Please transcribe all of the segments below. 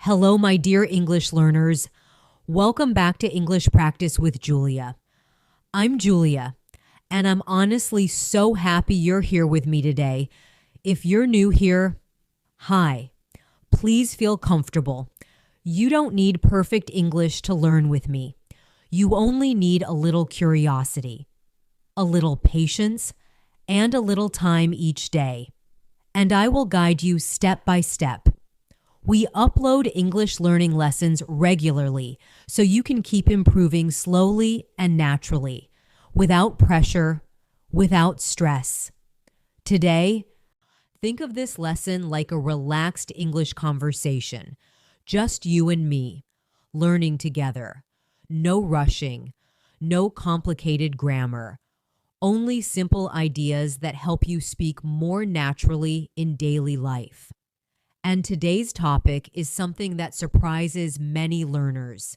Hello, my dear English learners. Welcome back to English Practice with Julia. I'm Julia, and I'm honestly so happy you're here with me today. If you're new here, hi. Please feel comfortable. You don't need perfect English to learn with me. You only need a little curiosity, a little patience, and a little time each day. And I will guide you step by step. We upload English learning lessons regularly so you can keep improving slowly and naturally, without pressure, without stress. Today, think of this lesson like a relaxed English conversation, just you and me, learning together. No rushing, no complicated grammar, only simple ideas that help you speak more naturally in daily life. And today's topic is something that surprises many learners,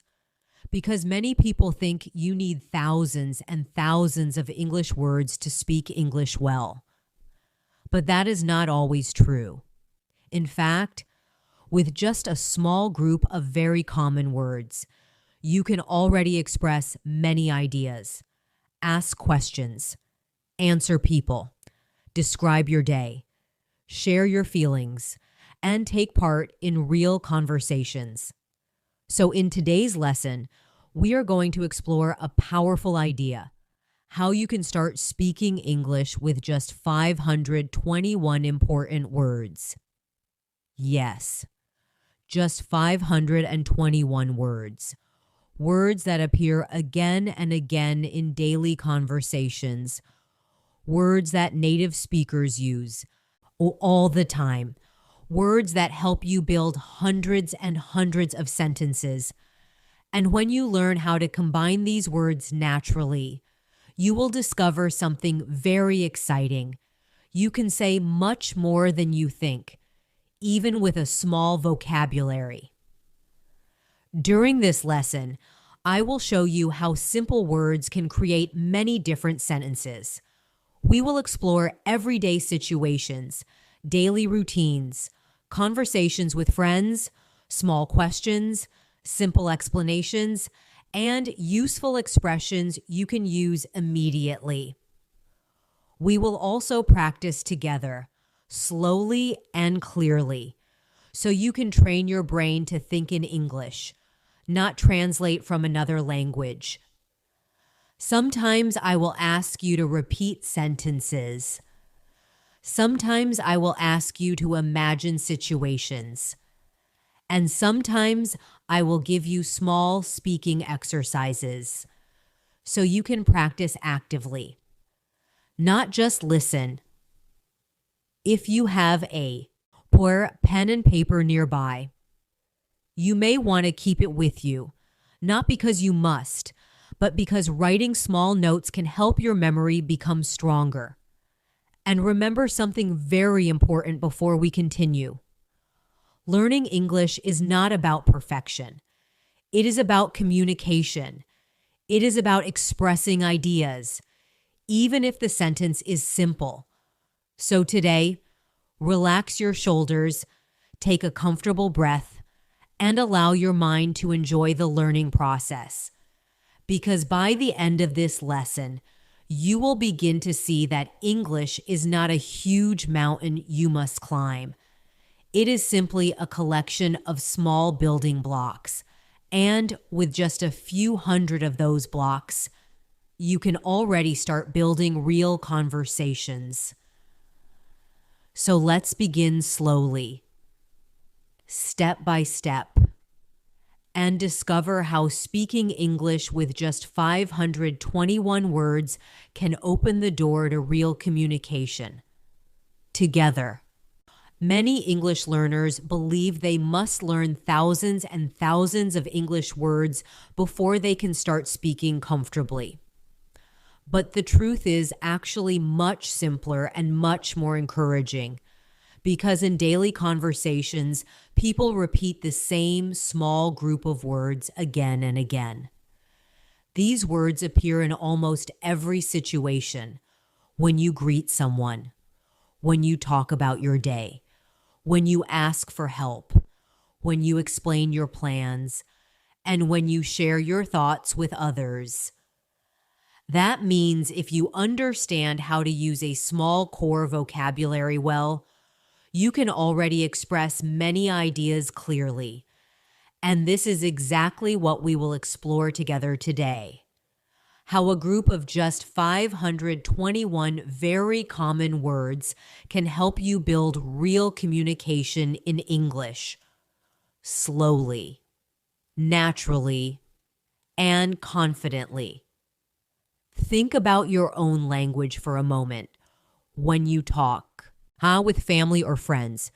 because many people think you need thousands and thousands of English words to speak English well. But that is not always true. In fact, with just a small group of very common words, you can already express many ideas, ask questions, answer people, describe your day, share your feelings, and take part in real conversations. So in today's lesson, we are going to explore a powerful idea, how you can start speaking English with just 521 important words. Yes, just 521 words. Words that appear again and again in daily conversations. Words that native speakers use all the time. Words that help you build hundreds and hundreds of sentences. And when you learn how to combine these words naturally, you will discover something very exciting. You can say much more than you think, even with a small vocabulary. During this lesson, I will show you how simple words can create many different sentences. We will explore everyday situations, daily routines, conversations with friends, small questions, simple explanations, and useful expressions you can use immediately. We will also practice together, slowly and clearly, so you can train your brain to think in English, not translate from another language. Sometimes I will ask you to repeat sentences. Sometimes I will ask you to imagine situations. And sometimes I will give you small speaking exercises so you can practice actively, not just listen. If you have a pen and paper nearby, you may want to keep it with you, not because you must, but because writing small notes can help your memory become stronger. And remember something very important before we continue. Learning English is not about perfection. It is about communication. It is about expressing ideas, even if the sentence is simple. So today, relax your shoulders, take a comfortable breath, and allow your mind to enjoy the learning process. Because by the end of this lesson, you will begin to see that English is not a huge mountain you must climb. It is simply a collection of small building blocks. And with just a few hundred of those blocks, you can already start building real conversations. So let's begin slowly, step by step, and discover how speaking English with just 521 words can open the door to real communication. Together. Many English learners believe they must learn thousands and thousands of English words before they can start speaking comfortably. But the truth is actually much simpler and much more encouraging. Because in daily conversations, people repeat the same small group of words again and again. These words appear in almost every situation. When you greet someone, when you talk about your day, when you ask for help, when you explain your plans, and when you share your thoughts with others. That means if you understand how to use a small core vocabulary well, you can already express many ideas clearly. And this is exactly what we will explore together today. How a group of just 521 very common words can help you build real communication in English, slowly, naturally, and confidently. Think about your own language for a moment when you talk. With family or friends,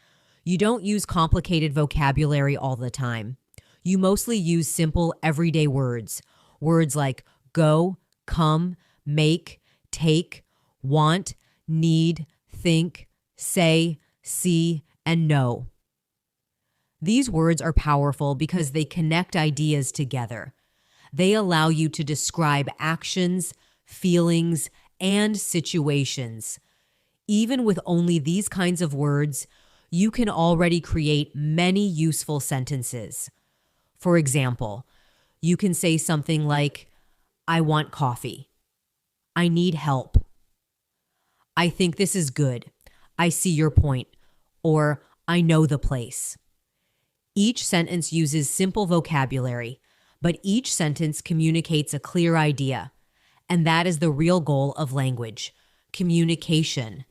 you don't use complicated vocabulary all the time. You mostly use simple everyday words. Words like go, come, make, take, want, need, think, say, see, and know. These words are powerful because they connect ideas together. They allow you to describe actions, feelings, and situations. Even with only these kinds of words, you can already create many useful sentences. For example, you can say something like, I want coffee. I need help. I think this is good. I see your point. Or, I know the place. Each sentence uses simple vocabulary, but each sentence communicates a clear idea. And that is the real goal of language, communication.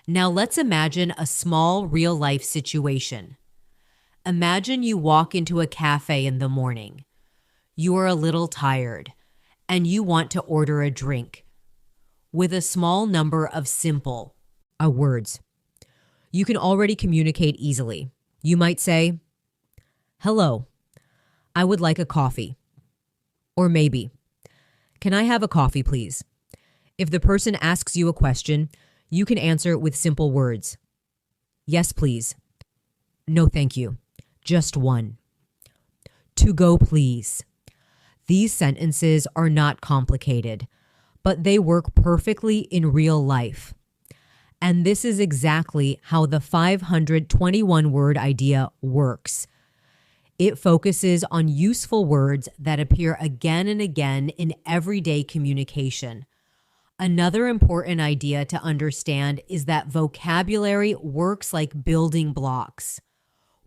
Now let's imagine a small real-life situation. Imagine you walk into a cafe in the morning. You are a little tired, and you want to order a drink with a small number of simple words. You can already communicate easily. You might say, hello, I would like a coffee. Or maybe, can I have a coffee, please? If the person asks you a question, you can answer with simple words. Yes, please. No, thank you. Just one. To go, please. These sentences are not complicated, but they work perfectly in real life. And this is exactly how the 521-word idea works. It focuses on useful words that appear again and again in everyday communication. Another important idea to understand is that vocabulary works like building blocks.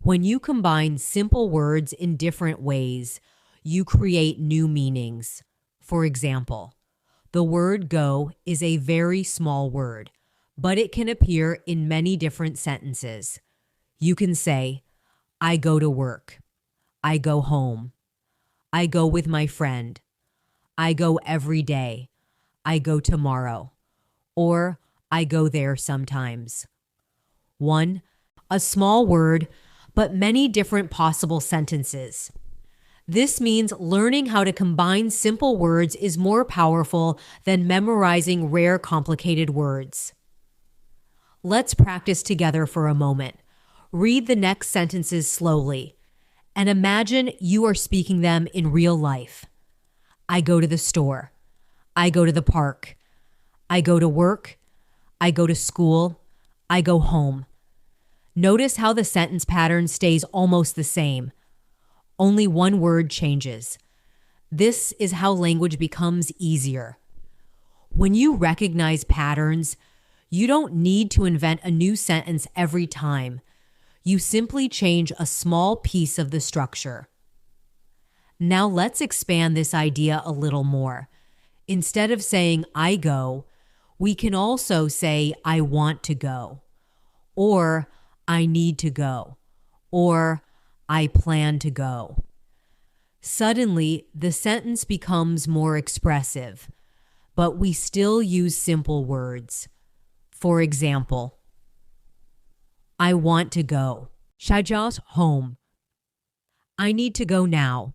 When you combine simple words in different ways, you create new meanings. For example, the word go is a very small word, but it can appear in many different sentences. You can say, I go to work. I go home. I go with my friend. I go every day. I go tomorrow. Or I go there sometimes. One, a small word, but many different possible sentences. This means learning how to combine simple words is more powerful than memorizing rare, complicated words. Let's practice together for a moment. Read the next sentences slowly and imagine you are speaking them in real life. I go to the store. I go to the park. I go to work. I go to school. I go home. Notice how the sentence pattern stays almost the same. Only one word changes. This is how language becomes easier. When you recognize patterns, you don't need to invent a new sentence every time. You simply change a small piece of the structure. Now let's expand this idea a little more. Instead of saying I go, we can also say I want to go, or I need to go, or I plan to go. Suddenly, the sentence becomes more expressive, but we still use simple words. For example, I want to go. 下just home. I need to go now.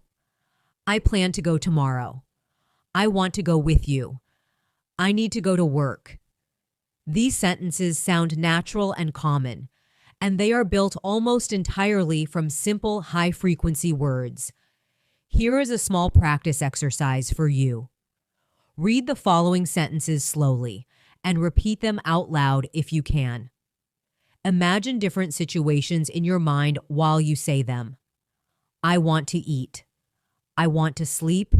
I plan to go tomorrow. I want to go with you. I need to go to work. These sentences sound natural and common, and they are built almost entirely from simple, high-frequency words. Here is a small practice exercise for you. Read the following sentences slowly and repeat them out loud if you can. Imagine different situations in your mind while you say them. I want to eat. I want to sleep.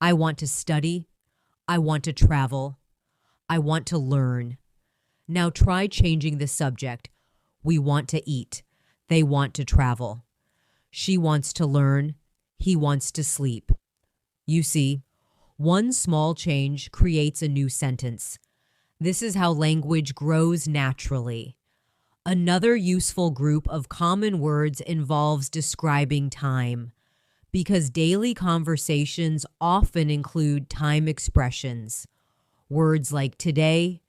I want to study. I want to travel. I want to learn. Now try changing the subject. We want to eat. They want to travel. She wants to learn. He wants to sleep. You see, one small change creates a new sentence. This is how language grows naturally. Another useful group of common words involves describing time, because daily conversations often include time expressions. Words like today,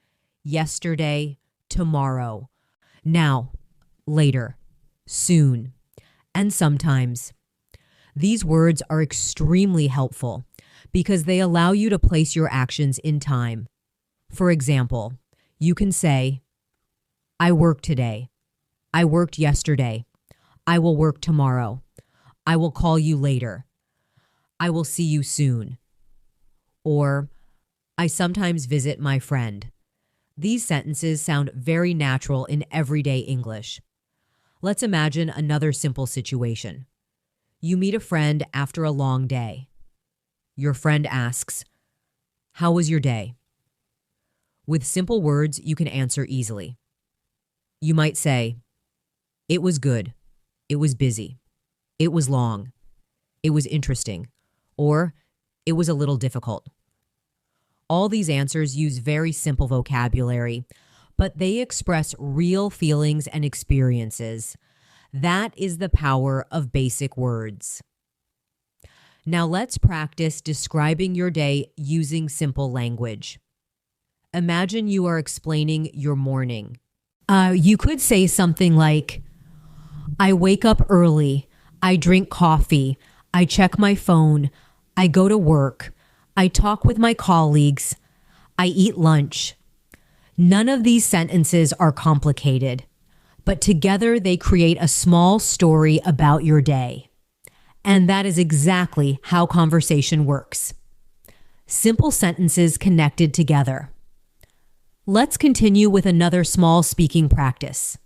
yesterday, tomorrow, now, later, soon, and sometimes. These words are extremely helpful because they allow you to place your actions in time. For example, you can say, I worked today. I worked yesterday. I will work tomorrow. I will call you later. I will see you soon. Or, I sometimes visit my friend. These sentences sound very natural in everyday English. Let's imagine another simple situation. You meet a friend after a long day. Your friend asks, how was your day? With simple words, you can answer easily. You might say, it was good. It was busy. It was long. It was interesting. Or, it was a little difficult. All these answers use very simple vocabulary, but they express real feelings and experiences. That is the power of basic words. Now let's practice describing your day using simple language. Imagine you are explaining your morning. You could say something like, I wake up early, I drink coffee, I check my phone, I go to work, I talk with my colleagues, I eat lunch. None of these sentences are complicated, but together they create a small story about your day. And that is exactly how conversation works. Simple sentences connected together. Let's continue with another small speaking practice.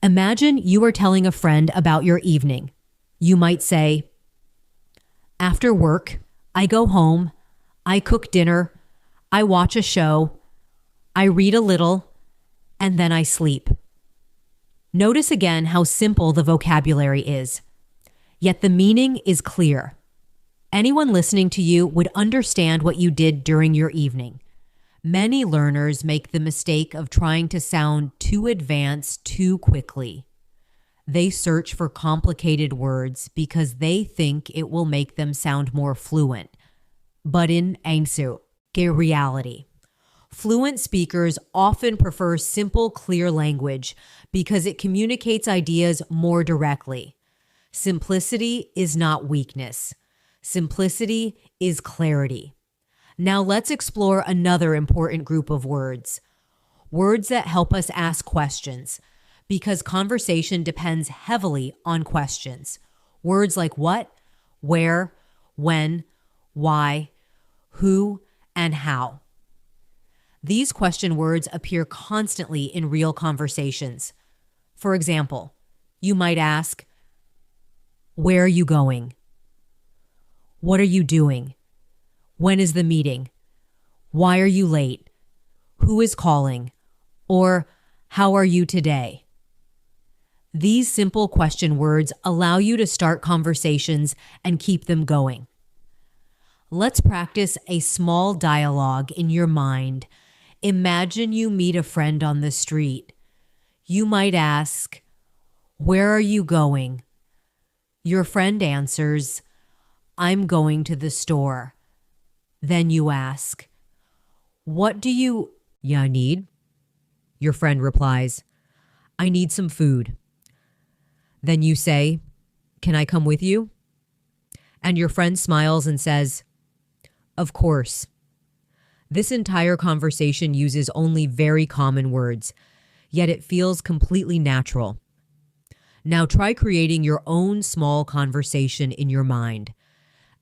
Imagine you are telling a friend about your evening. You might say, after work, I go home, I cook dinner, I watch a show, I read a little, and then I sleep. Notice again how simple the vocabulary is, yet the meaning is clear. Anyone listening to you would understand what you did during your evening. Many learners make the mistake of trying to sound too advanced too quickly. They search for complicated words because they think it will make them sound more fluent. But in reality, fluent speakers often prefer simple, clear language because it communicates ideas more directly. Simplicity is not weakness. Simplicity is clarity. Now let's explore another important group of words. Words that help us ask questions, because conversation depends heavily on questions. Words like what, where, when, why, who, and how. These question words appear constantly in real conversations. For example, you might ask, where are you going? What are you doing? When is the meeting? Why are you late? Who is calling? Or how are you today? These simple question words allow you to start conversations and keep them going. Let's practice a small dialogue in your mind. Imagine you meet a friend on the street. You might ask, where are you going? Your friend answers, I'm going to the store. Then you ask, what do you need? Your friend replies, I need some food. Then you say, can I come with you? And your friend smiles and says, of course. This entire conversation uses only very common words, yet it feels completely natural. Now try creating your own small conversation in your mind.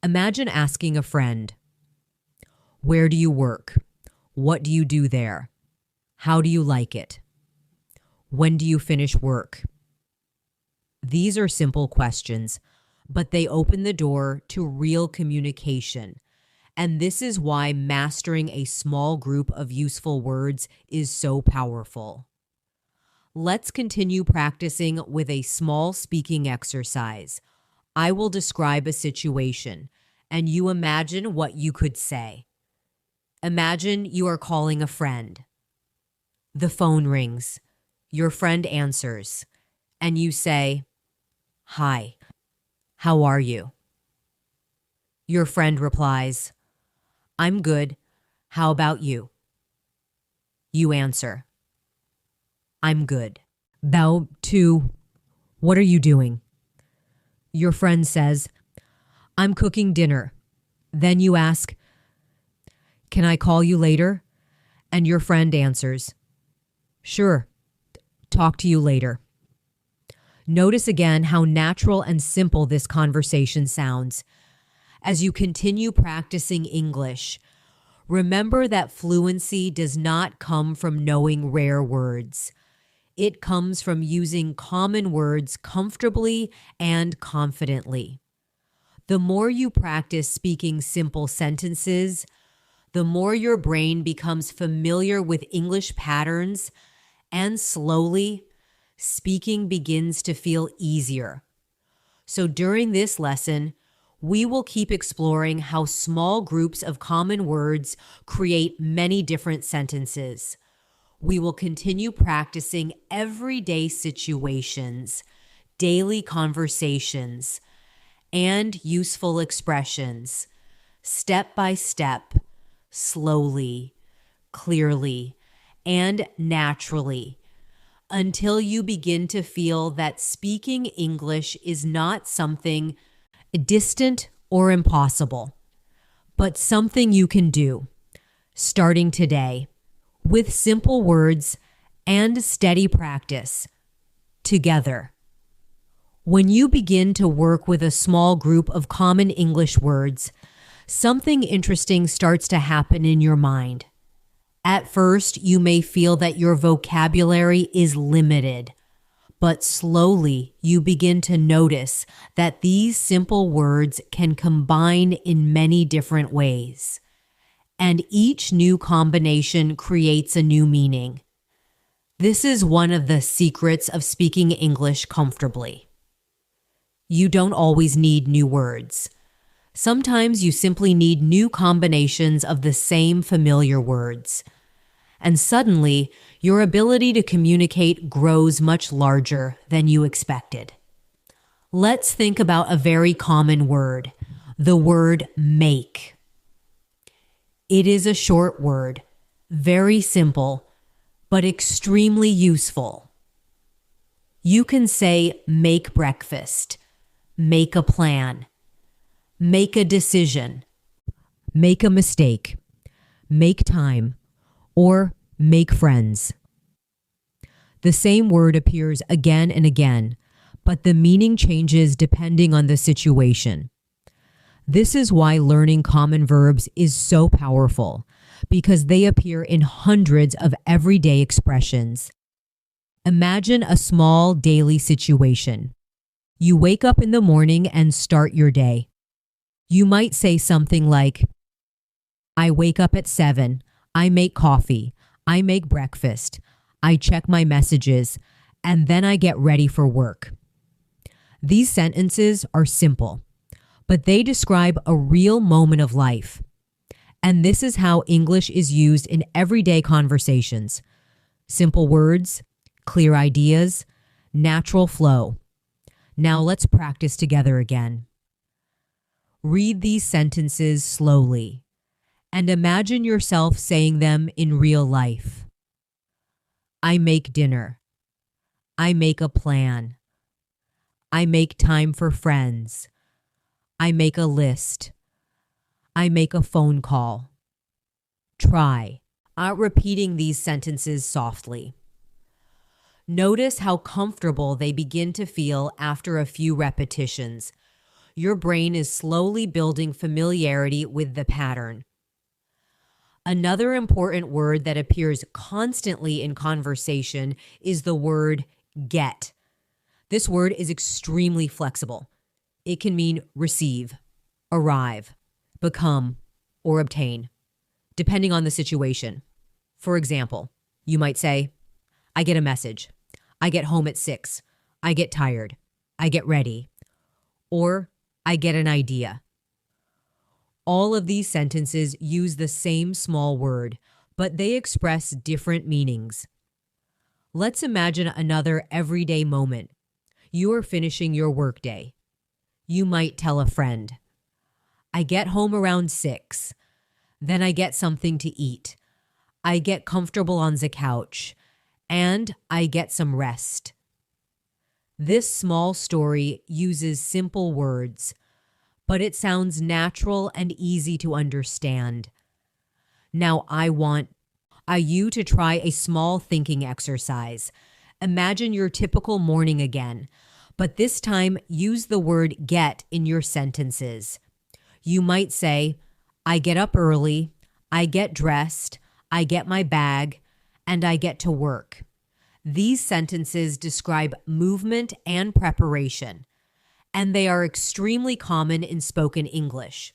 Imagine asking a friend, where do you work? What do you do there? How do you like it? When do you finish work? These are simple questions, but they open the door to real communication. And this is why mastering a small group of useful words is so powerful. Let's continue practicing with a small speaking exercise. I will describe a situation, and you imagine what you could say. Imagine you are calling a friend. The phone rings. Your friend answers, and you say, "Hi, how are you?" Your friend replies, "I'm good. How about you?" You answer, "I'm good." Bow to, "What are you doing?" Your friend says, "I'm cooking dinner." Then you ask, "Can I call you later?" And your friend answers, "Sure. Talk to you later." Notice again how natural and simple this conversation sounds. As you continue practicing English, remember that fluency does not come from knowing rare words. It comes from using common words comfortably and confidently. The more you practice speaking simple sentences, the more your brain becomes familiar with English patterns, and slowly, speaking begins to feel easier. So during this lesson, we will keep exploring how small groups of common words create many different sentences. We will continue practicing everyday situations, daily conversations, and useful expressions, step by step, slowly, clearly, and naturally, until you begin to feel that speaking English is not something distant or impossible, but something you can do, starting today, with simple words and steady practice, together. When you begin to work with a small group of common English words, something interesting starts to happen in your mind. At first, you may feel that your vocabulary is limited, but slowly you begin to notice that these simple words can combine in many different ways, and each new combination creates a new meaning. This is one of the secrets of speaking English comfortably. You don't always need new words. Sometimes you simply need new combinations of the same familiar words. And suddenly, your ability to communicate grows much larger than you expected. Let's think about a very common word, the word make. It is a short word, very simple, but extremely useful. You can say make breakfast, make a plan, make a decision, make a mistake, make time, or make friends. The same word appears again and again, but the meaning changes depending on the situation. This is why learning common verbs is so powerful, because they appear in hundreds of everyday expressions. Imagine a small daily situation. You wake up in the morning and start your day. You might say something like, "I wake up at 7, I make coffee, I make breakfast, I check my messages, and then I get ready for work." These sentences are simple, but they describe a real moment of life. And this is how English is used in everyday conversations. Simple words, clear ideas, natural flow. Now let's practice together again. Read these sentences slowly and imagine yourself saying them in real life. I make dinner. I make a plan. I make time for friends. I make a list. I make a phone call. Try repeating these sentences softly. Notice how comfortable they begin to feel after a few repetitions. Your brain is slowly building familiarity with the pattern. Another important word that appears constantly in conversation is the word get. This word is extremely flexible. It can mean receive, arrive, become, or obtain, depending on the situation. For example, you might say, I get a message. I get home at 6. I get tired. I get ready. Or I get an idea. All of these sentences use the same small word, but they express different meanings. Let's imagine another everyday moment. You are finishing your workday. You might tell a friend, I get home around 6. Then I get something to eat. I get comfortable on the couch. And I get some rest. This small story uses simple words, but it sounds natural and easy to understand. Now I want you to try a small thinking exercise. Imagine your typical morning again, but this time use the word get in your sentences. You might say, I get up early, I get dressed, I get my bag, and I get to work. These sentences describe movement and preparation, and they are extremely common in spoken English.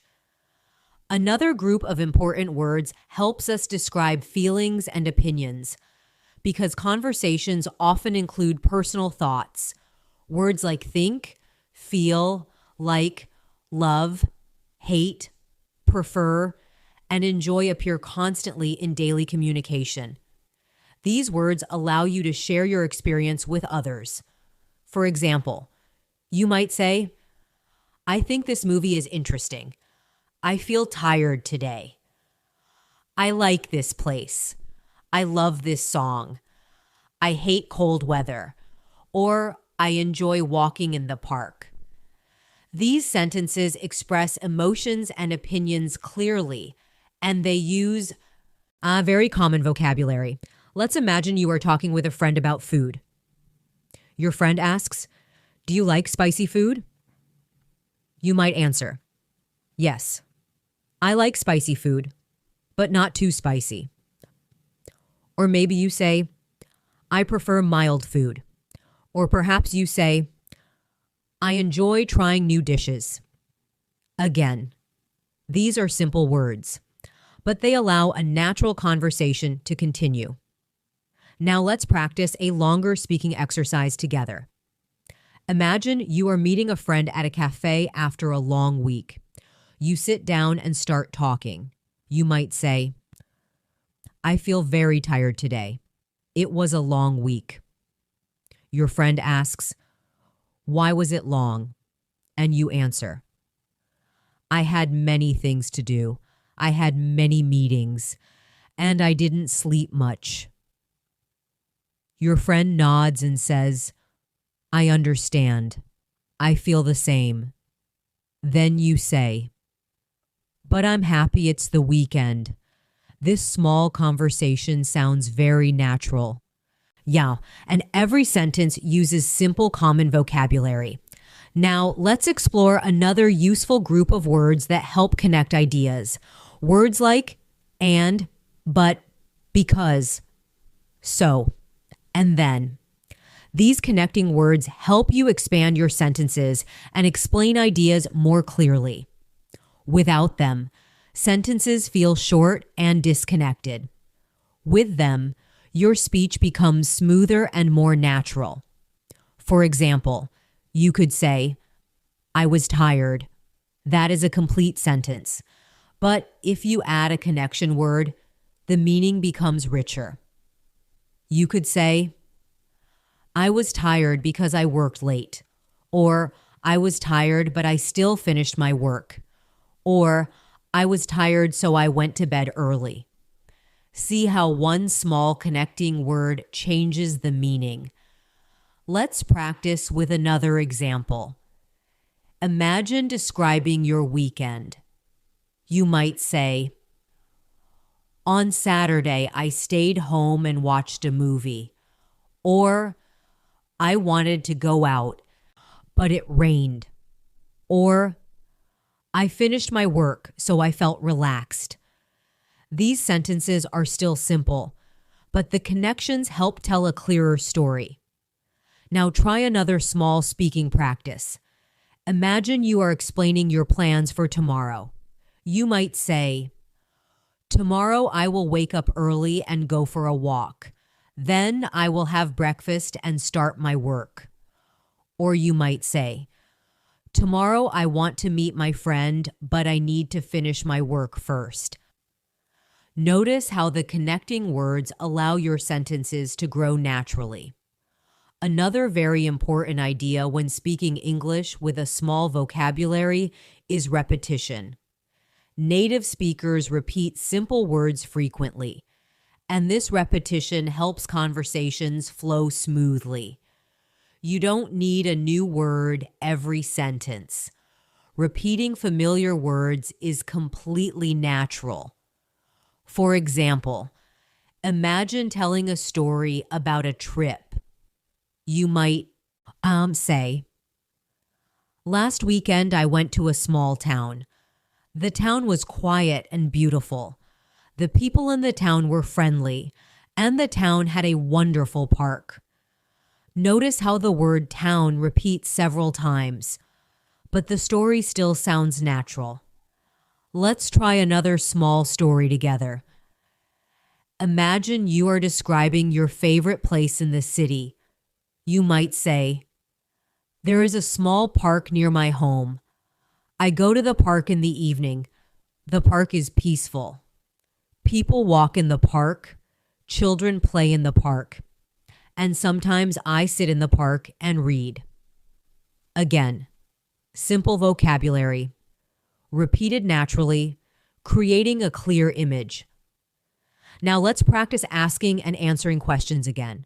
Another group of important words helps us describe feelings and opinions, because conversations often include personal thoughts. Words like think, feel, like, love, hate, prefer, and enjoy appear constantly in daily communication. These words allow you to share your experience with others. For example, you might say, I think this movie is interesting. I feel tired today. I like this place. I love this song. I hate cold weather. Or I enjoy walking in the park. These sentences express emotions and opinions clearly, and they use very common vocabulary. Let's imagine you are talking with a friend about food. Your friend asks, do you like spicy food? You might answer, yes, I like spicy food, but not too spicy. Or maybe you say, I prefer mild food. Or perhaps you say, I enjoy trying new dishes. Again, these are simple words, but they allow a natural conversation to continue. Now let's practice a longer speaking exercise together. Imagine you are meeting a friend at a cafe after a long week. You sit down and start talking. You might say, I feel very tired today. It was a long week. Your friend asks, why was it long? And you answer, I had many things to do. I had many meetings, and I didn't sleep much. Your friend nods and says, I understand. I feel the same. Then you say, but I'm happy it's the weekend. This small conversation sounds very natural. Yeah, and every sentence uses simple common vocabulary. Now, let's explore another useful group of words that help connect ideas. Words like and, but, because, so, and then. These connecting words help you expand your sentences and explain ideas more clearly. Without them, sentences feel short and disconnected. With them, your speech becomes smoother and more natural. For example, you could say, I was tired. That is a complete sentence. But if you add a connection word, the meaning becomes richer. You could say, I was tired because I worked late. Or, I was tired but I still finished my work. Or, I was tired so I went to bed early. See how one small connecting word changes the meaning. Let's practice with another example. Imagine describing your weekend. You might say, on Saturday, I stayed home and watched a movie. Or, I wanted to go out, but it rained. Or, I finished my work, so I felt relaxed. These sentences are still simple, but the connections help tell a clearer story. Now try another small speaking practice. Imagine you are explaining your plans for tomorrow. You might say, "Tomorrow I will wake up early and go for a walk. Then I will have breakfast and start my work." Or you might say, "Tomorrow I want to meet my friend, but I need to finish my work first." Notice how the connecting words allow your sentences to grow naturally. Another very important idea when speaking English with a small vocabulary is repetition. Native speakers repeat simple words frequently, and this repetition helps conversations flow smoothly. You don't need a new word every sentence. Repeating familiar words is completely natural. For example, imagine telling a story about a trip. You might say, "Last weekend I went to a small town. The town was quiet and beautiful. The people in the town were friendly, and the town had a wonderful park." Notice how the word town repeats several times, but the story still sounds natural. Let's try another small story together. Imagine you are describing your favorite place in the city. You might say, "There is a small park near my home. I go to the park in the evening. The park is peaceful. People walk in the park. Children play in the park. And sometimes I sit in the park and read." Again, simple vocabulary, repeated naturally, creating a clear image. Now let's practice asking and answering questions again,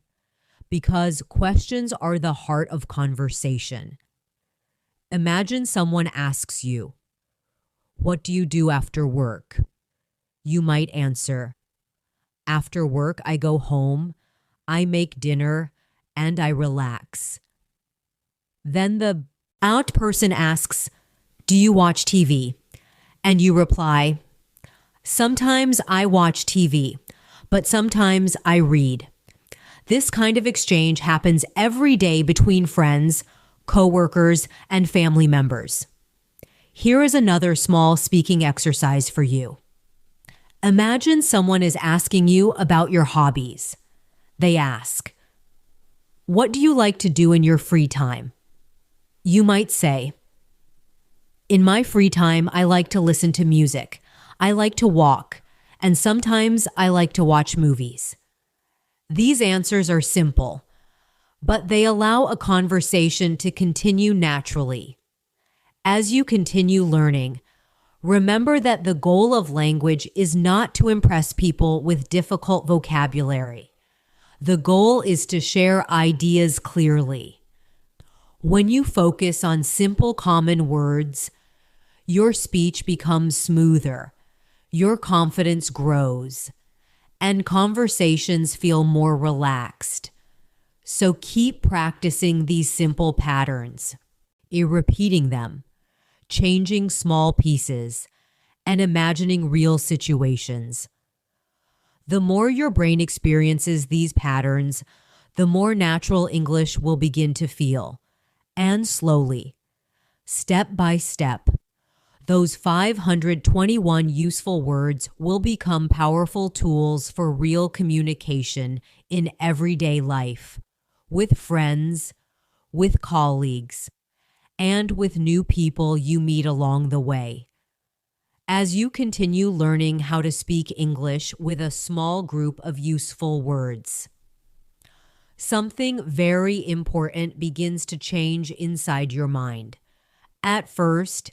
because questions are the heart of conversation. Imagine someone asks you, "What do you do after work?" You might answer, "After work, I go home, I make dinner, and I relax." Then the out person asks, "Do you watch TV?" And you reply, "Sometimes I watch TV, but sometimes I read." This kind of exchange happens every day between friends, coworkers, and family members. Here is another small speaking exercise for you. Imagine someone is asking you about your hobbies. They ask, "What do you like to do in your free time?" You might say, "In my free time, I like to listen to music. I like to walk, and sometimes I like to watch movies." These answers are simple, but they allow a conversation to continue naturally. As you continue learning, remember that the goal of language is not to impress people with difficult vocabulary. The goal is to share ideas clearly. When you focus on simple common words, your speech becomes smoother, your confidence grows, and conversations feel more relaxed. So keep practicing these simple patterns, repeating them, changing small pieces, and imagining real situations. The more your brain experiences these patterns, the more natural English will begin to feel. And slowly, step by step, those 521 useful words will become powerful tools for real communication in everyday life, with friends, with colleagues, and with new people you meet along the way. As you continue learning how to speak English with a small group of useful words, something very important begins to change inside your mind. At first,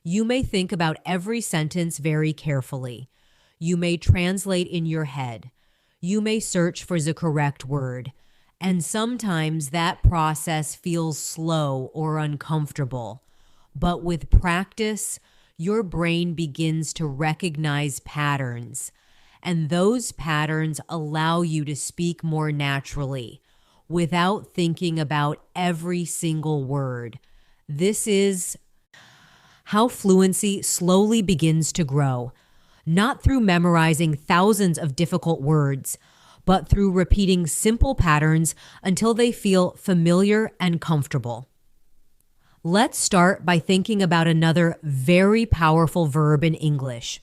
you may think about every sentence very carefully. You may translate in your head. You may search for the correct word. And sometimes that process feels slow or uncomfortable. But with practice, your brain begins to recognize patterns. And those patterns allow you to speak more naturally, without thinking about every single word. This is how fluency slowly begins to grow, not through memorizing thousands of difficult words, but through repeating simple patterns until they feel familiar and comfortable. Let's start by thinking about another very powerful verb in English,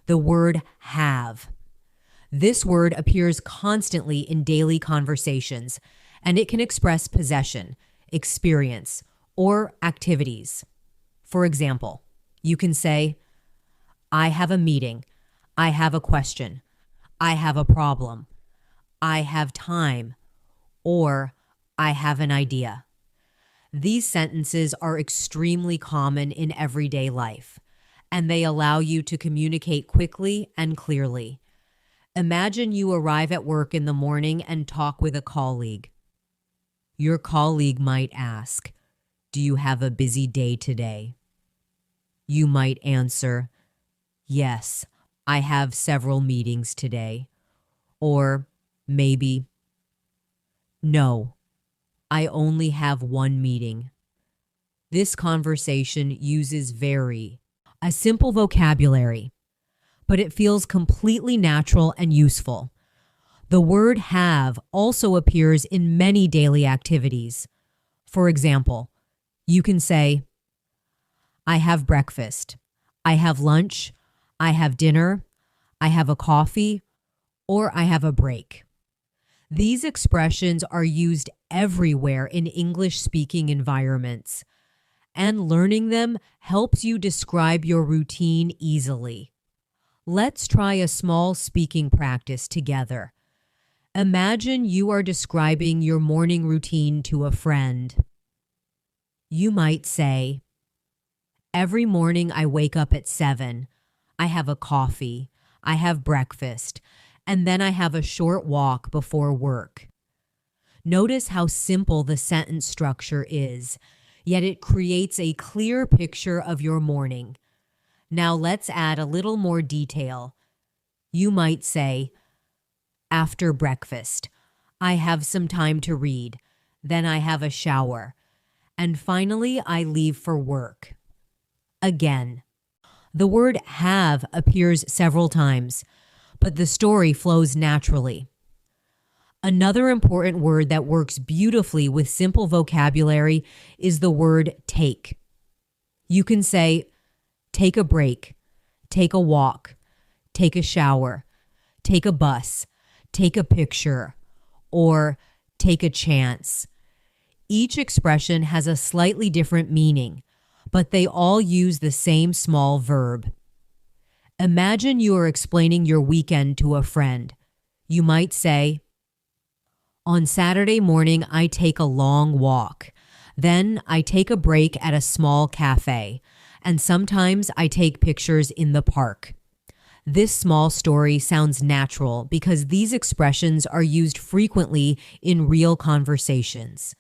the word have. This word appears constantly in daily conversations, and it can express possession, experience, or activities. For example, you can say, I have a meeting, I have a question, I have a problem, I have time, or I have an idea. These sentences are extremely common in everyday life, and they allow you to communicate quickly and clearly. Imagine you arrive at work in the morning and talk with a colleague. Your colleague might ask, "Do you have a busy day today?" You might answer, "Yes, I have several meetings today." Or maybe, "No, I only have one meeting." This conversation uses very, a simple vocabulary, but it feels completely natural and useful. The word have also appears in many daily activities. For example, you can say, I have breakfast, I have lunch, I have dinner, I have a coffee, or I have a break. These expressions are used everywhere in English-speaking environments, and learning them helps you describe your routine easily. Let's try a small speaking practice together. Imagine you are describing your morning routine to a friend. You might say, every morning I wake up at 7. I have a coffee, I have breakfast, and then I have a short walk before work. Notice how simple the sentence structure is, yet it creates a clear picture of your morning. Now let's add a little more detail. You might say, after breakfast, I have some time to read, then I have a shower, and finally I leave for work. Again, the word have appears several times, but the story flows naturally. Another important word that works beautifully with simple vocabulary is the word take. You can say, take a break, take a walk, take a shower, take a bus, take a picture, or take a chance. Each expression has a slightly different meaning, but they all use the same small verb. Imagine you are explaining your weekend to a friend. You might say, on Saturday morning, I take a long walk. Then I take a break at a small cafe, and sometimes I take pictures in the park. This small story sounds natural because these expressions are used frequently in real conversations.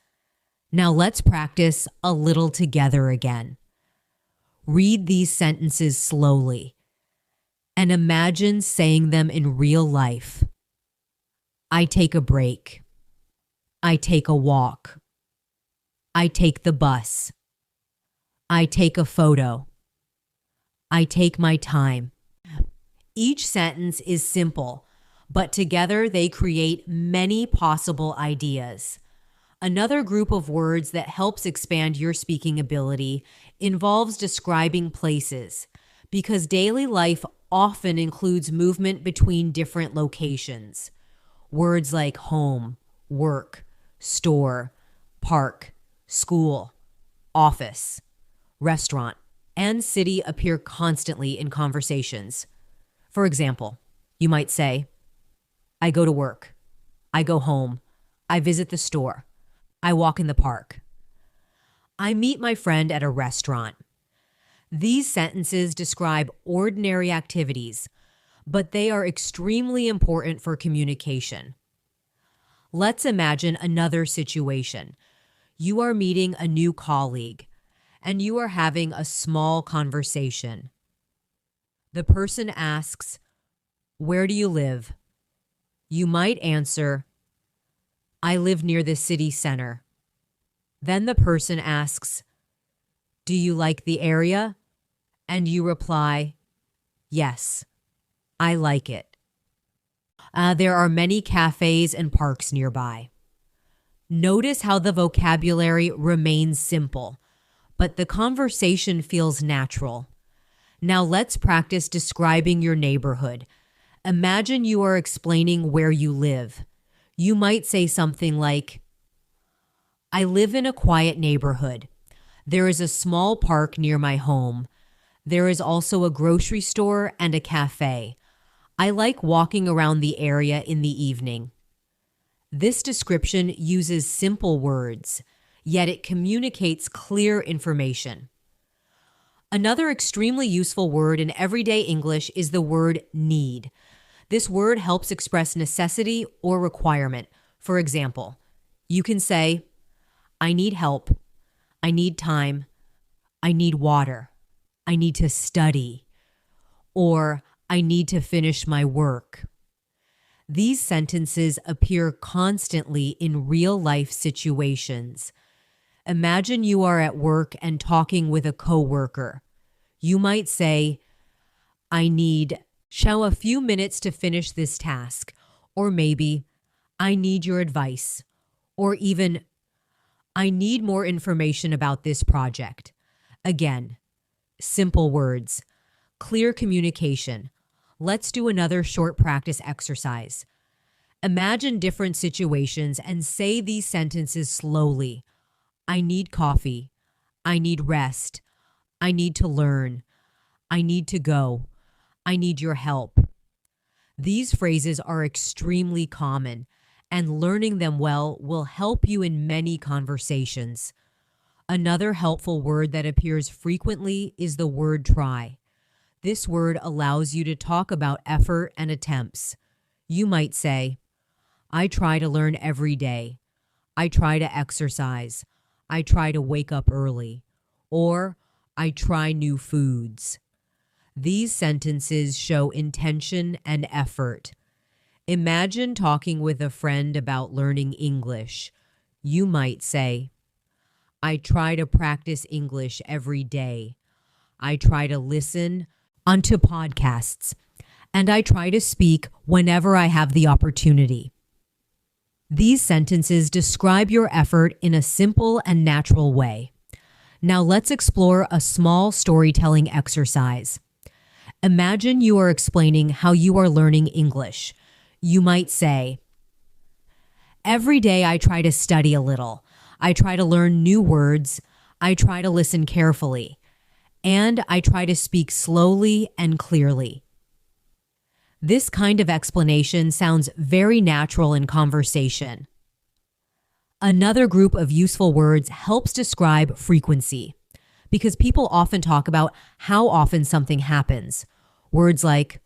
Now let's practice a little together again. Read these sentences slowly and imagine saying them in real life. I take a break. I take a walk. I take the bus. I take a photo. I take my time. Each sentence is simple, but together they create many possible ideas. Another group of words that helps expand your speaking ability involves describing places, because daily life often includes movement between different locations. Words like home, work, store, park, school, office, restaurant, and city appear constantly in conversations. For example, you might say, I go to work, I go home, I visit the store, I walk in the park. I meet my friend at a restaurant. These sentences describe ordinary activities, but they are extremely important for communication. Let's imagine another situation. You are meeting a new colleague, and you are having a small conversation. The person asks, where do you live? You might answer, I live near the city center. Then the person asks, do you like the area? And you reply, yes. I like it. There are many cafes and parks nearby. Notice how the vocabulary remains simple, but the conversation feels natural. Now let's practice describing your neighborhood. Imagine you are explaining where you live. You might say something like, I live in a quiet neighborhood. There is a small park near my home. There is also a grocery store and a cafe. I like walking around the area in the evening. This description uses simple words, yet it communicates clear information. Another extremely useful word in everyday English is the word need. This word helps express necessity or requirement. For example, you can say, I need help. I need time. I need water. I need to study. Or I need to finish my work. These sentences appear constantly in real-life situations. Imagine you are at work and talking with a coworker. You might say, I need a few minutes to finish this task. Or maybe, I need your advice. Or even, I need more information about this project. Again, simple words, clear communication. Let's do another short practice exercise. Imagine different situations and say these sentences slowly. I need coffee. I need rest. I need to learn. I need to go. I need your help. These phrases are extremely common, and learning them well will help you in many conversations. Another helpful word that appears frequently is the word try. This word allows you to talk about effort and attempts. You might say, I try to learn every day. I try to exercise. I try to wake up early. Or, I try new foods. These sentences show intention and effort. Imagine talking with a friend about learning English. You might say, I try to practice English every day. I try to listen onto podcasts, and I try to speak whenever I have the opportunity. These sentences describe your effort in a simple and natural way. Now let's explore a small storytelling exercise. Imagine you are explaining how you are learning English. You might say, every day I try to study a little. I try to learn new words. I try to listen carefully. And I try to speak slowly and clearly. This kind of explanation sounds very natural in conversation. Another group of useful words helps describe frequency, because people often talk about how often something happens. Words like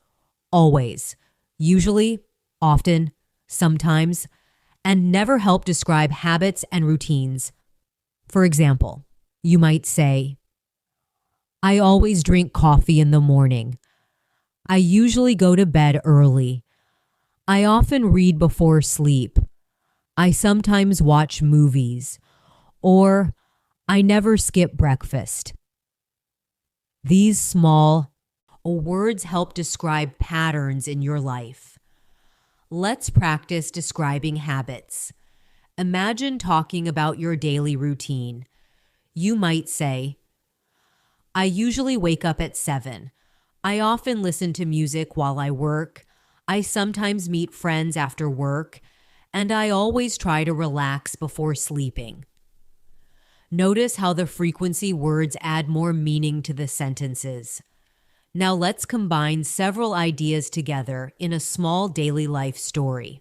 always, usually, often, sometimes, and never help describe habits and routines. For example, you might say, I always drink coffee in the morning. I usually go to bed early. I often read before sleep. I sometimes watch movies. Or, I never skip breakfast. These small words help describe patterns in your life. Let's practice describing habits. Imagine talking about your daily routine. You might say, I usually wake up at 7. I often listen to music while I work. I sometimes meet friends after work. And I always try to relax before sleeping. Notice how the frequency words add more meaning to the sentences. Now let's combine several ideas together in a small daily life story.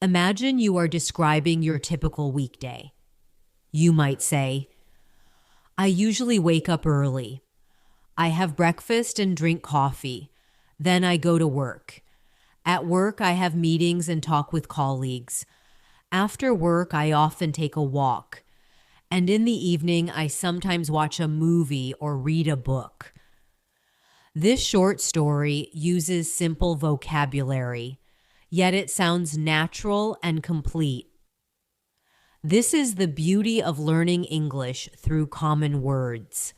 Imagine you are describing your typical weekday. You might say, I usually wake up early. I have breakfast and drink coffee. Then I go to work. At work, I have meetings and talk with colleagues. After work, I often take a walk. And in the evening, I sometimes watch a movie or read a book. This short story uses simple vocabulary, yet it sounds natural and complete. This is the beauty of learning English through common words.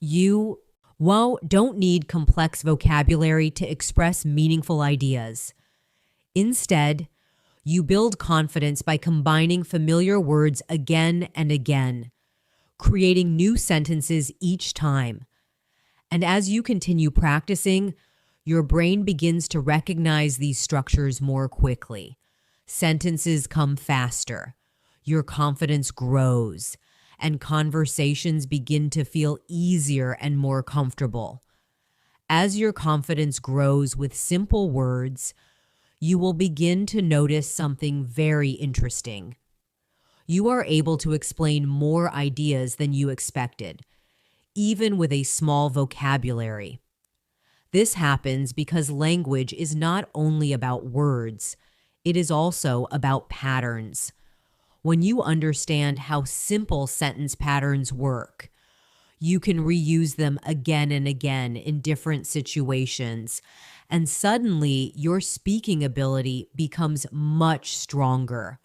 You Don't need complex vocabulary to express meaningful ideas. Instead, you build confidence by combining familiar words again and again, creating new sentences each time. And as you continue practicing, your brain begins to recognize these structures more quickly. Sentences come faster, your confidence grows, and conversations begin to feel easier and more comfortable. As your confidence grows with simple words, you will begin to notice something very interesting. You are able to explain more ideas than you expected, even with a small vocabulary. This happens because language is not only about words, it is also about patterns. When you understand how simple sentence patterns work, you can reuse them again and again in different situations, and suddenly your speaking ability becomes much stronger.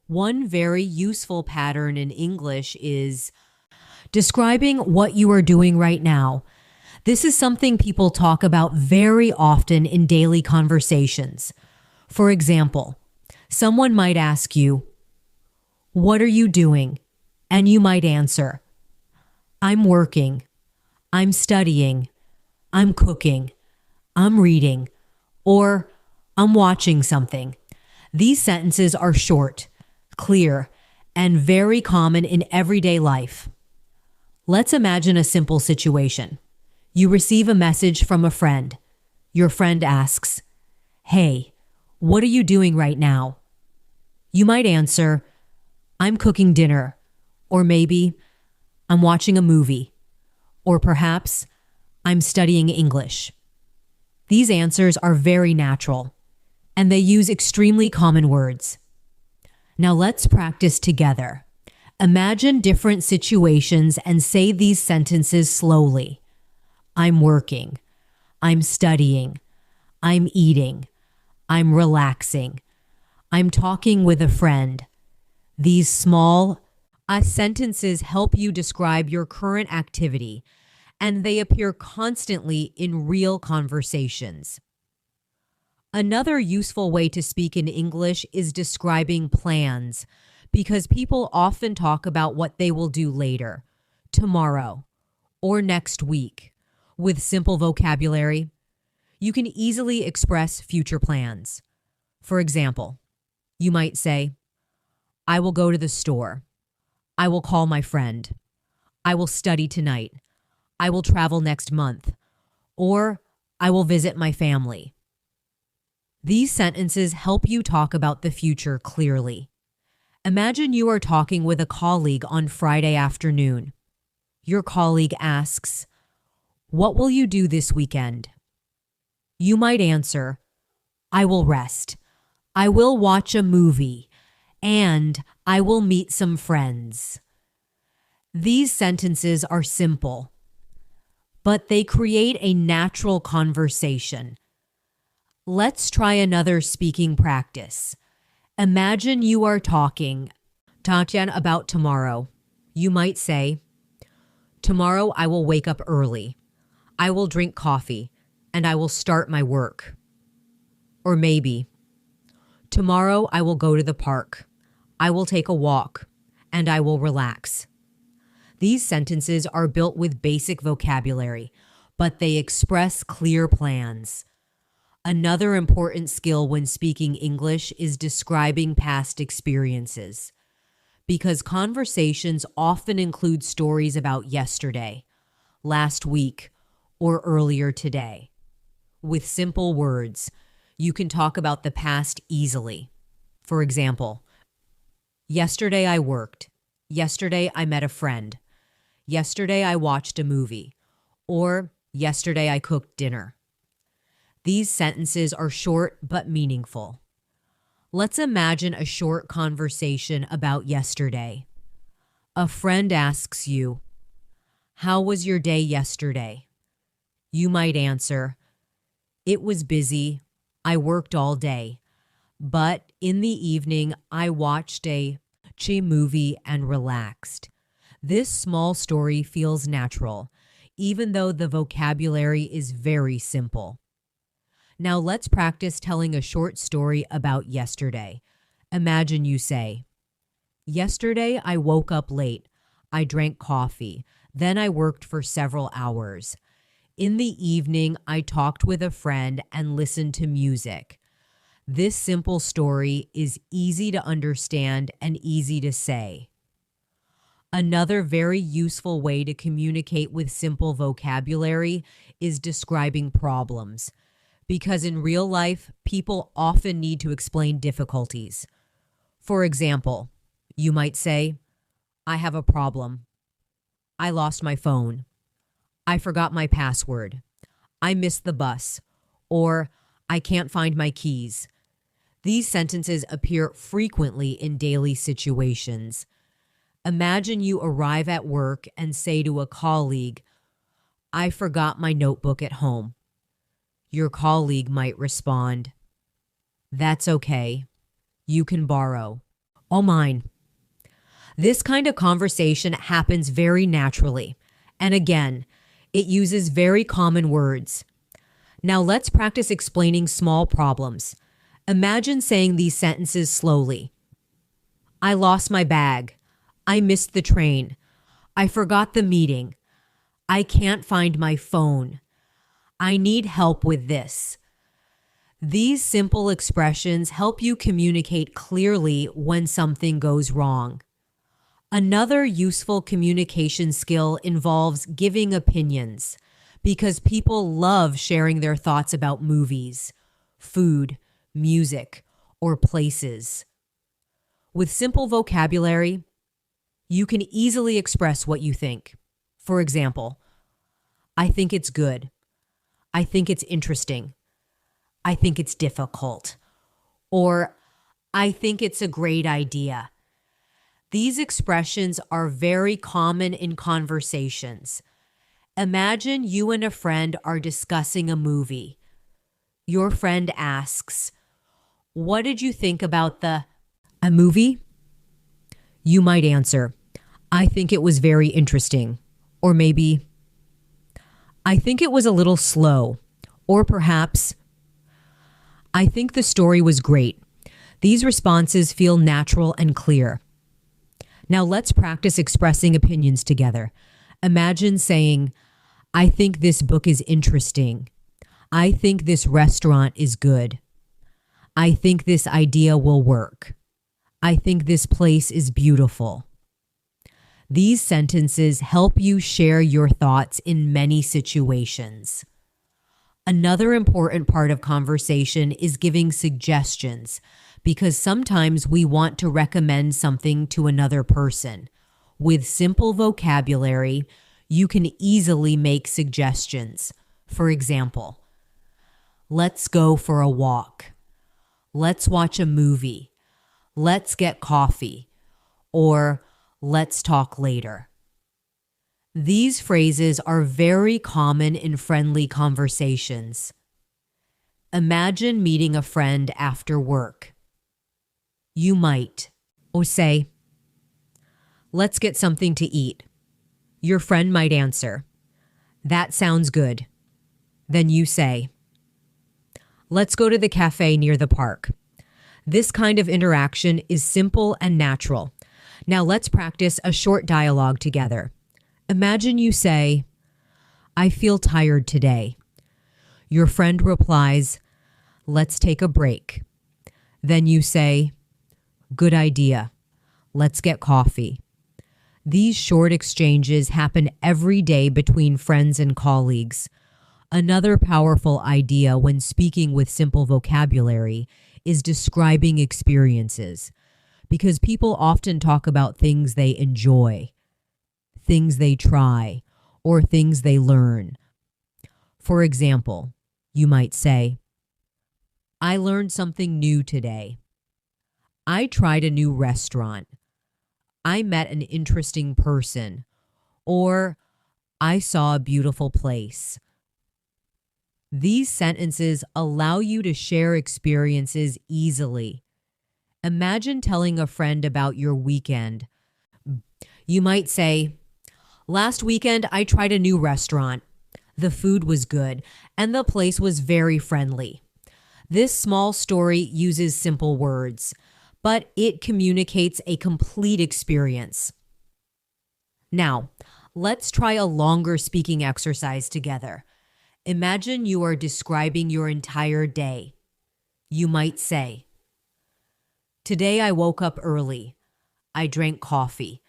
One very useful pattern in English is describing what you are doing right now. This is something people talk about very often in daily conversations. For example, someone might ask you, "What are you doing?" And you might answer, "I'm working, I'm studying, I'm cooking, I'm reading," or "I'm watching something." These sentences are short, clear, and very common in everyday life. Let's imagine a simple situation. You receive a message from a friend. Your friend asks, "Hey, what are you doing right now?" You might answer, "I'm cooking dinner," or maybe, "I'm watching a movie," or perhaps, "I'm studying English." These answers are very natural, and they use extremely common words. Now let's practice together. Imagine different situations and say these sentences slowly. I'm working. I'm studying. I'm eating. I'm relaxing. I'm talking with a friend. These small sentences help you describe your current activity, and they appear constantly in real conversations. Another useful way to speak in English is describing plans, because people often talk about what they will do later, tomorrow, or next week. With simple vocabulary, you can easily express future plans. For example, you might say, "I will go to the store. I will call my friend. I will study tonight. I will travel next month," or "I will visit my family." These sentences help you talk about the future clearly. Imagine you are talking with a colleague on Friday afternoon. Your colleague asks, "What will you do this weekend?" You might answer, "I will rest. I will watch a movie, and I will meet some friends." These sentences are simple, but they create a natural conversation. Let's try another speaking practice. Imagine you are talking about tomorrow. You might say, "Tomorrow I will wake up early. I will drink coffee, and I will start my work." Or maybe, "Tomorrow I will go to the park. I will take a walk, and I will relax." These sentences are built with basic vocabulary, but they express clear plans. Another important skill when speaking English is describing past experiences, because conversations often include stories about yesterday, last week, or earlier today. With simple words, you can talk about the past easily. For example, "Yesterday I worked. Yesterday I met a friend. Yesterday I watched a movie," or "Yesterday I cooked dinner." These sentences are short but meaningful. Let's imagine a short conversation about yesterday. A friend asks you, "How was your day yesterday?" You might answer, "It was busy. I worked all day. But in the evening, I watched a movie and relaxed." This small story feels natural, even though the vocabulary is very simple. Now let's practice telling a short story about yesterday. Imagine you say, "Yesterday I woke up late. I drank coffee. Then I worked for several hours. In the evening, I talked with a friend and listened to music." This simple story is easy to understand and easy to say. Another very useful way to communicate with simple vocabulary is describing problems, because in real life, people often need to explain difficulties. For example, you might say, "I have a problem. I lost my phone. I forgot my password. I missed the bus." Or, "I can't find my keys." These sentences appear frequently in daily situations. Imagine you arrive at work and say to a colleague, "I forgot my notebook at home." Your colleague might respond, "That's okay. You can borrow." "Oh, mine." This kind of conversation happens very naturally. And again, it uses very common words. Now let's practice explaining small problems. Imagine saying these sentences slowly. "I lost my bag. I missed the train. I forgot the meeting. I can't find my phone. I need help with this." These simple expressions help you communicate clearly when something goes wrong. Another useful communication skill involves giving opinions, because people love sharing their thoughts about movies, food, music, or places. With simple vocabulary, you can easily express what you think. For example, "I think it's good. I think it's interesting. I think it's difficult." Or, "I think it's a great idea." These expressions are very common in conversations. Imagine you and a friend are discussing a movie. Your friend asks, "What did you think about a movie?" You might answer, "I think it was very interesting." Or maybe, "I think it was a little slow." Or perhaps, "I think the story was great." These responses feel natural and clear. Now let's practice expressing opinions together. Imagine saying, "I think this book is interesting. I think this restaurant is good. I think this idea will work. I think this place is beautiful." These sentences help you share your thoughts in many situations. Another important part of conversation is giving suggestions, because sometimes we want to recommend something to another person. With simple vocabulary, you can easily make suggestions. For example, "Let's go for a walk." "Let's watch a movie." "Let's get coffee." Or, "Let's talk later." These phrases are very common in friendly conversations. Imagine meeting a friend after work. You might, or say, "Let's get something to eat." Your friend might answer, "That sounds good." Then you say, "Let's go to the cafe near the park." This kind of interaction is simple and natural. Now let's practice a short dialogue together. Imagine you say, "I feel tired today." Your friend replies, "Let's take a break." Then you say, "Good idea. Let's get coffee." These short exchanges happen every day between friends and colleagues. Another powerful idea when speaking with simple vocabulary is describing experiences, because people often talk about things they enjoy, things they try, or things they learn. For example, you might say, "I learned something new today." "I tried a new restaurant." "I met an interesting person." Or, "I saw a beautiful place." These sentences allow you to share experiences easily. Imagine telling a friend about your weekend. You might say, Last weekend, I tried a new restaurant. The food was good, and the place was very friendly. This small story uses simple words, but it communicates a complete experience. Now, let's try a longer speaking exercise together. Imagine you are describing your entire day. You might say, "Today I woke up early. I drank coffee,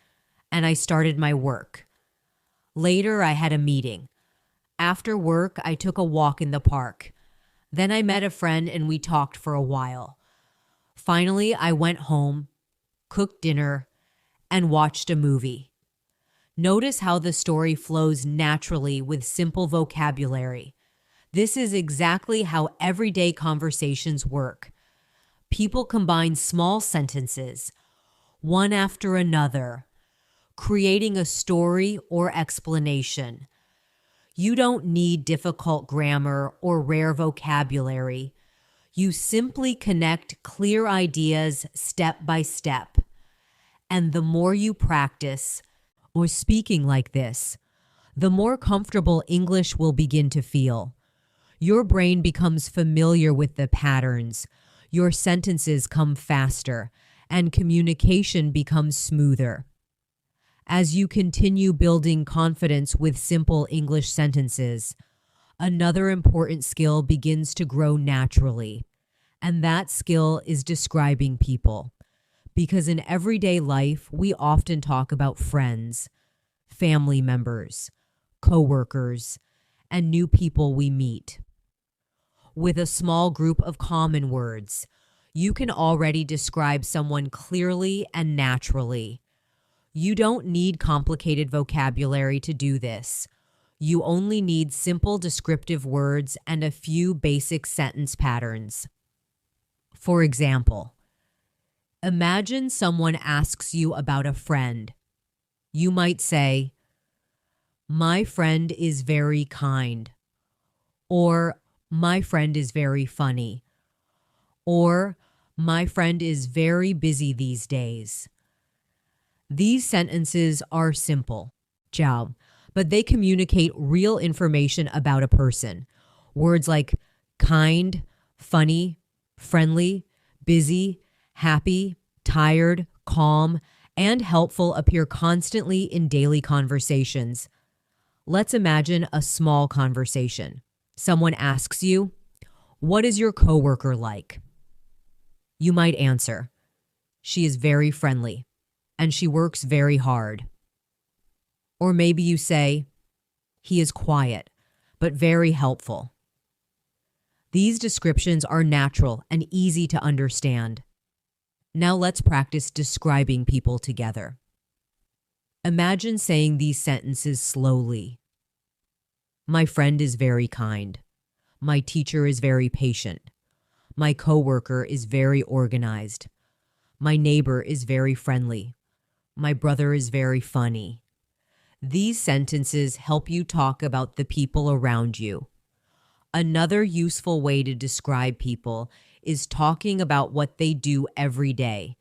and I started my work. Later, I had a meeting. After work, I took a walk in the park. Then I met a friend and we talked for a while. Finally, I went home, cooked dinner, and watched a movie." Notice how the story flows naturally with simple vocabulary. This is exactly how everyday conversations work. People combine small sentences, one after another, creating a story or explanation. You don't need difficult grammar or rare vocabulary. You simply connect clear ideas step by step. And the more you practice, or speaking like this, the more comfortable English will begin to feel. Your brain becomes familiar with the patterns, your sentences come faster, and communication becomes smoother. As you continue building confidence with simple English sentences, another important skill begins to grow naturally, and that skill is describing people. Because in everyday life, we often talk about friends, family members, coworkers, and new people we meet. With a small group of common words, you can already describe someone clearly and naturally. You don't need complicated vocabulary to do this. You only need simple descriptive words and a few basic sentence patterns. For example, imagine someone asks you about a friend. You might say, "My friend is very kind," or "My friend is very funny," or "My friend is very busy these days." These sentences are simple, ciao, but they communicate real information about a person. Words like kind, funny, friendly, busy, happy, tired, calm, and helpful appear constantly in daily conversations. Let's imagine a small conversation. Someone asks you, "What is your coworker like?" You might answer, "She is very friendly, and she works very hard." Or maybe you say, "He is quiet, but very helpful." These descriptions are natural and easy to understand. Now let's practice describing people together. Imagine saying these sentences slowly. My friend is very kind. My teacher is very patient. My coworker is very organized. My neighbor is very friendly. My brother is very funny. These sentences help you talk about the people around you. Another useful way to describe people is talking about what they do every day,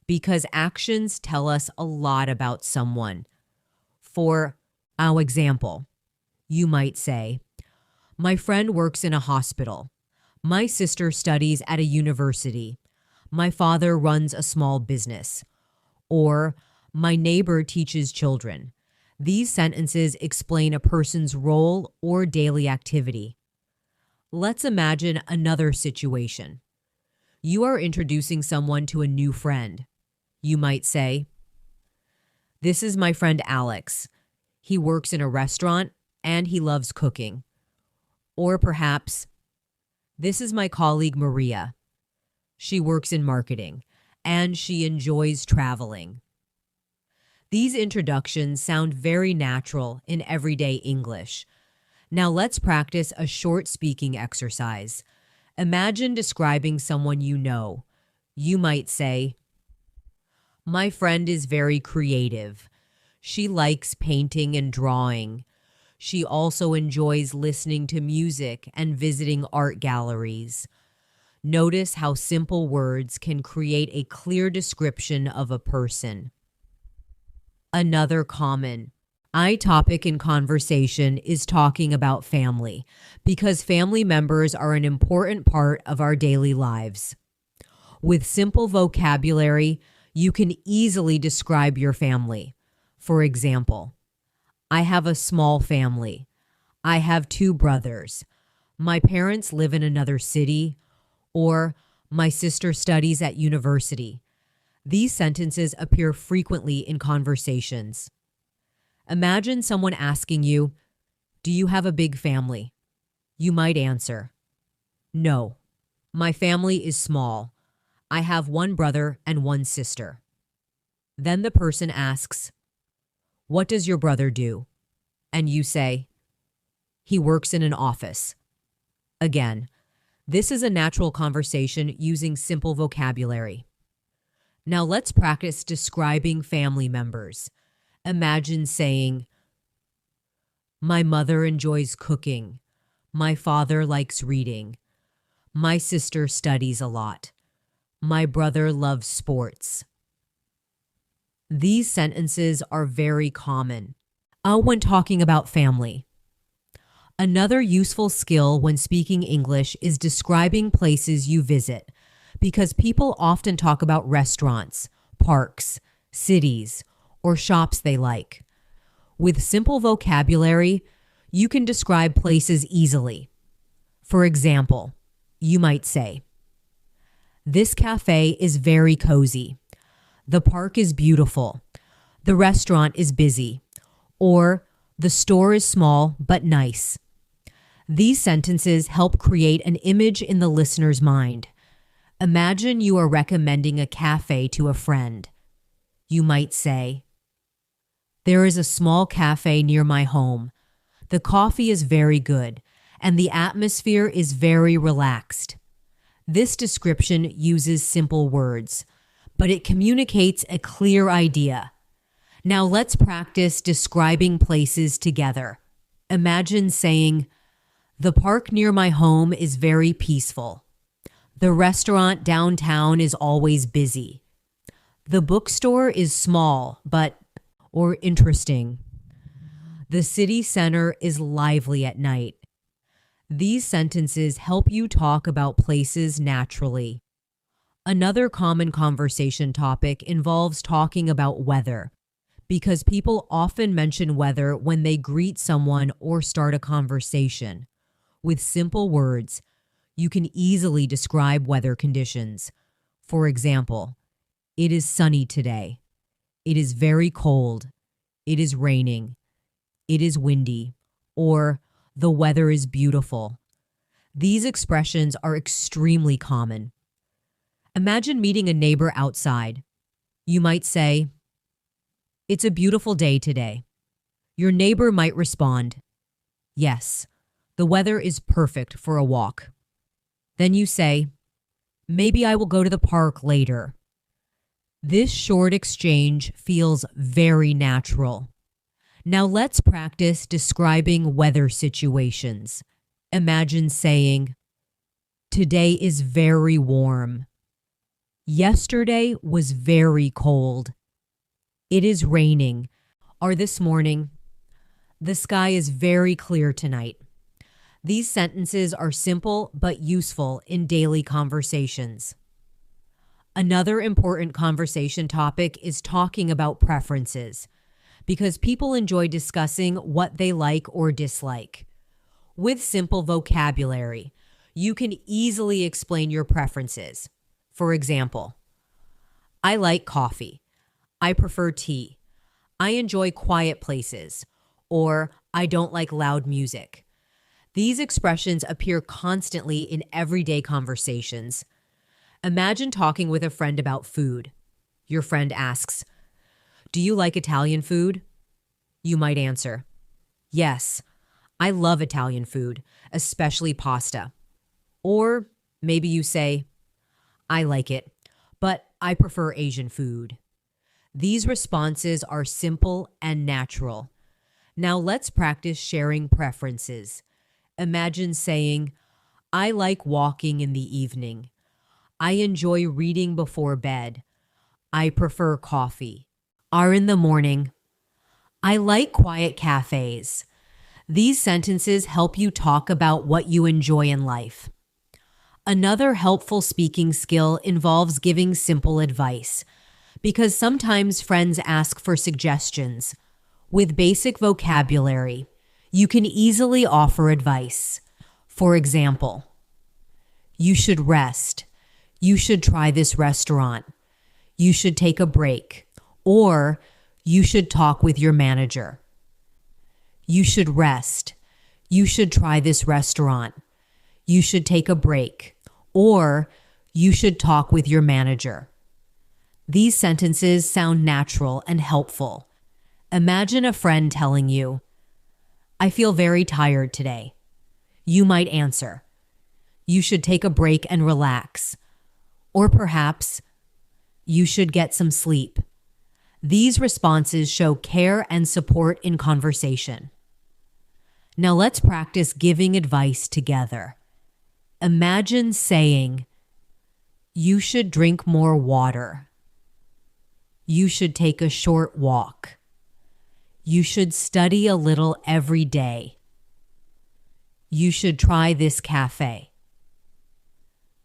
because actions tell us a lot about someone. For our example, you might say, my friend works in a hospital. My sister studies at a university. My father runs a small business. Or, my neighbor teaches children. These sentences explain a person's role or daily activity. Let's imagine another situation. You are introducing someone to a new friend. You might say, this is my friend Alex. He works in a restaurant and he loves cooking. Or perhaps, this is my colleague Maria. She works in marketing and she enjoys traveling. These introductions sound very natural in everyday English. Now let's practice a short speaking exercise. Imagine describing someone you know. You might say, my friend is very creative. She likes painting and drawing. She also enjoys listening to music and visiting art galleries. Notice how simple words can create a clear description of a person. Another common, Topic in conversation is talking about family because family members are an important part of our daily lives. With simple vocabulary, you can easily describe your family. For example, I have a small family. I have 2 brothers. My parents live in another city, or my sister studies at university. These sentences appear frequently in conversations. Imagine someone asking you, "Do you have a big family?" You might answer, "No, my family is small. I have 1 brother and 1 sister." Then the person asks, "What does your brother do?" And you say, "He works in an office." Again, this is a natural conversation using simple vocabulary. Now let's practice describing family members. Imagine saying, "My mother enjoys cooking. My father likes reading. My sister studies a lot. My brother loves sports." These sentences are very common when talking about family. Another useful skill when speaking English is describing places you visit, because people often talk about restaurants, parks, cities, or shops they like. With simple vocabulary, you can describe places easily. For example, you might say, "This cafe is very cozy. The park is beautiful. The restaurant is busy." Or, "The store is small but nice." These sentences help create an image in the listener's mind. Imagine you are recommending a cafe to a friend. You might say, "There is a small cafe near my home. The coffee is very good, and the atmosphere is very relaxed." This description uses simple words, but it communicates a clear idea. Now let's practice describing places together. Imagine saying, "The park near my home is very peaceful. The restaurant downtown is always busy. The bookstore is small or interesting. The city center is lively at night." These sentences help you talk about places naturally. Another common conversation topic involves talking about weather, because people often mention weather when they greet someone or start a conversation. With simple words, you can easily describe weather conditions. For example, "It is sunny today." "It is very cold." "It is raining." "It is windy." Or, "The weather is beautiful." These expressions are extremely common. Imagine meeting a neighbor outside. You might say, "It's a beautiful day today." Your neighbor might respond, "Yes, the weather is perfect for a walk." Then you say, "Maybe I will go to the park later." This short exchange feels very natural. Now let's practice describing weather situations. Imagine saying, "Today is very warm." "Yesterday was very cold." "It is raining." Or this morning, "The sky is very clear tonight." These sentences are simple but useful in daily conversations. Another important conversation topic is talking about preferences, because people enjoy discussing what they like or dislike. With simple vocabulary, you can easily explain your preferences. For example, "I like coffee." "I prefer tea." "I enjoy quiet places." Or, "I don't like loud music." These expressions appear constantly in everyday conversations. Imagine talking with a friend about food. Your friend asks, "Do you like Italian food?" You might answer, "Yes, I love Italian food, especially pasta." Or maybe you say, "I like it, but I prefer Asian food." These responses are simple and natural. Now let's practice sharing preferences. Imagine saying, "I like walking in the evening." "I enjoy reading before bed." "I prefer coffee." Or in the morning, I like quiet cafes. These sentences help you talk about what you enjoy in life. Another helpful speaking skill involves giving simple advice, because sometimes friends ask for suggestions. With basic vocabulary, you can easily offer advice. For example, you should rest. You should try this restaurant. You should take a break. Or you should talk with your manager. You should rest. You should try this restaurant. You should take a break. Or you should talk with your manager. These sentences sound natural and helpful. Imagine a friend telling you, I feel very tired today. You might answer, you should take a break and relax. Or perhaps, you should get some sleep. These responses show care and support in conversation. Now let's practice giving advice together. Imagine saying, you should drink more water. You should take a short walk. You should study a little every day. You should try this cafe.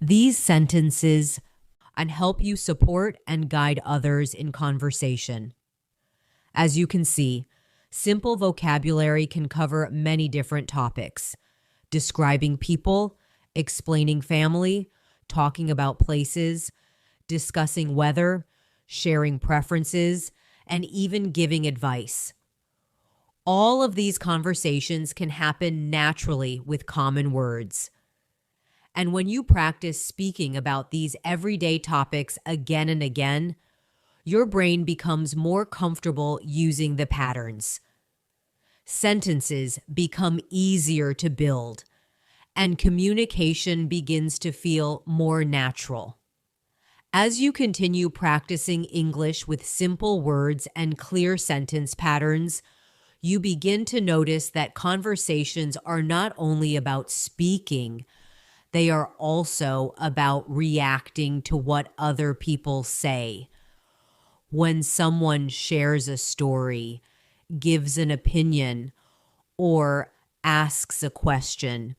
These sentences and help you support and guide others in conversation. As you can see, simple vocabulary can cover many different topics: describing people, explaining family, talking about places, discussing weather, sharing preferences, and even giving advice. All of these conversations can happen naturally with common words. And when you practice speaking about these everyday topics again and again, your brain becomes more comfortable using the patterns. Sentences become easier to build, and communication begins to feel more natural. As you continue practicing English with simple words and clear sentence patterns, you begin to notice that conversations are not only about speaking, they are also about reacting to what other people say. When someone shares a story, gives an opinion, or asks a question,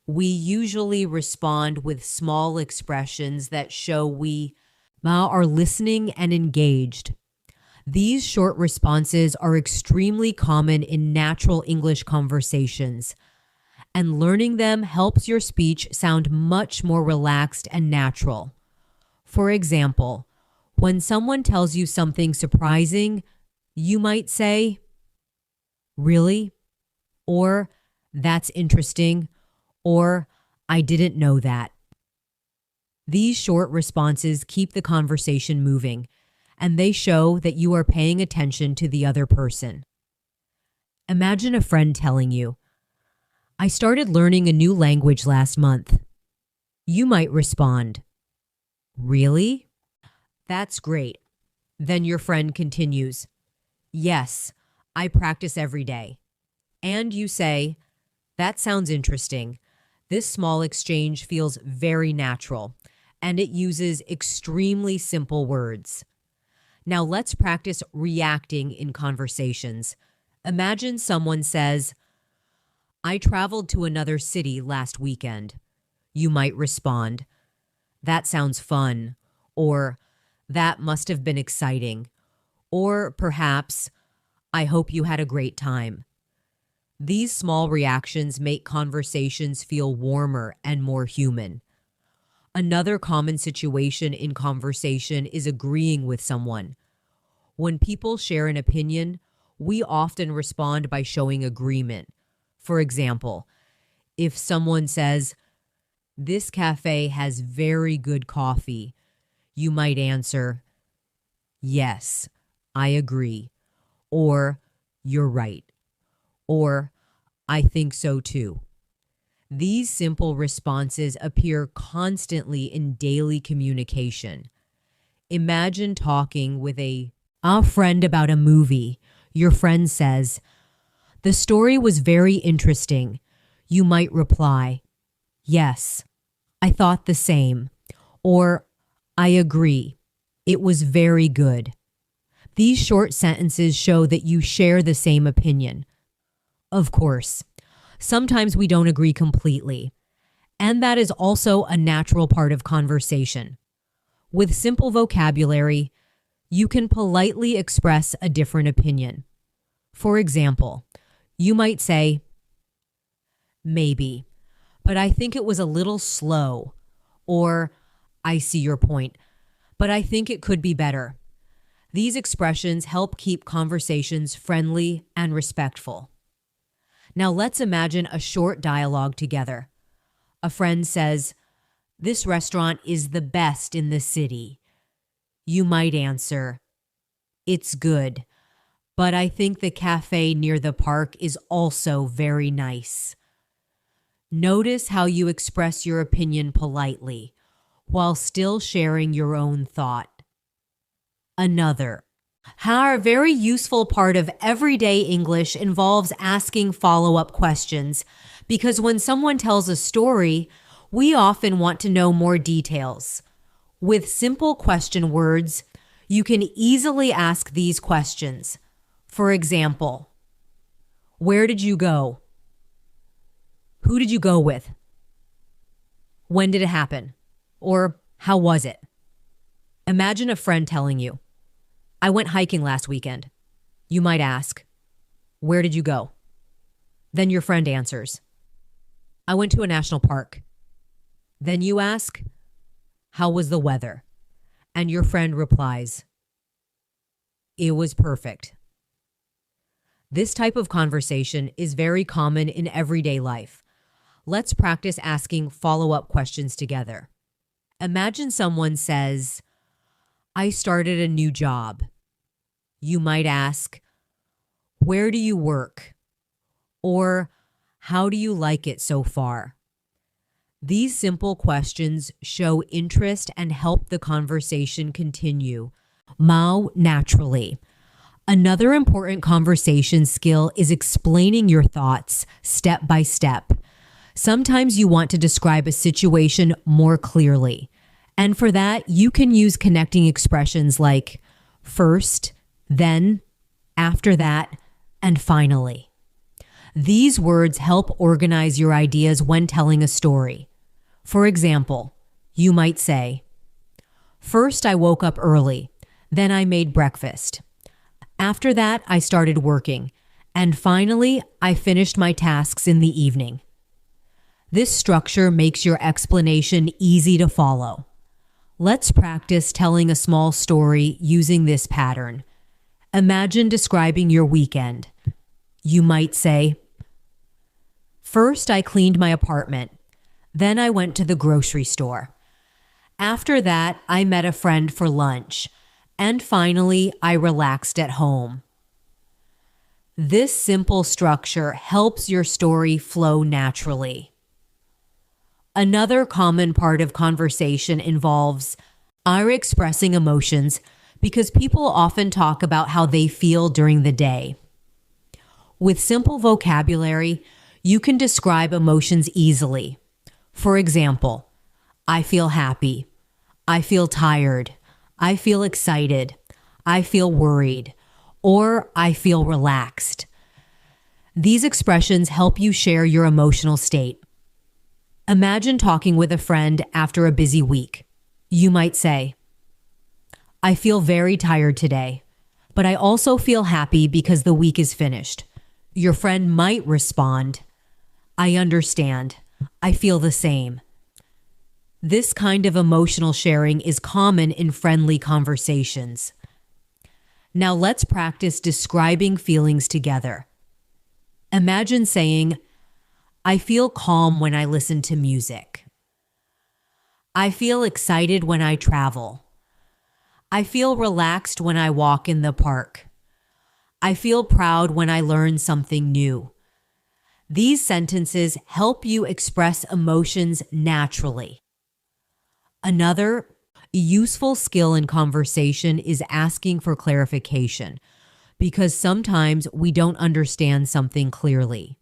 we usually respond with small expressions that show we are listening and engaged. These short responses are extremely common in natural English conversations, and learning them helps your speech sound much more relaxed and natural. For example, when someone tells you something surprising, you might say, "Really?" Or, "That's interesting," or, "I didn't know that." These short responses keep the conversation moving, and they show that you are paying attention to the other person. Imagine a friend telling you, I started learning a new language last month. You might respond, Really? That's great. Then your friend continues, Yes, I practice every day. And you say, That sounds interesting. This small exchange feels very natural, and it uses extremely simple words. Now let's practice reacting in conversations. Imagine someone says, I traveled to another city last weekend. You might respond, That sounds fun, or That must have been exciting, or perhaps, I hope you had a great time. These small reactions make conversations feel warmer and more human. Another common situation in conversation is agreeing with someone. When people share an opinion, we often respond by showing agreement. For example, if someone says, This cafe has very good coffee, you might answer, Yes, I agree, or You're right, or I think so too. These simple responses appear constantly in daily communication. Imagine talking with a friend about a movie. Your friend says, The story was very interesting. You might reply, Yes, I thought the same. Or, I agree. It was very good. These short sentences show that you share the same opinion. Of course, sometimes we don't agree completely, and that is also a natural part of conversation. With simple vocabulary, you can politely express a different opinion. For example, you might say, maybe, but I think it was a little slow, or I see your point, but I think it could be better. These expressions help keep conversations friendly and respectful. Now let's imagine a short dialogue together. A friend says, "This restaurant is the best in the city." You might answer, "It's good, but I think the cafe near the park is also very nice." Notice how you express your opinion politely while still sharing your own thought. Another. A very useful part of everyday English involves asking follow-up questions, because when someone tells a story, we often want to know more details. With simple question words, you can easily ask these questions. For example, where did you go? Who did you go with? When did it happen? Or how was it? Imagine a friend telling you, "I went hiking last weekend." You might ask, "Where did you go?" Then your friend answers, "I went to a national park." Then you ask, "How was the weather?" And your friend replies, "It was perfect." This type of conversation is very common in everyday life. Let's practice asking follow-up questions together. Imagine someone says, "I started a new job." You might ask, "Where do you work?" Or, "How do you like it so far?" These simple questions show interest and help the conversation continue naturally. Another important conversation skill is explaining your thoughts step by step. Sometimes you want to describe a situation more clearly. And for that, you can use connecting expressions like first, then, after that, and finally. These words help organize your ideas when telling a story. For example, you might say, "First, I woke up early. Then I made breakfast. After that, I started working. And finally, I finished my tasks in the evening." This structure makes your explanation easy to follow. Let's practice telling a small story using this pattern. Imagine describing your weekend. You might say, "First, I cleaned my apartment. Then I went to the grocery store. After that, I met a friend for lunch. And finally, I relaxed at home." This simple structure helps your story flow naturally. Another common part of conversation involves our expressing emotions, because people often talk about how they feel during the day. With simple vocabulary, you can describe emotions easily. For example, "I feel happy," "I feel tired," "I feel excited," "I feel worried," or "I feel relaxed." These expressions help you share your emotional state. Imagine talking with a friend after a busy week. You might say, "I feel very tired today, but I also feel happy because the week is finished." Your friend might respond, "I understand. I feel the same." This kind of emotional sharing is common in friendly conversations. Now let's practice describing feelings together. Imagine saying, "I feel calm when I listen to music." "I feel excited when I travel." "I feel relaxed when I walk in the park." "I feel proud when I learn something new." These sentences help you express emotions naturally. Another useful skill in conversation is asking for clarification, because sometimes we don't understand something clearly.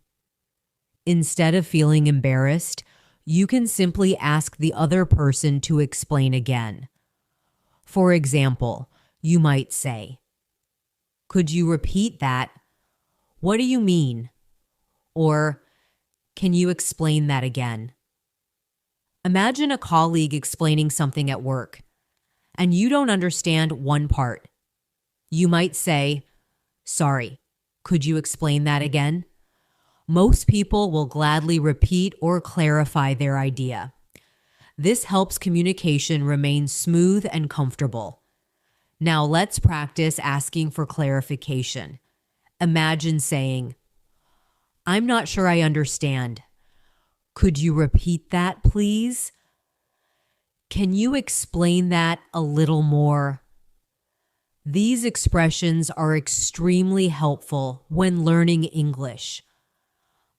Instead of feeling embarrassed, you can simply ask the other person to explain again. For example, you might say, Could you repeat that? What do you mean? Or can you explain that again? Imagine a colleague explaining something at work, and you don't understand one part. You might say, "Sorry, could you explain that again?" Most people will gladly repeat or clarify their idea. This helps communication remain smooth and comfortable. Now let's practice asking for clarification. Imagine saying, "I'm not sure I understand. Could you repeat that, please? Can you explain that a little more?" These expressions are extremely helpful when learning English.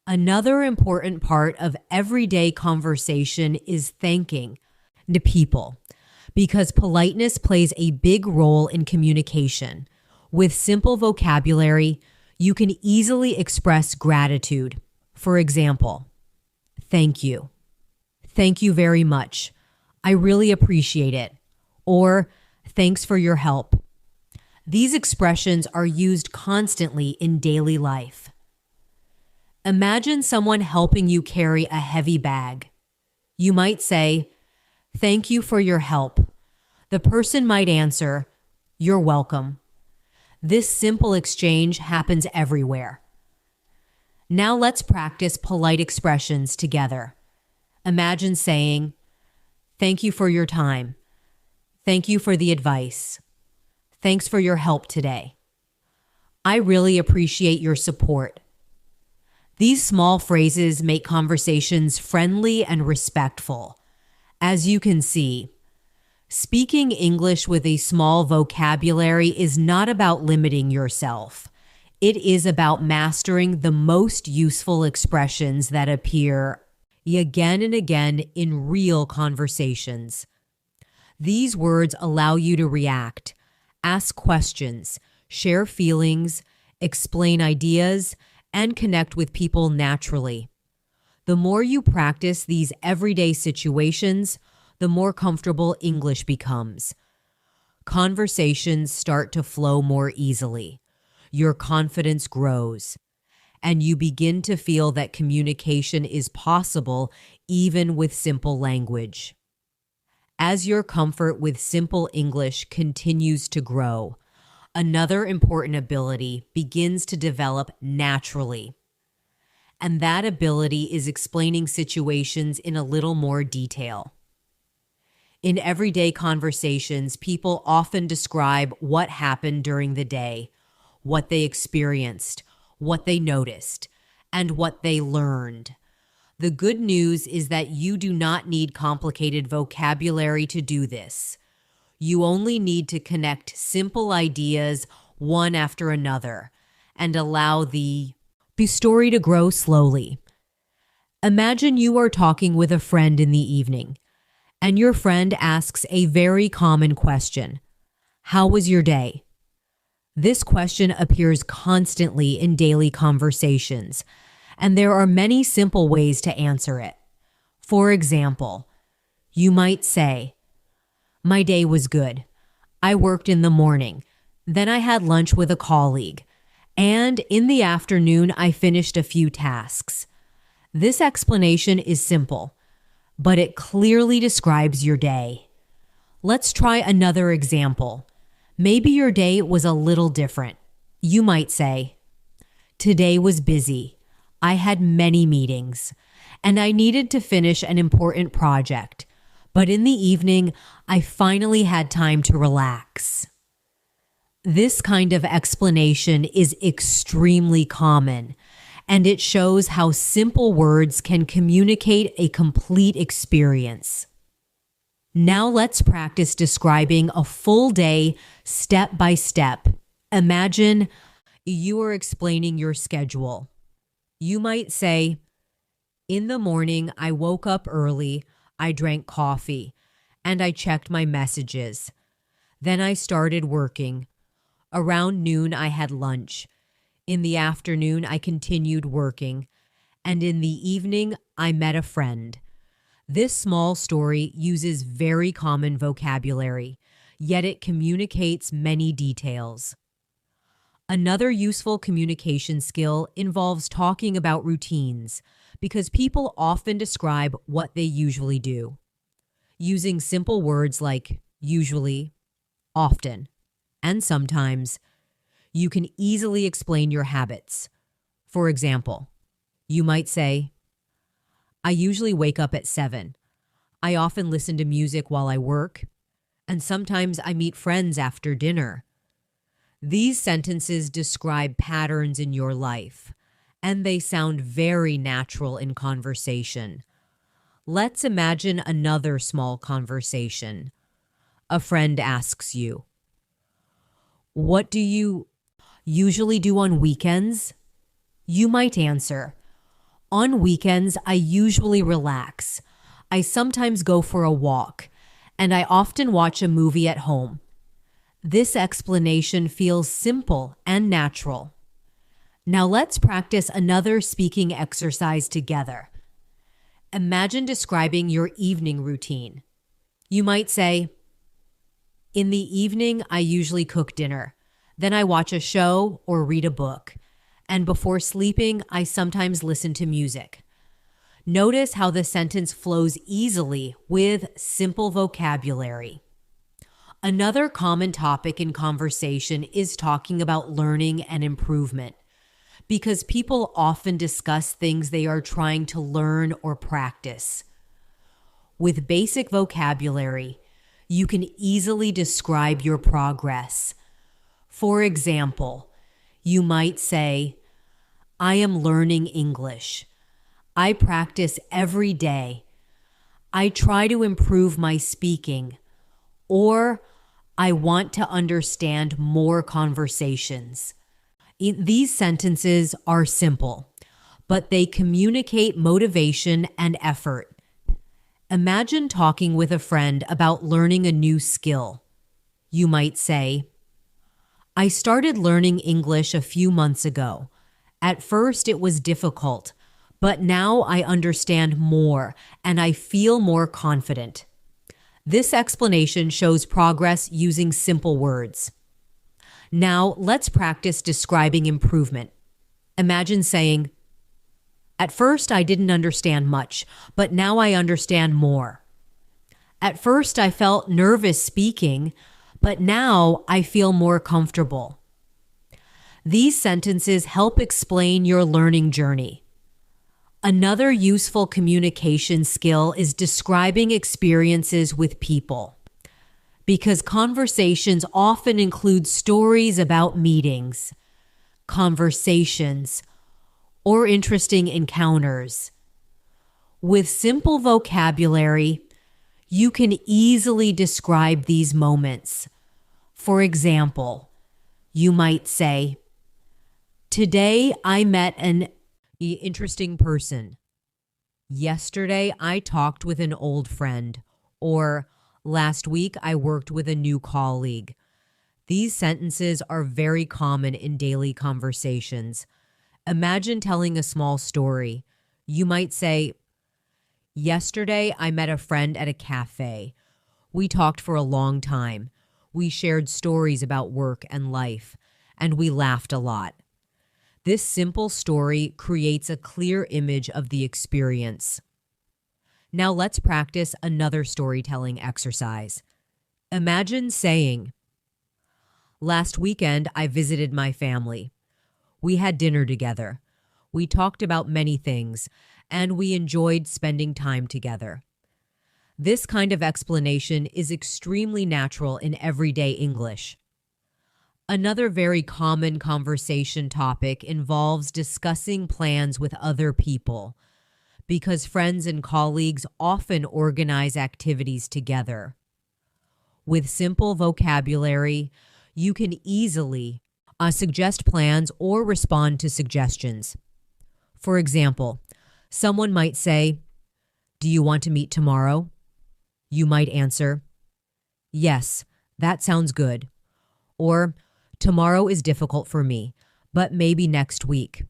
Another important part of everyday conversation is thanking the people, because politeness plays a big role in communication. With simple vocabulary, you can easily express gratitude. For example, "Thank you. Thank you very much. I really appreciate it." Or, "Thanks for your help." These expressions are used constantly in daily life. Imagine someone helping you carry a heavy bag. You might say, "Thank you for your help." The person might answer, "You're welcome." This simple exchange happens everywhere. Now let's practice polite expressions together. Imagine saying, "Thank you for your time. Thank you for the advice. Thanks for your help today. I really appreciate your support." These small phrases make conversations friendly and respectful. As you can see, speaking English with a small vocabulary is not about limiting yourself. It is about mastering the most useful expressions that appear again and again in real conversations. These words allow you to react, ask questions, share feelings, explain ideas, and connect with people naturally. The more you practice these everyday situations, the more comfortable English becomes. Conversations start to flow more easily. Your confidence grows, and you begin to feel that communication is possible even with simple language. As your comfort with simple English continues to grow, another important ability begins to develop naturally. And that ability is explaining situations in a little more detail. In everyday conversations, people often describe what happened during the day, what they experienced, what they noticed, and what they learned. The good news is that you do not need complicated vocabulary to do this. You only need to connect simple ideas one after another and allow the story to grow slowly. Imagine you are talking with a friend in the evening, and your friend asks a very common question. "How was your day?" This question appears constantly in daily conversations, and there are many simple ways to answer it. For example, you might say, "My day was good. I worked in the morning. Then I had lunch with a colleague. And in the afternoon, I finished a few tasks." This explanation is simple, but it clearly describes your day. Let's try another example. Maybe your day was a little different. You might say, "Today was busy. I had many meetings, and I needed to finish an important project. But in the evening, I finally had time to relax." This kind of explanation is extremely common, and it shows how simple words can communicate a complete experience. Now let's practice describing a full day step by step. Imagine you are explaining your schedule. You might say, "In the morning, I woke up early. I drank coffee, and I checked my messages. Then I started working. Around noon, I had lunch. In the afternoon, I continued working. And in the evening, I met a friend." This small story uses very common vocabulary, yet it communicates many details. Another useful communication skill involves talking about routines because people often describe what they usually do. Using simple words like usually, often, and sometimes, you can easily explain your habits. For example, you might say, I usually wake up at 7. I often listen to music while I work, and sometimes I meet friends after dinner. These sentences describe patterns in your life, and they sound very natural in conversation. Let's imagine another small conversation. A friend asks you, what do you usually do on weekends? You might answer, on weekends, I usually relax. I sometimes go for a walk, and I often watch a movie at home. This explanation feels simple and natural. Now let's practice another speaking exercise together. Imagine describing your evening routine. You might say, in the evening, I usually cook dinner. Then I watch a show or read a book. And before sleeping, I sometimes listen to music. Notice how the sentence flows easily with simple vocabulary. Another common topic in conversation is talking about learning and improvement, because people often discuss things they are trying to learn or practice. With basic vocabulary, you can easily describe your progress. For example, you might say, I am learning English. I practice every day. I try to improve my speaking. Or, I want to understand more conversations. These sentences are simple, but they communicate motivation and effort. Imagine talking with a friend about learning a new skill. You might say, I started learning English a few months ago. At first, it was difficult, but now I understand more and I feel more confident. This explanation shows progress using simple words. Now, let's practice describing improvement. Imagine saying, at first, I didn't understand much, but now I understand more. At first, I felt nervous speaking, but now I feel more comfortable. These sentences help explain your learning journey. Another useful communication skill is describing experiences with people, because conversations often include stories about meetings, conversations, or interesting encounters. With simple vocabulary, you can easily describe these moments. For example, you might say, today I met an interesting person. Yesterday I talked with an old friend. Or last week I worked with a new colleague. These sentences are very common in daily conversations. Imagine telling a small story. You might say, yesterday I met a friend at a cafe. We talked for a long time. We shared stories about work and life, and we laughed a lot. This simple story creates a clear image of the experience. Now let's practice another storytelling exercise. Imagine saying, last weekend I visited my family. We had dinner together. We talked about many things, and we enjoyed spending time together. This kind of explanation is extremely natural in everyday English. Another very common conversation topic involves discussing plans with other people, because friends and colleagues often organize activities together. With simple vocabulary, you can easily suggest plans or respond to suggestions. For example, someone might say, do you want to meet tomorrow? You might answer, yes, that sounds good. Or, tomorrow is difficult for me, but maybe next week.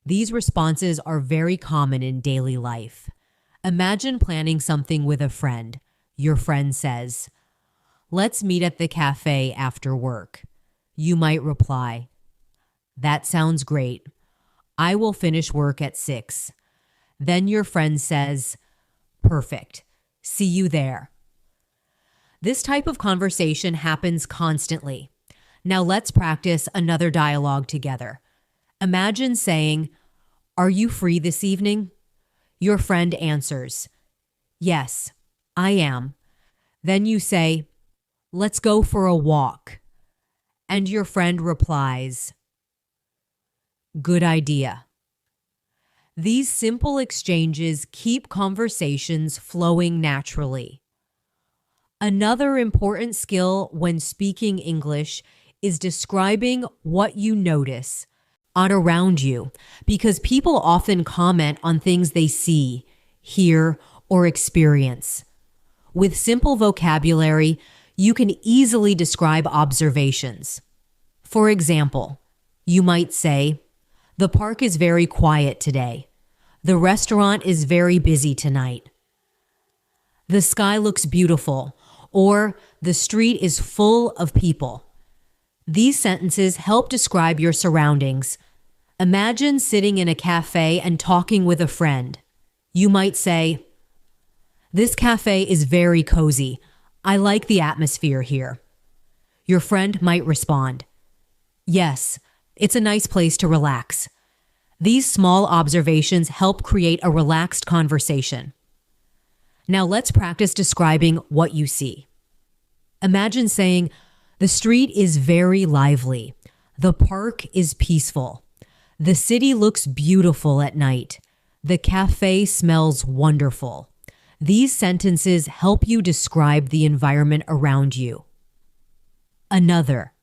These responses are very common in daily life. Imagine planning something with a friend. Your friend says, let's meet at the cafe after work. You might reply, That sounds great. I will finish work at 6. Then your friend says, perfect. See you there. This type of conversation happens constantly. Now let's practice another dialogue together. Imagine saying, are you free this evening? Your friend answers, yes, I am. Then you say, let's go for a walk. And your friend replies, good idea. These simple exchanges keep conversations flowing naturally. Another important skill when speaking English is describing what you notice on around you, because people often comment on things they see, hear, or experience. With simple vocabulary, you can easily describe observations. For example, you might say, the park is very quiet today. The restaurant is very busy tonight. The sky looks beautiful, or the street is full of people. These sentences help describe your surroundings. Imagine sitting in a cafe and talking with a friend. You might say, this cafe is very cozy. I like the atmosphere here. Your friend might respond, yes, it's a nice place to relax. These small observations help create a relaxed conversation. Now let's practice describing what you see. Imagine saying, the street is very lively. The park is peaceful. The city looks beautiful at night. The cafe smells wonderful. These sentences help you describe the environment around you. Another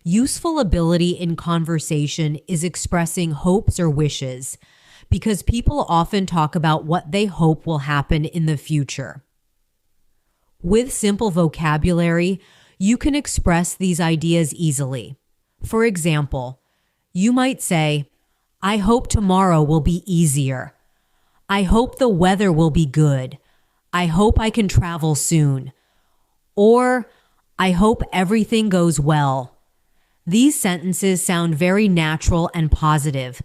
useful ability in conversation is expressing hopes or wishes, because people often talk about what they hope will happen in the future. With simple vocabulary, you can express these ideas easily. For example, you might say, I hope tomorrow will be easier. I hope the weather will be good. I hope I can travel soon. Or, I hope everything goes well. These sentences sound very natural and positive.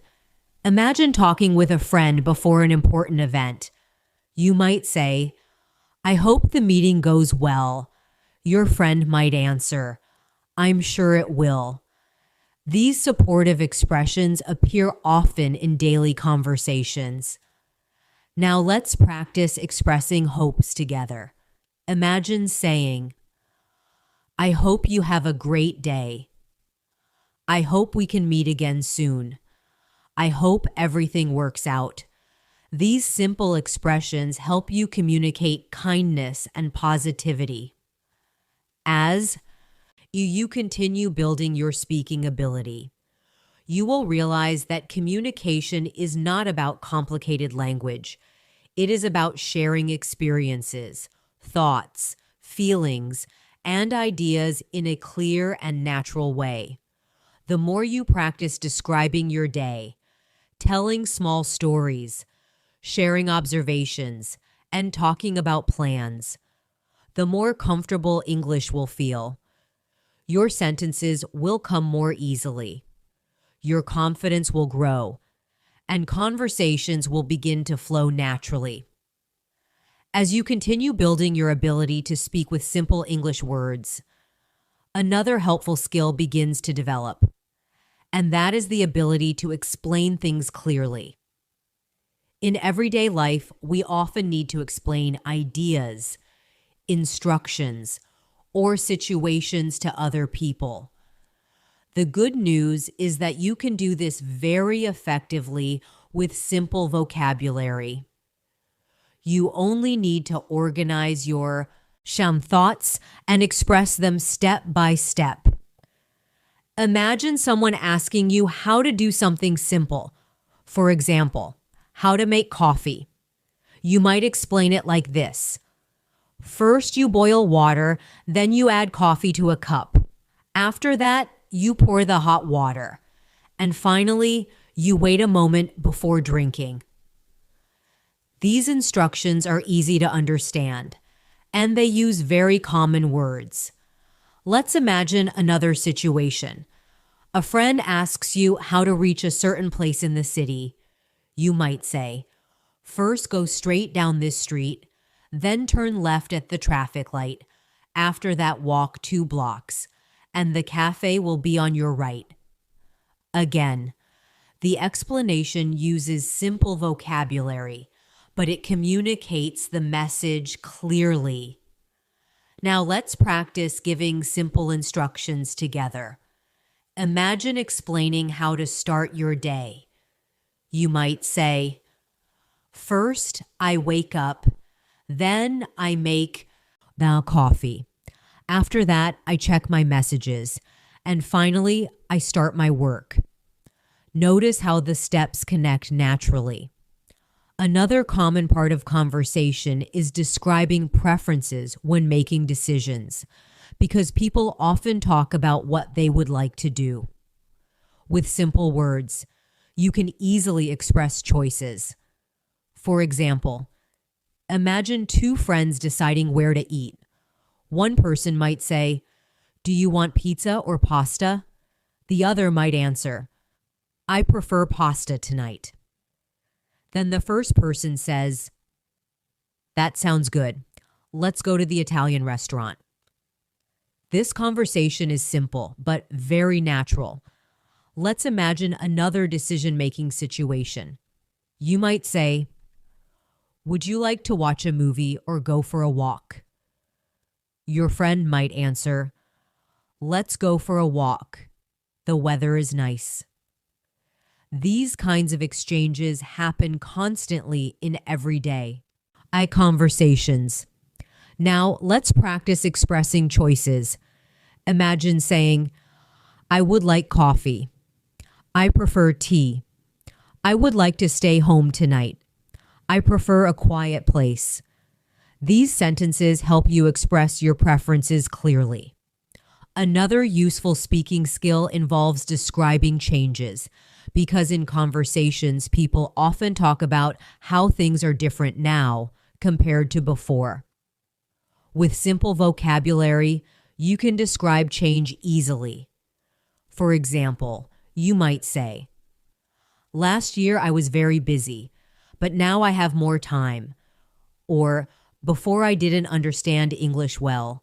Imagine talking with a friend before an important event. You might say, I hope the meeting goes well. Your friend might answer, I'm sure it will. These supportive expressions appear often in daily conversations. Now let's practice expressing hopes together. Imagine saying, I hope you have a great day. I hope we can meet again soon. I hope everything works out. These simple expressions help you communicate kindness and positivity. As you continue building your speaking ability, you will realize that communication is not about complicated language. It is about sharing experiences, thoughts, feelings, and ideas in a clear and natural way. The more you practice describing your day, telling small stories, sharing observations, and talking about plans, the more comfortable English will feel. Your sentences will come more easily. Your confidence will grow, and conversations will begin to flow naturally. As you continue building your ability to speak with simple English words, another helpful skill begins to develop, and that is the ability to explain things clearly. In everyday life, we often need to explain ideas, instructions, or situations to other people. The good news is that you can do this very effectively with simple vocabulary. You only need to organize your thoughts and express them step by step. Imagine someone asking you how to do something simple. For example, how to make coffee. You might explain it like this. First, you boil water, then you add coffee to a cup. After that, you pour the hot water. And finally, you wait a moment before drinking. These instructions are easy to understand, and they use very common words. Let's imagine another situation. A friend asks you how to reach a certain place in the city. You might say, first go straight down this street, then turn left at the traffic light. After that, walk 2 blocks, and the cafe will be on your right. Again, the explanation uses simple vocabulary, but it communicates the message clearly. Now let's practice giving simple instructions together. Imagine explaining how to start your day. You might say, first I wake up, then I make the coffee. After that, I check my messages, and finally, I start my work. Notice how the steps connect naturally. Another common part of conversation is describing preferences when making decisions, because people often talk about what they would like to do. With simple words, you can easily express choices. For example, imagine 2 friends deciding where to eat. One person might say, "Do you want pizza or pasta?" The other might answer, "I prefer pasta tonight." Then the first person says, "That sounds good. Let's go to the Italian restaurant." This conversation is simple, but very natural. Let's imagine another decision-making situation. You might say, "Would you like to watch a movie or go for a walk?" Your friend might answer, "Let's go for a walk. The weather is nice." These kinds of exchanges happen constantly in everyday conversations. Now, let's practice expressing choices. Imagine saying, "I would like coffee. I prefer tea. I would like to stay home tonight. I prefer a quiet place." These sentences help you express your preferences clearly. Another useful speaking skill involves describing changes, because in conversations, people often talk about how things are different now compared to before. With simple vocabulary, you can describe change easily. For example, you might say, "Last year I was very busy, but now I have more time." Or, "Before I didn't understand English well,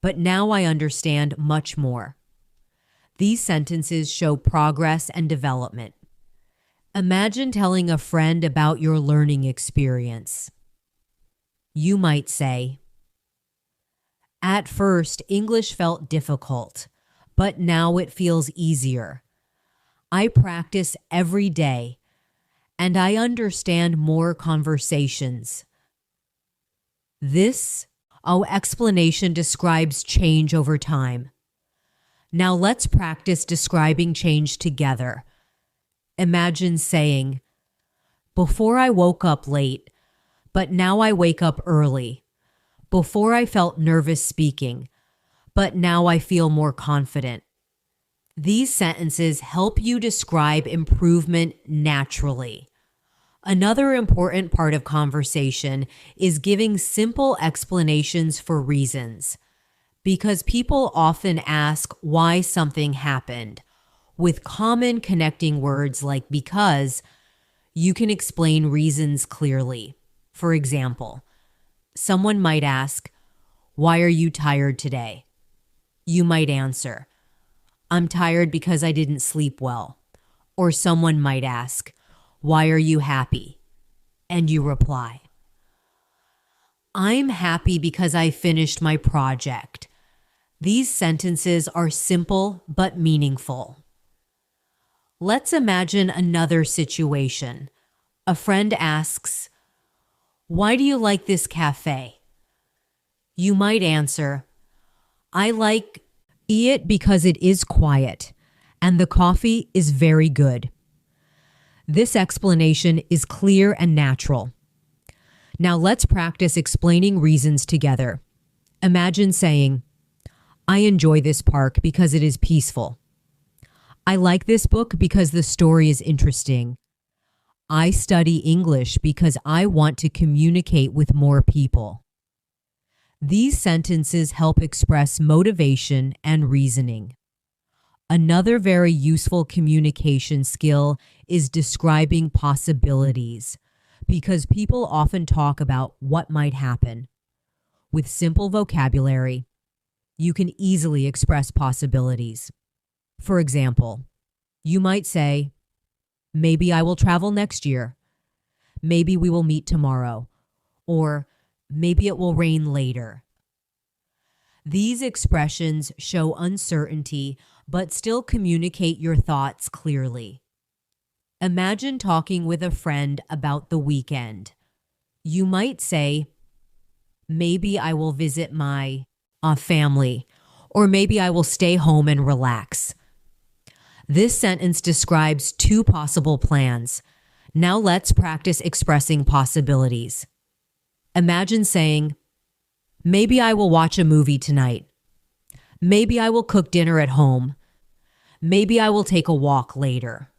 but now I understand much more." These sentences show progress and development. Imagine telling a friend about your learning experience. You might say, "At first, English felt difficult, but now it feels easier. I practice every day, and I understand more conversations." This explanation describes change over time. Now let's practice describing change together. Imagine saying, "Before I woke up late, but now I wake up early. Before I felt nervous speaking, but now I feel more confident." These sentences help you describe improvement naturally. Another important part of conversation is giving simple explanations for reasons, because people often ask why something happened. With common connecting words like because, you can explain reasons clearly. For example, someone might ask, "Why are you tired today?" You might answer, "I'm tired because I didn't sleep well." Or someone might ask, "Why are you happy?" And you reply, "I'm happy because I finished my project." These sentences are simple but meaningful. Let's imagine another situation. A friend asks, "Why do you like this cafe?" You might answer, "I like it because it is quiet, and the coffee is very good." This explanation is clear and natural. Now let's practice explaining reasons together. Imagine saying, "I enjoy this park because it is peaceful. I like this book because the story is interesting. I study English because I want to communicate with more people." These sentences help express motivation and reasoning. Another very useful communication skill is describing possibilities, because people often talk about what might happen. With simple vocabulary, you can easily express possibilities. For example, you might say, maybe I will travel next year. Maybe we will meet tomorrow. Or maybe it will rain later. These expressions show uncertainty but still communicate your thoughts clearly. Imagine talking with a friend about the weekend. You might say, maybe I will visit my family, or maybe I will stay home and relax. This sentence describes two possible plans. Now let's practice expressing possibilities. Imagine saying, maybe I will watch a movie tonight. Maybe I will cook dinner at home. Maybe I will take a walk later.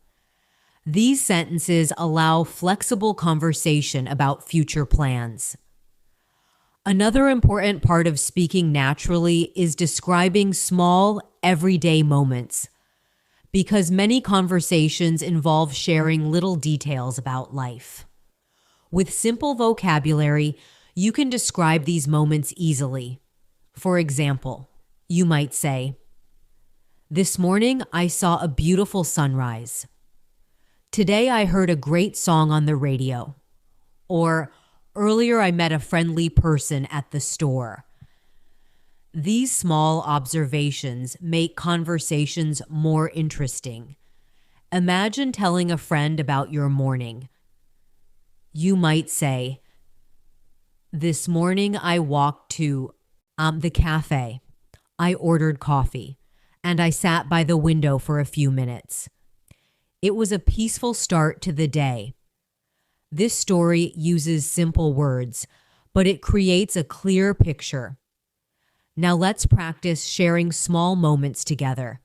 These sentences allow flexible conversation about future plans. Another important part of speaking naturally is describing small, everyday moments, because many conversations involve sharing little details about life. With simple vocabulary, you can describe these moments easily. For example, you might say, this morning I saw a beautiful sunrise. Today I heard a great song on the radio. Or earlier I met a friendly person at the store. These small observations make conversations more interesting. Imagine telling a friend about your morning. You might say, this morning I walked to the cafe. I ordered coffee, and I sat by the window for a few minutes. It was a peaceful start to the day. This story uses simple words, but it creates a clear picture. Now let's practice sharing small moments together.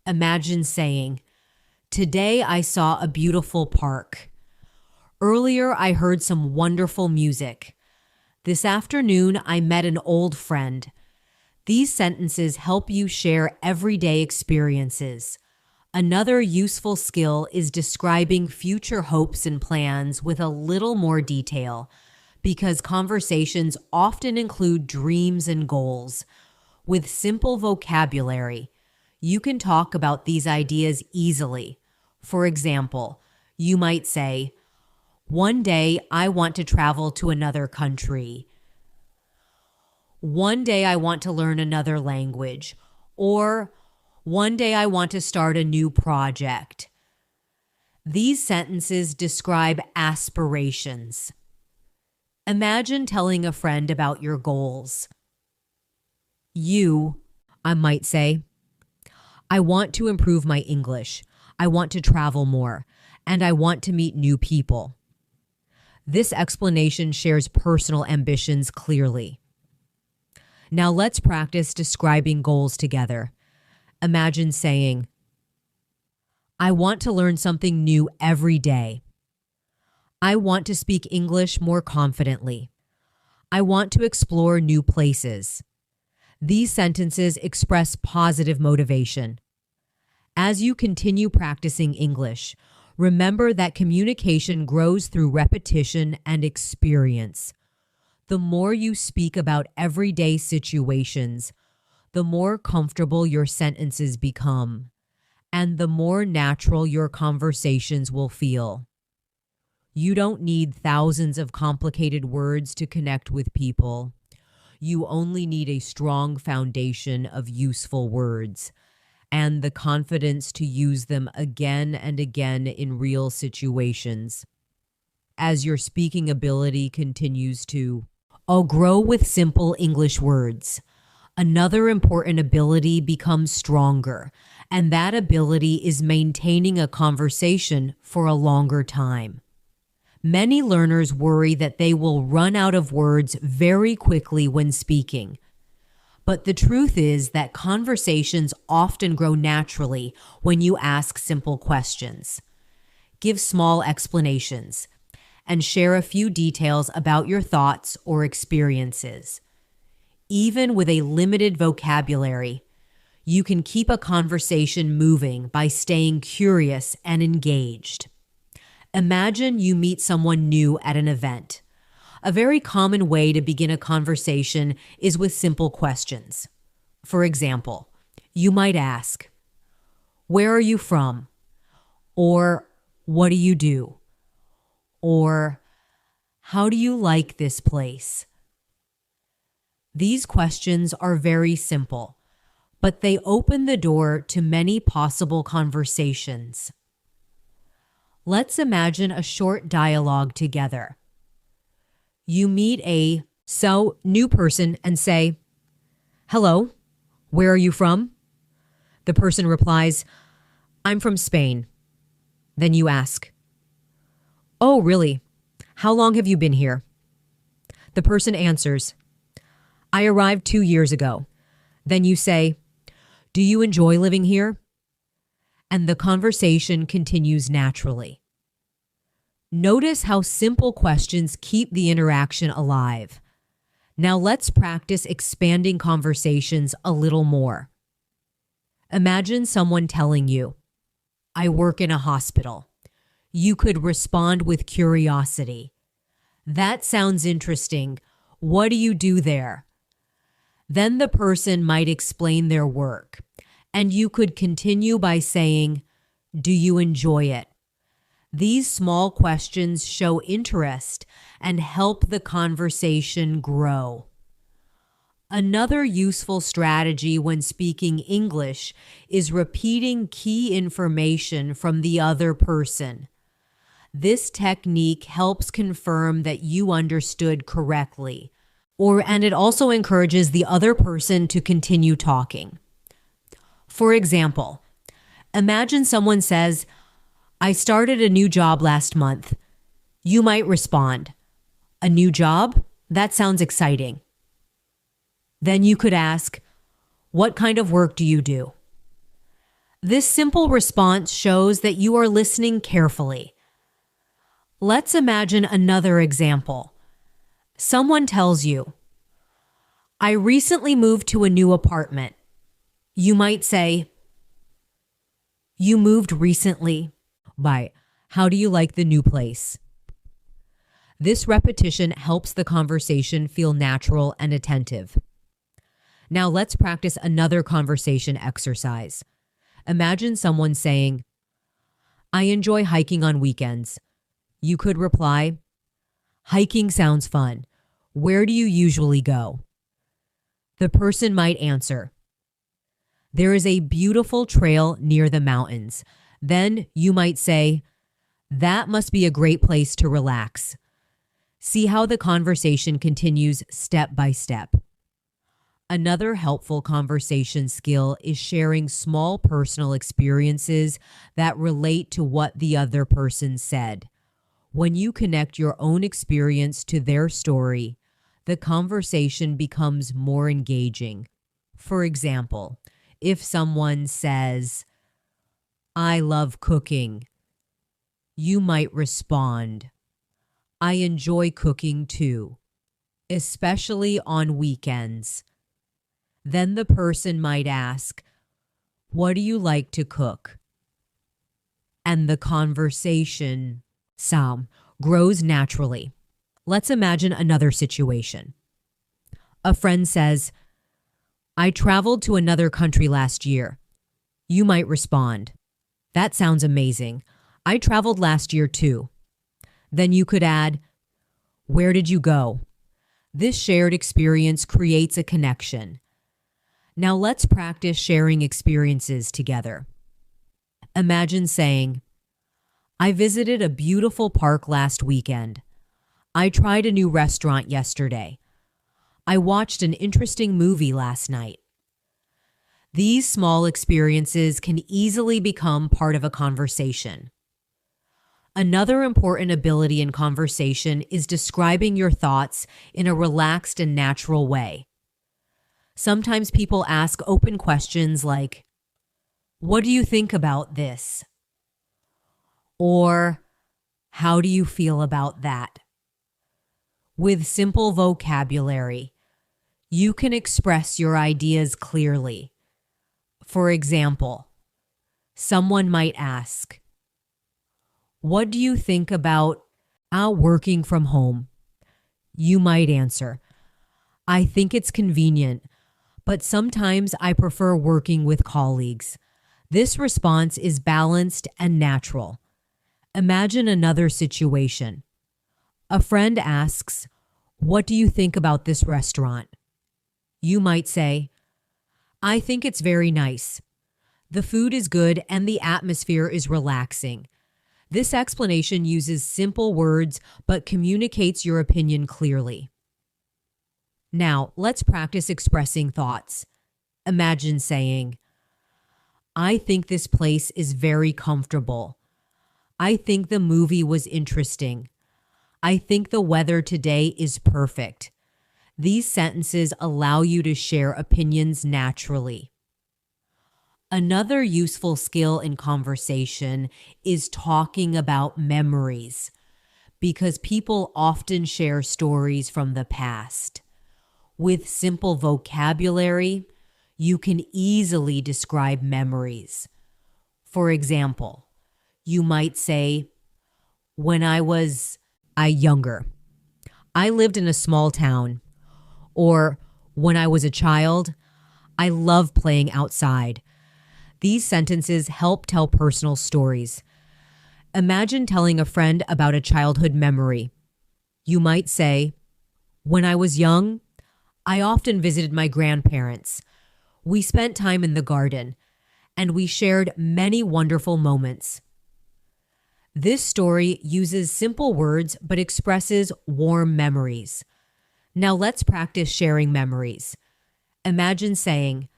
Imagine saying, today I saw a beautiful park. Earlier I heard some wonderful music. This afternoon I met an old friend. These sentences help you share everyday experiences. Another useful skill is describing future hopes and plans with a little more detail, because conversations often include dreams and goals. With simple vocabulary, you can talk about these ideas easily. For example, you might say, one day I want to travel to another country. One day I want to learn another language. Or one day I want to start a new project. These sentences describe aspirations. Imagine telling a friend about your goals. I might say, I want to improve my English. I want to travel more, and I want to meet new people. This explanation shares personal ambitions clearly. Now let's practice describing goals together. Imagine saying, I want to learn something new every day. I want to speak English more confidently. I want to explore new places. These sentences express positive motivation. As you continue practicing English, remember that communication grows through repetition and experience. The more you speak about everyday situations, the more comfortable your sentences become, and the more natural your conversations will feel. You don't need thousands of complicated words to connect with people. You only need a strong foundation of useful words and the confidence to use them again and again in real situations. As your speaking ability continues to grow with simple English words, another important ability becomes stronger, and that ability is maintaining a conversation for a longer time. Many learners worry that they will run out of words very quickly when speaking. But the truth is that conversations often grow naturally when you ask simple questions, give small explanations, and share a few details about your thoughts or experiences. Even with a limited vocabulary, You can keep a conversation moving by staying curious and engaged. Imagine you meet someone new at an event. A very common way to begin a conversation is with simple questions. For example, you might ask, "Where are you from?" Or, "What do you do?" Or, "How do you like this place?" These questions are very simple, but they open the door to many possible conversations. Let's imagine a short dialogue together. You meet a new person and say, "Hello, where are you from?" The person replies, "I'm from Spain." Then you ask, "Oh, really? How long have you been here?" The person answers, "I arrived 2 years ago." Then you say, "Do you enjoy living here?" And the conversation continues naturally. Notice how simple questions keep the interaction alive. Now let's practice expanding conversations a little more. Imagine someone telling you, "I work in a hospital." You could respond with curiosity. "That sounds interesting. What do you do there?" Then the person might explain their work, and you could continue by saying, "Do you enjoy it?" These small questions show interest and help the conversation grow. Another useful strategy when speaking English is repeating key information from the other person. This technique helps confirm that you understood correctly, and it also encourages the other person to continue talking. For example, imagine someone says, "I started a new job last month." You might respond, "A new job? That sounds exciting." Then you could ask, "What kind of work do you do?" This simple response shows that you are listening carefully. Let's imagine another example. Someone tells you, "I recently moved to a new apartment." You might say, "You moved recently. How do you like the new place?" This repetition helps the conversation feel natural and attentive. Now let's practice another conversation exercise. Imagine someone saying, "I enjoy hiking on weekends." You could reply, "Hiking sounds fun. Where do you usually go?" The person might answer, "There is a beautiful trail near the mountains." Then you might say, "That must be a great place to relax." See how the conversation continues step by step. Another helpful conversation skill is sharing small personal experiences that relate to what the other person said. When you connect your own experience to their story, the conversation becomes more engaging. For example, if someone says, "I love cooking," you might respond, "I enjoy cooking too, especially on weekends." Then the person might ask, "What do you like to cook?" And the conversation grows naturally. Let's imagine another situation. A friend says, "I traveled to another country last year." You might respond, "That sounds amazing. I traveled last year too." Then you could add, "Where did you go?" This shared experience creates a connection. Now let's practice sharing experiences together. Imagine saying, "I visited a beautiful park last weekend." "I tried a new restaurant yesterday." "I watched an interesting movie last night." These small experiences can easily become part of a conversation. Another important ability in conversation is describing your thoughts in a relaxed and natural way. Sometimes people ask open questions like, "What do you think about this?" Or, "How do you feel about that?" With simple vocabulary, you can express your ideas clearly. For example, someone might ask, "What do you think about working from home?" You might answer, "I think it's convenient, but sometimes I prefer working with colleagues." This response is balanced and natural. Imagine another situation. A friend asks, "What do you think about this restaurant?" You might say, "I think it's very nice. The food is good and the atmosphere is relaxing." This explanation uses simple words but communicates your opinion clearly. Now, let's practice expressing thoughts. Imagine saying, "I think this place is very comfortable. I think the movie was interesting. I think the weather today is perfect." These sentences allow you to share opinions naturally. Another useful skill in conversation is talking about memories, because people often share stories from the past. With simple vocabulary, you can easily describe memories. For example, you might say, "When I was younger, I lived in a small town." Or, "When I was a child, I loved playing outside." These sentences help tell personal stories. Imagine telling a friend about a childhood memory. You might say, "When I was young, I often visited my grandparents. We spent time in the garden, and we shared many wonderful moments." This story uses simple words but expresses warm memories. Now let's practice sharing memories. Imagine saying,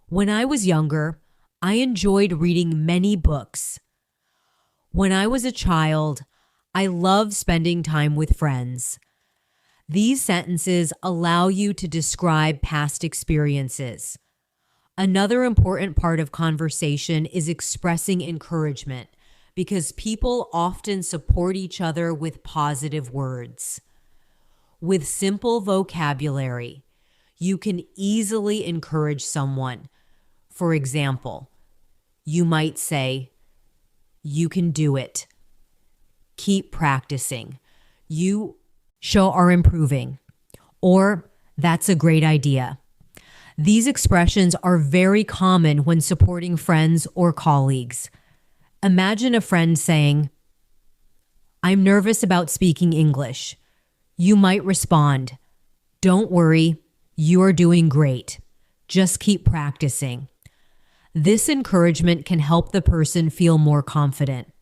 "When I was younger, I enjoyed reading many books. When I was a child, I loved spending time with friends." These sentences allow you to describe past experiences. Another important part of conversation is expressing encouragement, because people often support each other with positive words. With simple vocabulary, you can easily encourage someone. For example, you might say, "You can do it. Keep practicing. You are improving." Or, "That's a great idea." These expressions are very common when supporting friends or colleagues. Imagine a friend saying, "I'm nervous about speaking English." You might respond, "Don't worry, you are doing great. Just keep practicing." This encouragement can help the person feel more confident.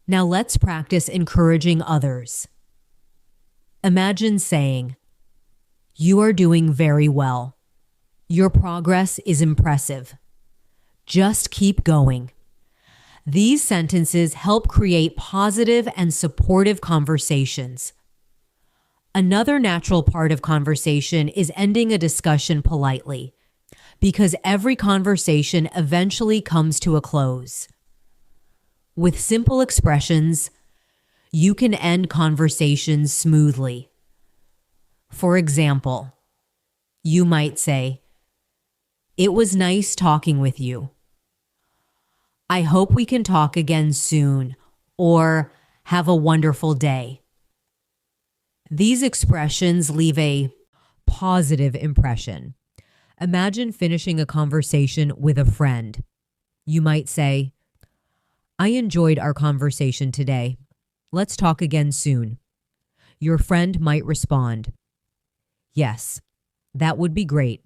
Now let's practice encouraging others. Imagine saying, "You are doing very well. Your progress is impressive. Just keep going." These sentences help create positive and supportive conversations. Another natural part of conversation is ending a discussion politely, because every conversation eventually comes to a close. With simple expressions, you can end conversations smoothly. For example, you might say, "It was nice talking with you. I hope we can talk again soon," or "Have a wonderful day." These expressions leave a positive impression. Imagine finishing a conversation with a friend. You might say, "I enjoyed our conversation today. Let's talk again soon." Your friend might respond, "Yes, that would be great."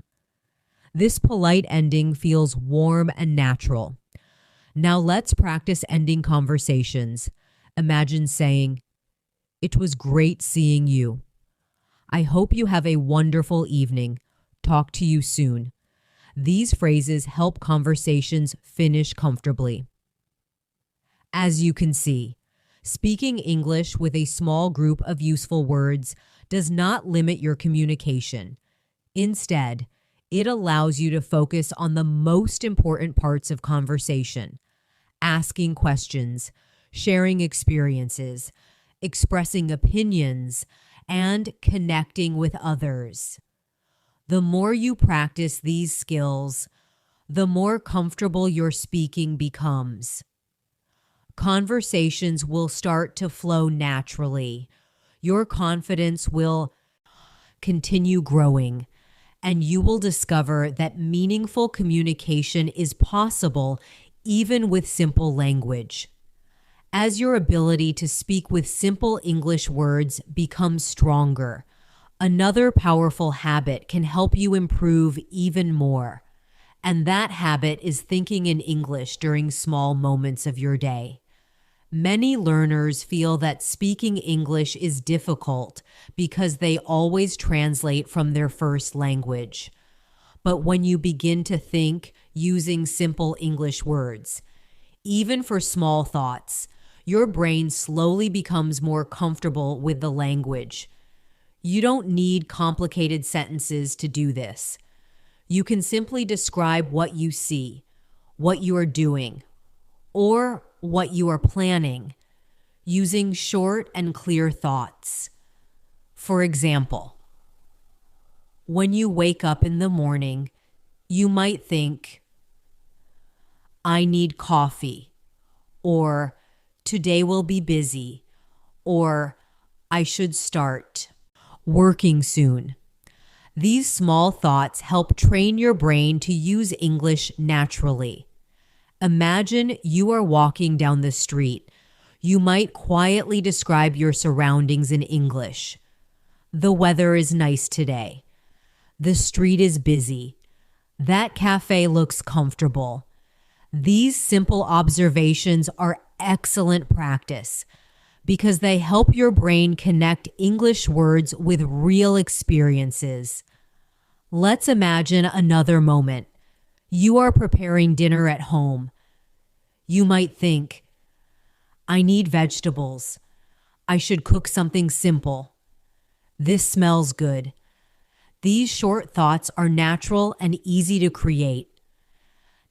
This polite ending feels warm and natural. Now let's practice ending conversations. Imagine saying, "It was great seeing you. I hope you have a wonderful evening. Talk to you soon." These phrases help conversations finish comfortably. As you can see, speaking English with a small group of useful words does not limit your communication. Instead, it allows you to focus on the most important parts of conversation: asking questions, sharing experiences, expressing opinions, and connecting with others. The more you practice these skills, the more comfortable your speaking becomes. Conversations will start to flow naturally. Your confidence will continue growing, and you will discover that meaningful communication is possible even with simple language. As your ability to speak with simple English words becomes stronger, another powerful habit can help you improve even more. And that habit is thinking in English during small moments of your day. Many learners feel that speaking English is difficult because they always translate from their first language. But when you begin to think using simple English words, even for small thoughts, your brain slowly becomes more comfortable with the language. You don't need complicated sentences to do this. You can simply describe what you see, what you are doing, or what you are planning, using short and clear thoughts. For example, when you wake up in the morning, you might think, I need coffee, or today will be busy, or I should start working soon. These small thoughts help train your brain to use English naturally. Imagine you are walking down the street. You might quietly describe your surroundings in English. The weather is nice today. The street is busy. That cafe looks comfortable. These simple observations are excellent practice because they help your brain connect English words with real experiences. Let's imagine another moment. You are preparing dinner at home. You might think, I need vegetables. I should cook something simple. This smells good. These short thoughts are natural and easy to create.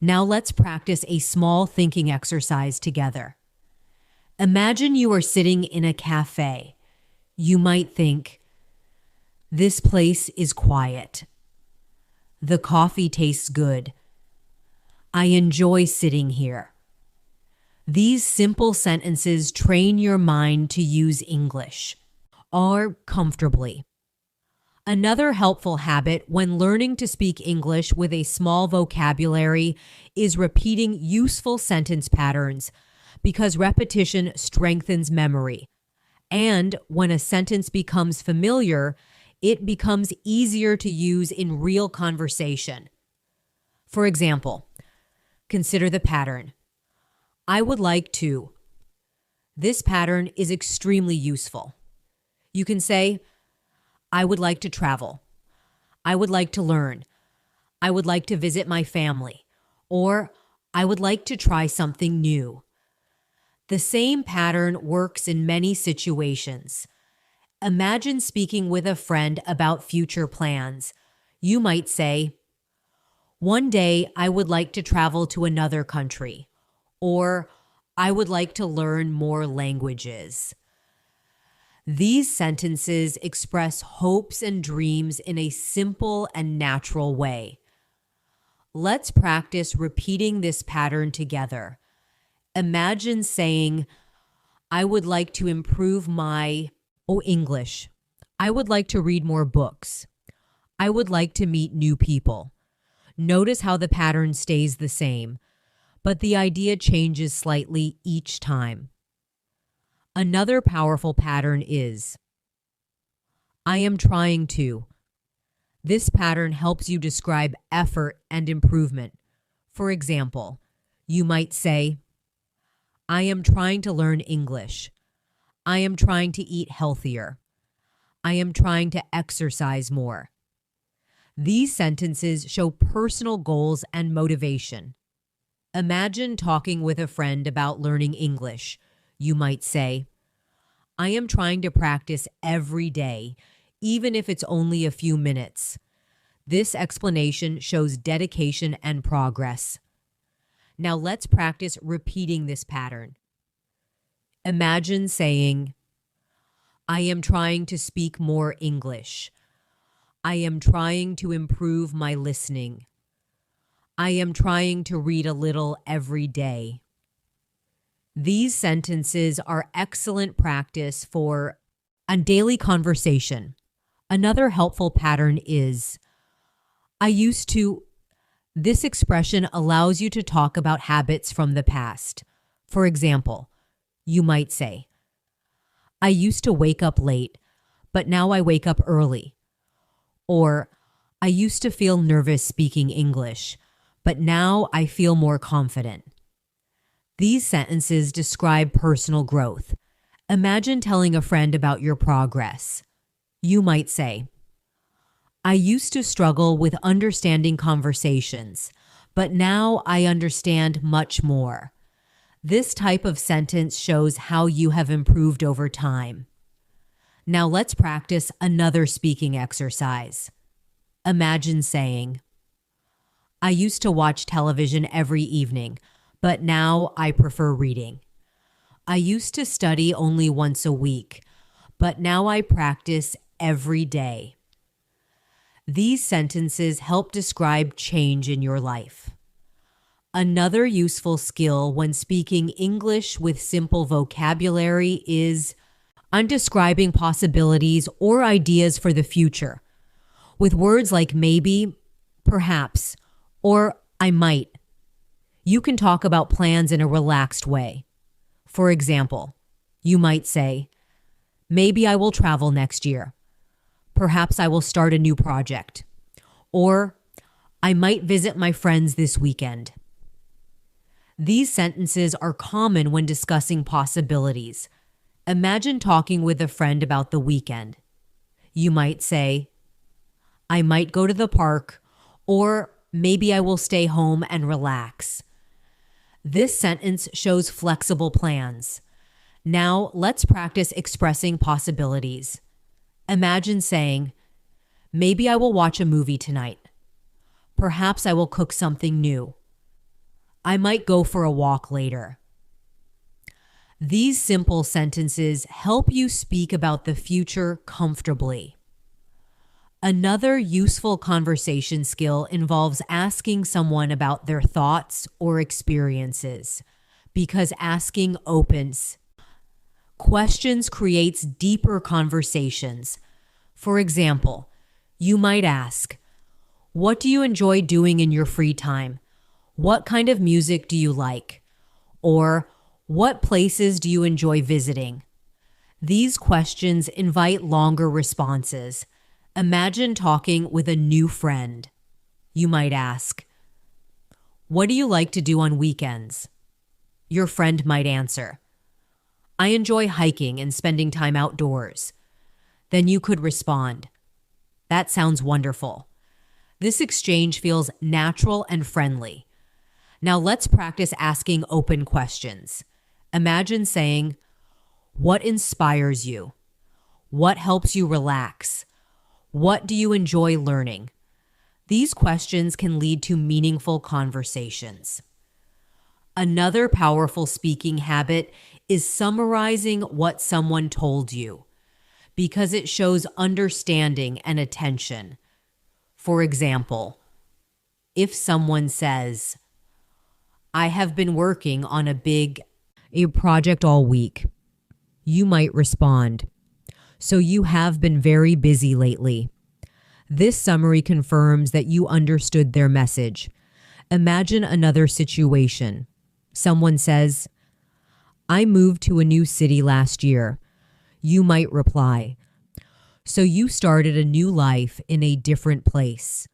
Now let's practice a small thinking exercise together. Imagine you are sitting in a cafe. You might think, this place is quiet. The coffee tastes good. I enjoy sitting here. These simple sentences train your mind to use English, or comfortably. Another helpful habit when learning to speak English with a small vocabulary is repeating useful sentence patterns, because repetition strengthens memory. And when a sentence becomes familiar, it becomes easier to use in real conversation. For example, consider the pattern. I would like to. This pattern is extremely useful. You can say, I would like to travel. I would like to learn. I would like to visit my family. Or I would like to try something new. The same pattern works in many situations. Imagine speaking with a friend about future plans. You might say, one day I would like to travel to another country. Or I would like to learn more languages. These sentences express hopes and dreams in a simple and natural way. Let's practice repeating this pattern together. Imagine saying, I would like to improve my English. I would like to read more books. I would like to meet new people. Notice how the pattern stays the same, but the idea changes slightly each time. Another powerful pattern is, I am trying to. This pattern helps you describe effort and improvement. For example, you might say, I am trying to learn English. I am trying to eat healthier. I am trying to exercise more. These sentences show personal goals and motivation. Imagine talking with a friend about learning English. You might say, I am trying to practice every day, even if it's only a few minutes. This explanation shows dedication and progress. Now let's practice repeating this pattern. Imagine saying, I am trying to speak more English. I am trying to improve my listening. I am trying to read a little every day. These sentences are excellent practice for a daily conversation. Another helpful pattern is, I used to. This expression allows you to talk about habits from the past. For example, you might say, I used to wake up late, but now I wake up early. Or, I used to feel nervous speaking English, but now I feel more confident. These sentences describe personal growth. Imagine telling a friend about your progress. You might say, I used to struggle with understanding conversations, but now I understand much more. This type of sentence shows how you have improved over time. Now let's practice another speaking exercise. Imagine saying, I used to watch television every evening, but now I prefer reading. I used to study only once a week, but now I practice every day. These sentences help describe change in your life. Another useful skill when speaking English with simple vocabulary is on describing possibilities or ideas for the future. With words like maybe, perhaps, or I might, you can talk about plans in a relaxed way. For example, you might say, maybe I will travel next year. Perhaps I will start a new project. Or, I might visit my friends this weekend. These sentences are common when discussing possibilities. Imagine talking with a friend about the weekend. You might say, I might go to the park, or maybe I will stay home and relax. This sentence shows flexible plans. Now let's practice expressing possibilities. Imagine saying, maybe I will watch a movie tonight. Perhaps I will cook something new. I might go for a walk later. These simple sentences help you speak about the future comfortably. Another useful conversation skill involves asking someone about their thoughts or experiences, because asking opens. Questions creates deeper conversations. For example, you might ask, what do you enjoy doing in your free time? What kind of music do you like? Or, what places do you enjoy visiting? These questions invite longer responses. Imagine talking with a new friend. You might ask, what do you like to do on weekends? Your friend might answer, I enjoy hiking and spending time outdoors. Then you could respond, that sounds wonderful. This exchange feels natural and friendly. Now let's practice asking open questions. Imagine saying, what inspires you? What helps you relax? What do you enjoy learning? These questions can lead to meaningful conversations. Another powerful speaking habit is summarizing what someone told you, because it shows understanding and attention. For example, if someone says, I have been working on a project all week, you might respond, so you have been very busy lately. This summary confirms that you understood their message. Imagine another situation. Someone says, I moved to a new city last year. You might reply, so you started a new life in a different place.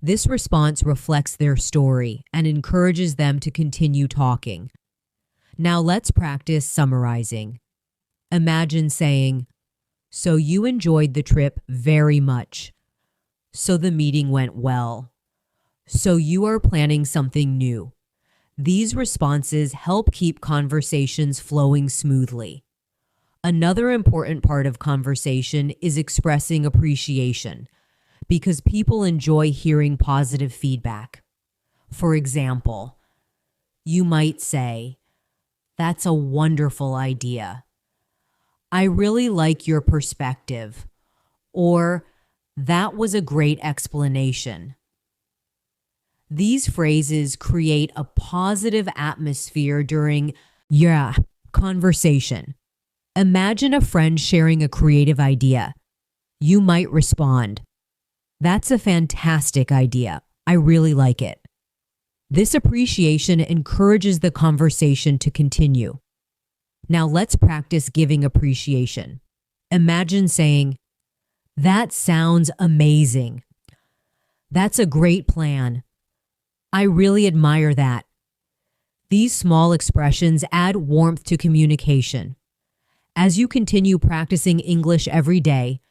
This response reflects their story and encourages them to continue talking. Now let's practice summarizing. Imagine saying, so you enjoyed the trip very much. So the meeting went well. So you are planning something new. These responses help keep conversations flowing smoothly. Another important part of conversation is expressing appreciation, because people enjoy hearing positive feedback. For example, you might say, that's a wonderful idea. I really like your perspective. Or, that was a great explanation. These phrases create a positive atmosphere during yeah conversation. Imagine a friend sharing a creative idea. You might respond, "That's a fantastic idea. I really like it." This appreciation encourages the conversation to continue. Now let's practice giving appreciation. Imagine saying, "That sounds amazing. That's a great plan. I really admire that." These small expressions add warmth to communication. As you continue practicing English every day,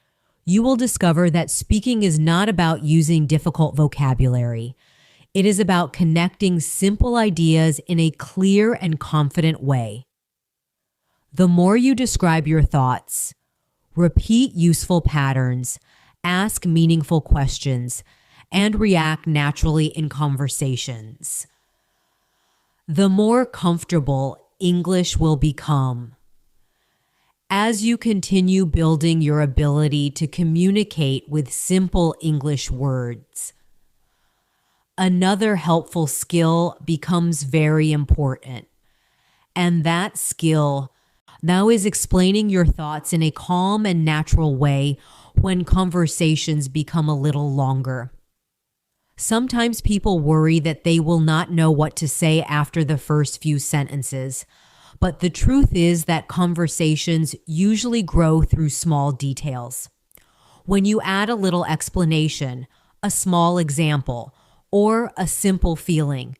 you will discover that speaking is not about using difficult vocabulary. It is about connecting simple ideas in a clear and confident way. The more you describe your thoughts, repeat useful patterns, ask meaningful questions, and react naturally in conversations, the more comfortable English will become. As you continue building your ability to communicate with simple English words, another helpful skill becomes very important. And that skill now is explaining your thoughts in a calm and natural way when conversations become a little longer. Sometimes people worry that they will not know what to say after the first few sentences, but the truth is that conversations usually grow through small details. When you add a little explanation, a small example, or a simple feeling,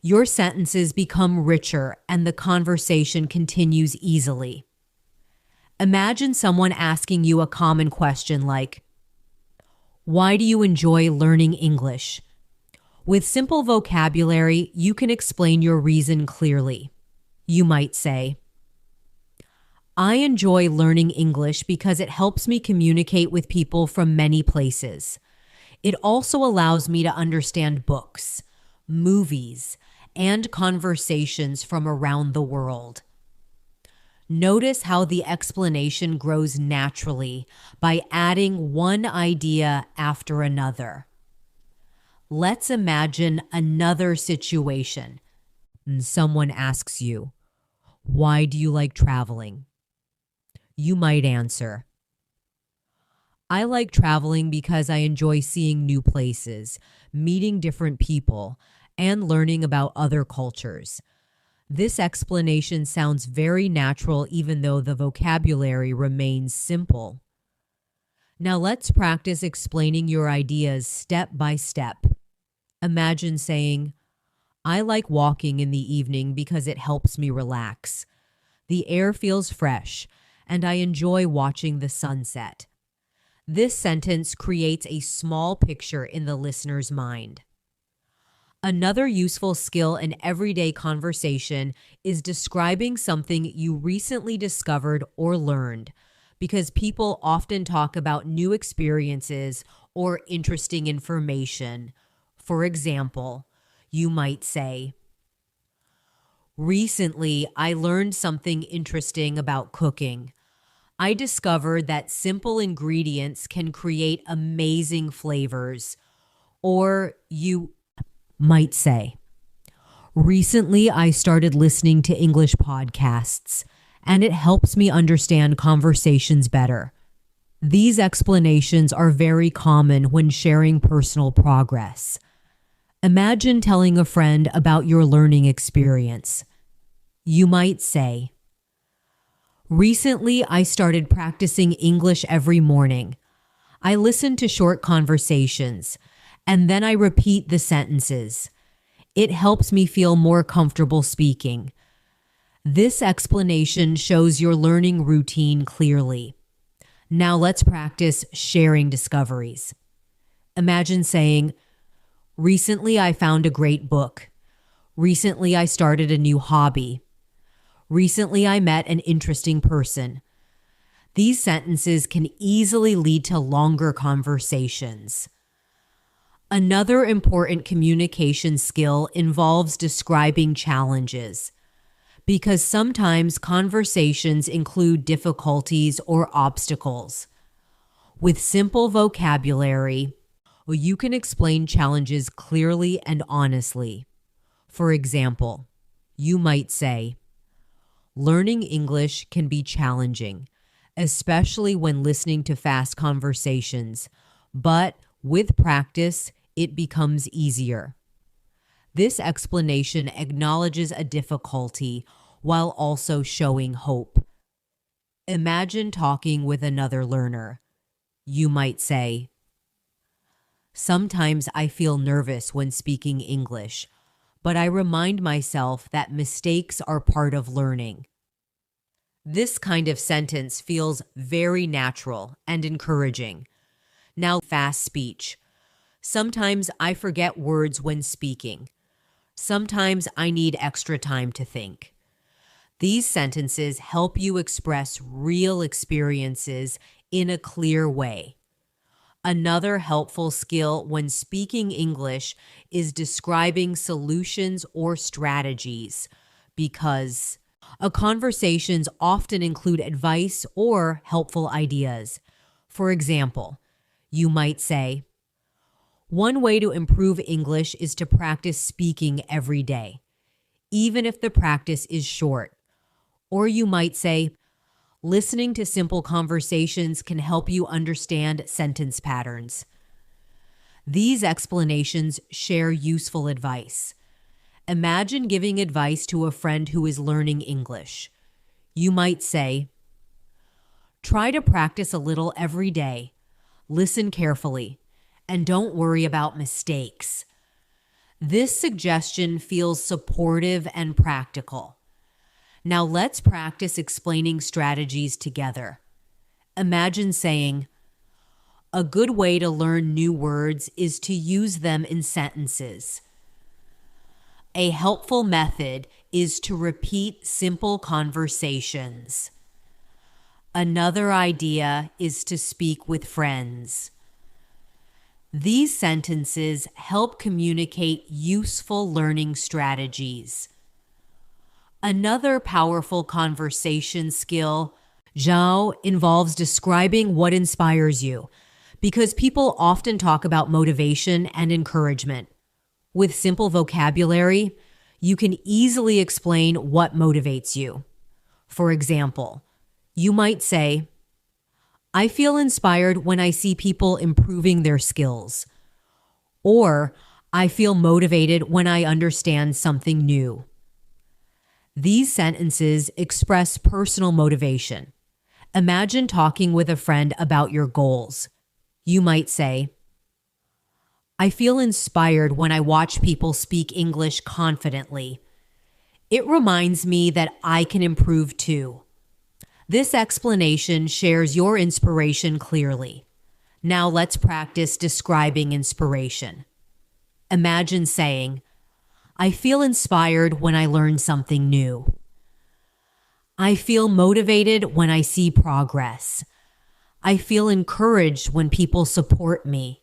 your sentences become richer and the conversation continues easily. Imagine someone asking you a common question like, "Why do you enjoy learning English?" With simple vocabulary, you can explain your reason clearly. You might say, "I enjoy learning English because it helps me communicate with people from many places. It also allows me to understand books, movies, and conversations from around the world." Notice how the explanation grows naturally by adding one idea after another. Let's imagine another situation. Someone asks you, "Why do you like traveling?" You might answer, "I like traveling because I enjoy seeing new places, meeting different people, and learning about other cultures." This explanation sounds very natural even though the vocabulary remains simple. Now let's practice explaining your ideas step by step. Imagine saying, "I like walking in the evening because it helps me relax. The air feels fresh, and I enjoy watching the sunset." This sentence creates a small picture in the listener's mind. Another useful skill in everyday conversation is describing something you recently discovered or learned, because people often talk about new experiences or interesting information. For example, you might say, "Recently, I learned something interesting about cooking. I discovered that simple ingredients can create amazing flavors." Or you might say, "Recently, I started listening to English podcasts, and it helps me understand conversations better." These explanations are very common when sharing personal progress. Imagine telling a friend about your learning experience. You might say, "Recently, I started practicing English every morning. I listen to short conversations, and then I repeat the sentences. It helps me feel more comfortable speaking." This explanation shows your learning routine clearly. Now let's practice sharing discoveries. Imagine saying, "Recently, I found a great book. Recently, I started a new hobby. Recently, I met an interesting person." These sentences can easily lead to longer conversations. Another important communication skill involves describing challenges, because sometimes conversations include difficulties or obstacles. With simple vocabulary, Well, you can explain challenges clearly and honestly. For example, you might say, learning English can be challenging, especially when listening to fast conversations, but with practice, it becomes easier. This explanation acknowledges a difficulty while also showing hope. Imagine talking with another learner. You might say, sometimes I feel nervous when speaking English, but I remind myself that mistakes are part of learning. This kind of sentence feels very natural and encouraging. Now, fast speech. Sometimes I forget words when speaking. Sometimes I need extra time to think. These sentences help you express real experiences in a clear way. Another helpful skill when speaking English is describing solutions or strategies, because conversations often include advice or helpful ideas. For example, you might say, one way to improve English is to practice speaking every day, even if the practice is short. Or you might say, listening to simple conversations can help you understand sentence patterns. These explanations share useful advice. Imagine giving advice to a friend who is learning English. You might say, try to practice a little every day, listen carefully, and don't worry about mistakes. This suggestion feels supportive and practical. Now let's practice explaining strategies together. Imagine saying, a good way to learn new words is to use them in sentences. A helpful method is to repeat simple conversations. Another idea is to speak with friends. These sentences help communicate useful learning strategies. Another powerful conversation skill, Zhao, involves describing what inspires you, because people often talk about motivation and encouragement. With simple vocabulary, you can easily explain what motivates you. For example, you might say, I feel inspired when I see people improving their skills. Or, I feel motivated when I understand something new. These sentences express personal motivation. Imagine talking with a friend about your goals. You might say, I feel inspired when I watch people speak English confidently. It reminds me that I can improve too. This explanation shares your inspiration clearly. Now let's practice describing inspiration. Imagine saying, I feel inspired when I learn something new. I feel motivated when I see progress. I feel encouraged when people support me.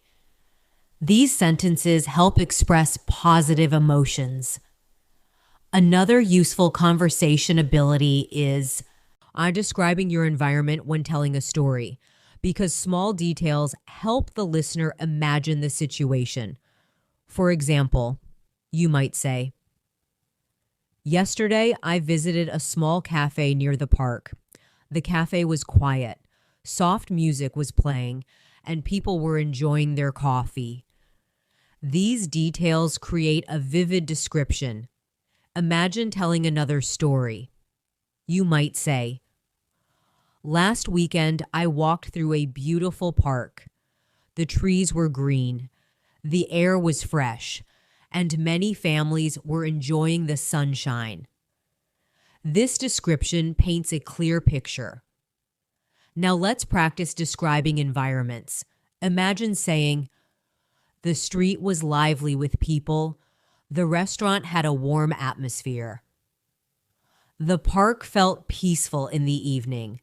These sentences help express positive emotions. Another useful conversation ability is describing your environment when telling a story, because small details help the listener imagine the situation. For example, you might say, yesterday I visited a small cafe near the park. The cafe was quiet, soft music was playing, and people were enjoying their coffee. These details create a vivid description. Imagine telling another story. You might say, last weekend, I walked through a beautiful park. The trees were green, the air was fresh, and many families were enjoying the sunshine. This description paints a clear picture. Now let's practice describing environments. Imagine saying, the street was lively with people. The restaurant had a warm atmosphere. The park felt peaceful in the evening.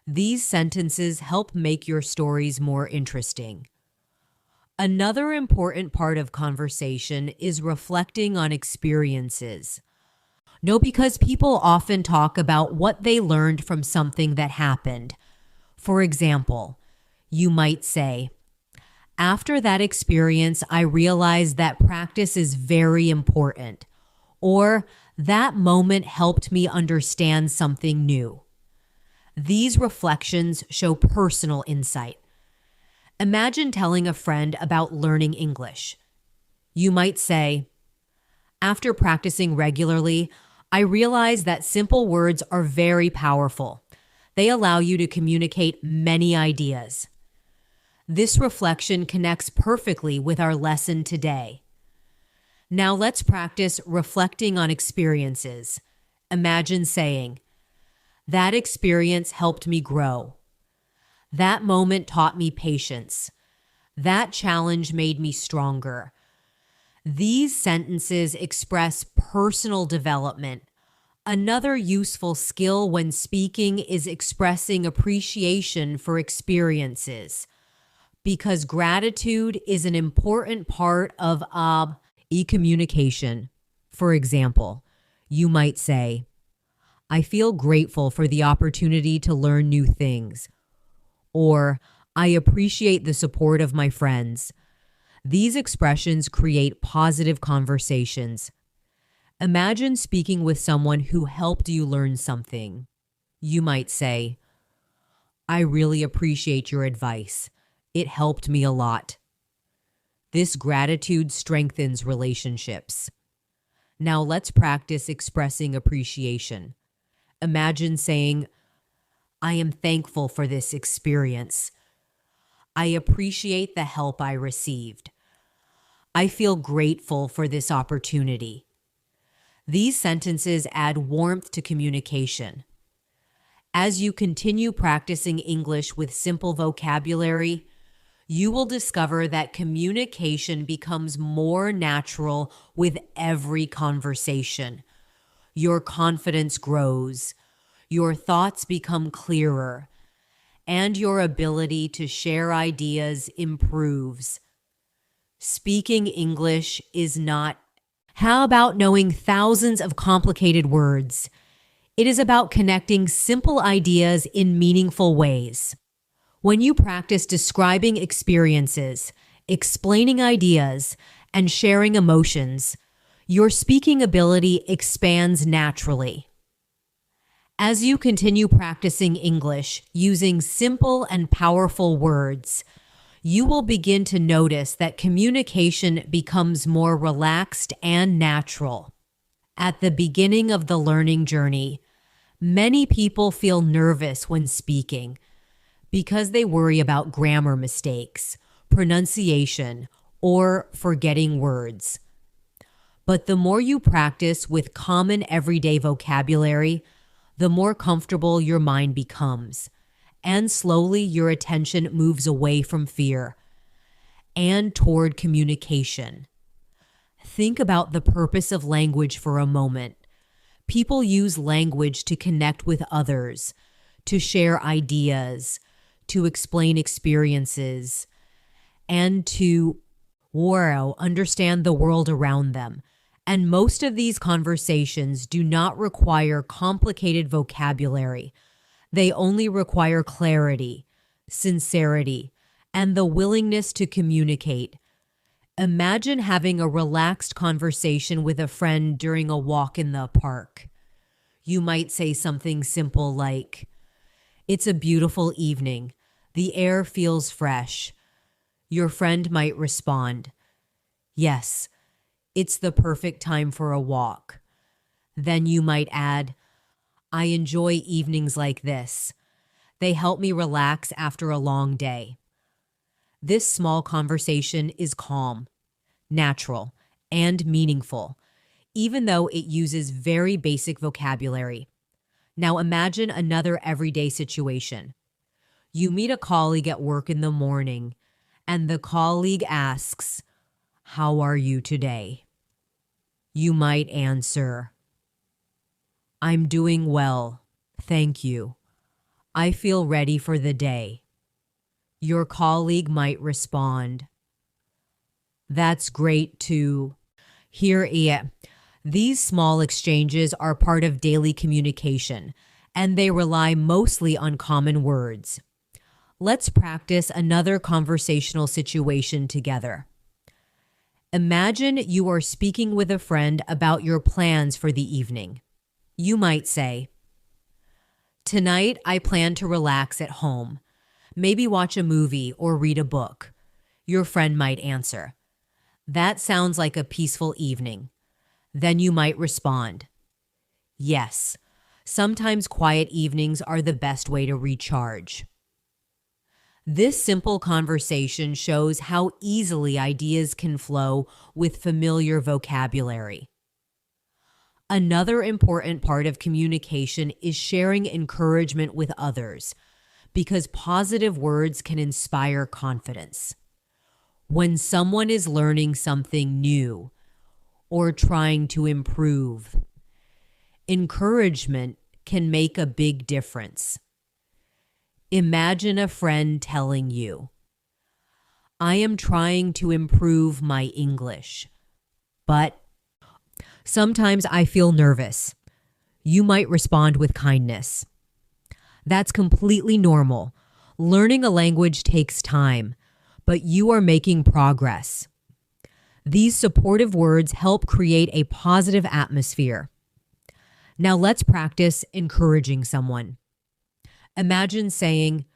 These sentences help make your stories more interesting. Another important part of conversation is reflecting on experiences. No, because people often talk about what they learned from something that happened. For example, you might say, After that experience, I realized that practice is very important, or that moment helped me understand something new. These reflections show personal insight. Imagine telling a friend about learning English. You might say, after practicing regularly, I realized that simple words are very powerful. They allow you to communicate many ideas. This reflection connects perfectly with our lesson today. Now let's practice reflecting on experiences. Imagine saying, that experience helped me grow. That moment taught me patience. That challenge made me stronger. These sentences express personal development. Another useful skill when speaking is expressing appreciation for experiences, because gratitude is an important part of e-communication. For example, you might say, I feel grateful for the opportunity to learn new things, or I appreciate the support of my friends. These expressions create positive conversations. Imagine speaking with someone who helped you learn something. You might say, I really appreciate your advice. It helped me a lot. This gratitude strengthens relationships. Now let's practice expressing appreciation. Imagine saying, I am thankful for this experience. I appreciate the help I received. I feel grateful for this opportunity. These sentences add warmth to communication. As you continue practicing English with simple vocabulary, you will discover that communication becomes more natural with every conversation. Your confidence grows, your thoughts become clearer, and your ability to share ideas improves. Speaking English is not. How about knowing thousands of complicated words? It is about connecting simple ideas in meaningful ways. When you practice describing experiences, explaining ideas, and sharing emotions, your speaking ability expands naturally. As you continue practicing English using simple and powerful words, you will begin to notice that communication becomes more relaxed and natural. At the beginning of the learning journey, many people feel nervous when speaking because they worry about grammar mistakes, pronunciation, or forgetting words. But the more you practice with common everyday vocabulary, the more comfortable your mind becomes, and slowly your attention moves away from fear and toward communication. Think about the purpose of language for a moment. People use language to connect with others, to share ideas, to explain experiences, and to understand the world around them. And most of these conversations do not require complicated vocabulary. They only require clarity, sincerity, and the willingness to communicate. Imagine having a relaxed conversation with a friend during a walk in the park. You might say something simple like, "It's a beautiful evening. The air feels fresh." Your friend might respond, "Yes, it's the perfect time for a walk." Then you might add, "I enjoy evenings like this. They help me relax after a long day." This small conversation is calm, natural, and meaningful, even though it uses very basic vocabulary. Now imagine another everyday situation. You meet a colleague at work in the morning, and the colleague asks, "How are you today?" You might answer, "I'm doing well, thank you. I feel ready for the day." Your colleague might respond, "That's great too." These small exchanges are part of daily communication, and they rely mostly on common words. Let's practice another conversational situation together. Imagine you are speaking with a friend about your plans for the evening. You might say, "Tonight I plan to relax at home, maybe watch a movie or read a book." Your friend might answer, "That sounds like a peaceful evening." Then you might respond, "Yes, sometimes quiet evenings are the best way to recharge." This simple conversation shows how easily ideas can flow with familiar vocabulary. Another important part of communication is sharing encouragement with others, because positive words can inspire confidence. When someone is learning something new or trying to improve, encouragement can make a big difference. Imagine a friend telling you, "I am trying to improve my English, but sometimes I feel nervous." You might respond with kindness. That's completely normal. Learning a language takes time, but you are making progress. These supportive words help create a positive atmosphere. Now let's practice encouraging someone. Imagine saying,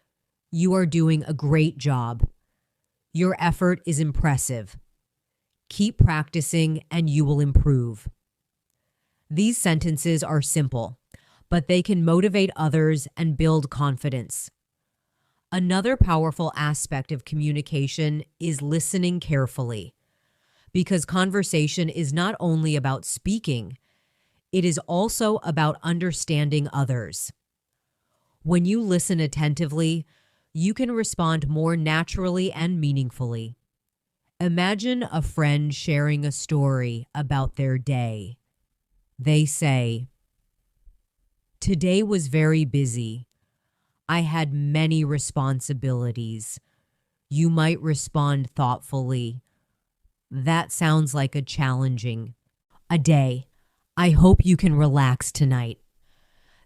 "You are doing a great job. Your effort is impressive. Keep practicing and you will improve." These sentences are simple, but they can motivate others and build confidence. Another powerful aspect of communication is listening carefully, because conversation is not only about speaking, it is also about understanding others. When you listen attentively, you can respond more naturally and meaningfully. Imagine a friend sharing a story about their day. They say, "Today was very busy. I had many responsibilities." You might respond thoughtfully, "That sounds like a challenging day. I hope you can relax tonight."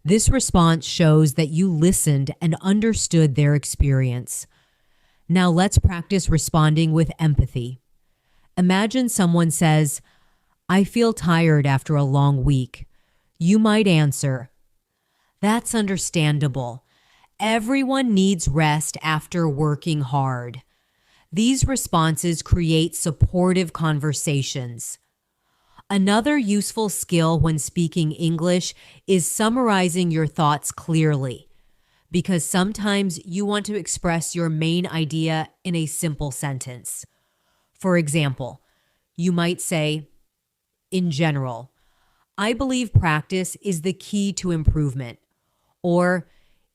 This response shows that you listened and understood their experience. Now let's practice responding with empathy. Imagine someone says, "I feel tired after a long week." You might answer, "That's understandable. Everyone needs rest after working hard." These responses create supportive conversations. Another useful skill when speaking English is summarizing your thoughts clearly, because sometimes you want to express your main idea in a simple sentence. For example, you might say, "In general, I believe practice is the key to improvement." Or,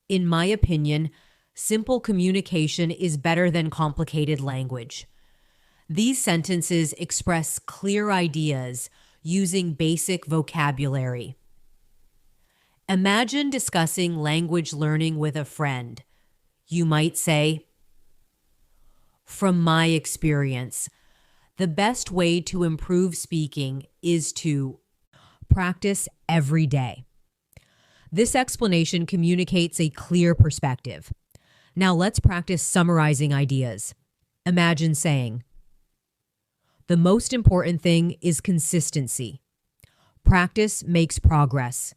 "In my opinion, simple communication is better than complicated language." These sentences express clear ideas using basic vocabulary. Imagine discussing language learning with a friend. You might say, "From my experience, the best way to improve speaking is to practice every day." This explanation communicates a clear perspective. Now let's practice summarizing ideas. Imagine saying, "The most important thing is consistency. Practice makes progress.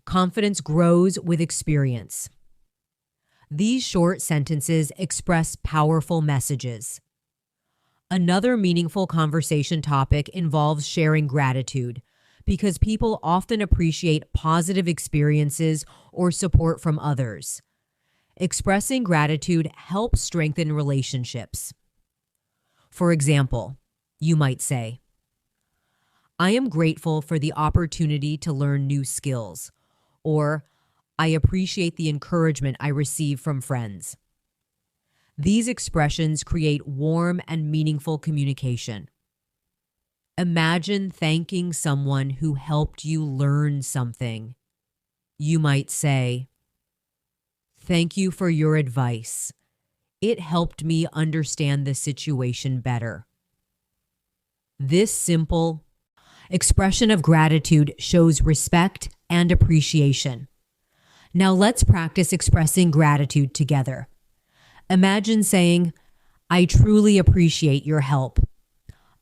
Confidence grows with experience." These short sentences express powerful messages. Another meaningful conversation topic involves sharing gratitude, because people often appreciate positive experiences or support from others. Expressing gratitude helps strengthen relationships. For example, you might say, "I am grateful for the opportunity to learn new skills," or "I appreciate the encouragement I receive from friends." These expressions create warm and meaningful communication. Imagine thanking someone who helped you learn something. You might say, "Thank you for your advice. It helped me understand the situation better." This simple expression of gratitude shows respect and appreciation. Now let's practice expressing gratitude together. Imagine saying, I truly appreciate your help.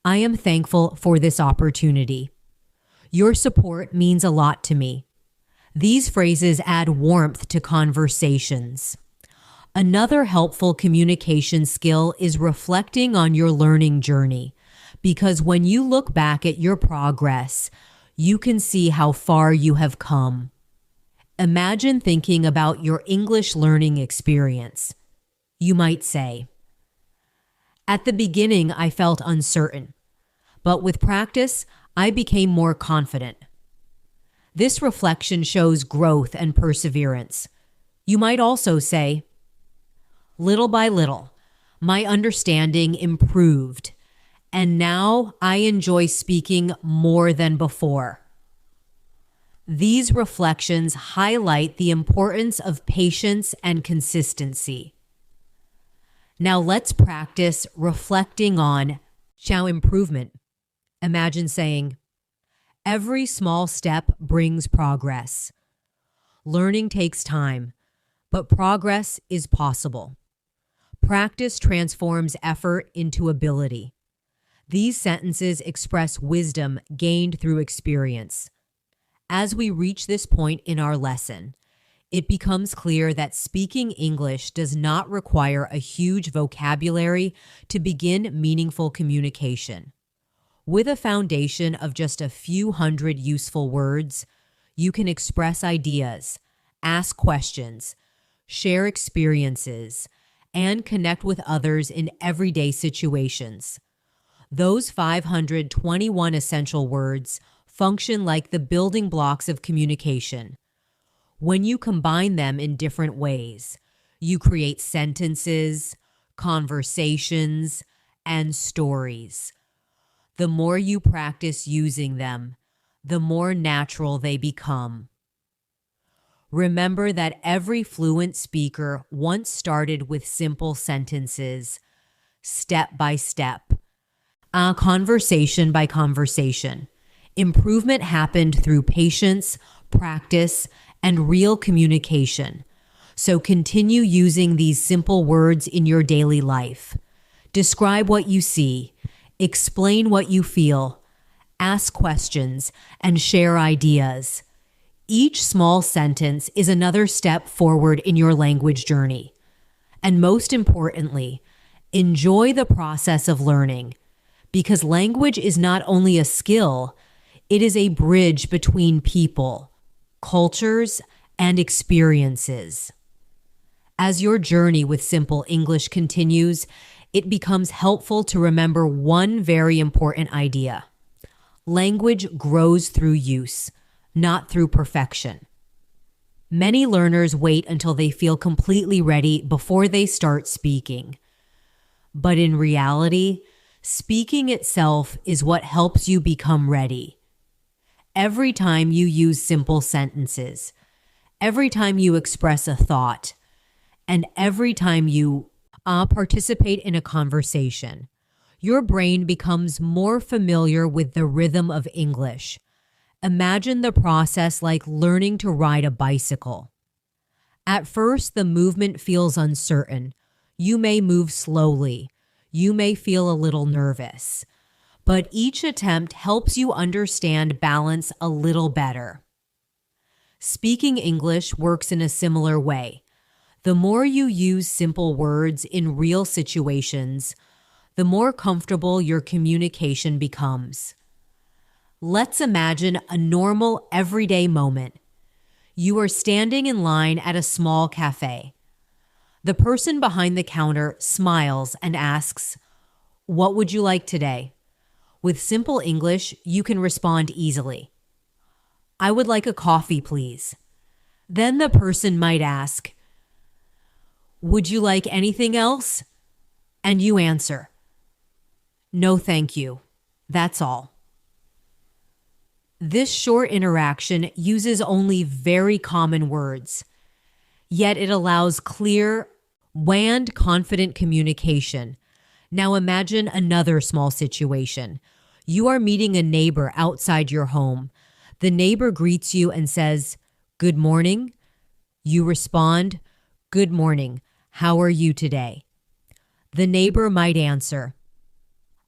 I am thankful for this opportunity. Your support means a lot to me. These phrases add warmth to conversations. Another helpful communication skill is reflecting on your learning journey, because when you look back at your progress, you can see how far you have come. Imagine thinking about your English learning experience. You might say, at the beginning, I felt uncertain, but with practice, I became more confident. This reflection shows growth and perseverance. You might also say, little by little, my understanding improved, and now I enjoy speaking more than before. These reflections highlight the importance of patience and consistency. Now let's practice reflecting on improvement. Imagine saying, every small step brings progress. Learning takes time, but progress is possible. Practice transforms effort into ability. These sentences express wisdom gained through experience. As we reach this point in our lesson, it becomes clear that speaking English does not require a huge vocabulary to begin meaningful communication. With a foundation of just a few hundred useful words, you can express ideas, ask questions, share experiences, and connect with others in everyday situations. Those 521 essential words function like the building blocks of communication. When you combine them in different ways, you create sentences, conversations, and stories. The more you practice using them, the more natural they become. Remember that every fluent speaker once started with simple sentences, step by step, conversation by conversation. Improvement happened through patience, practice, and real communication. So continue using these simple words in your daily life. Describe what you see, explain what you feel, ask questions, and share ideas. Each small sentence is another step forward in your language journey. And most importantly, enjoy the process of learning, because language is not only a skill, it is a bridge between people, cultures, and experiences. As your journey with simple English continues, it becomes helpful to remember one very important idea. Language grows through use, not through perfection. Many learners wait until they feel completely ready before they start speaking. But in reality, speaking itself is what helps you become ready. Every time you use simple sentences, every time you express a thought, and every time you participate in a conversation, your brain becomes more familiar with the rhythm of English. Imagine the process like learning to ride a bicycle. At first, the movement feels uncertain. You may move slowly. You may feel a little nervous. But each attempt helps you understand balance a little better. Speaking English works in a similar way. The more you use simple words in real situations, the more comfortable your communication becomes. Let's imagine a normal, everyday moment. You are standing in line at a small cafe. The person behind the counter smiles and asks, "What would you like today?" With simple English, you can respond easily. "I would like a coffee, please." Then the person might ask, "Would you like anything else?" And you answer, "No, thank you. That's all." This short interaction uses only very common words, yet it allows clear and confident communication. Now imagine another small situation. You are meeting a neighbor outside your home. The neighbor greets you and says, "Good morning." You respond, "Good morning. How are you today? The neighbor might answer,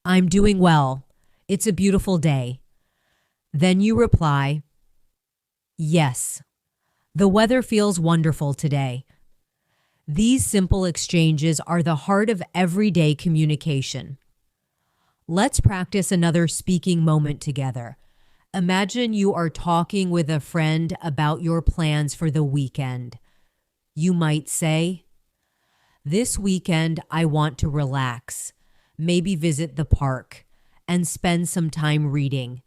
I'm doing well. It's a beautiful day. Then you reply, yes, the weather feels wonderful today. These simple exchanges are the heart of everyday communication. Let's practice another speaking moment together. Imagine you are talking with a friend about your plans for the weekend. You might say, this weekend I want to relax, maybe visit the park, and spend some time reading.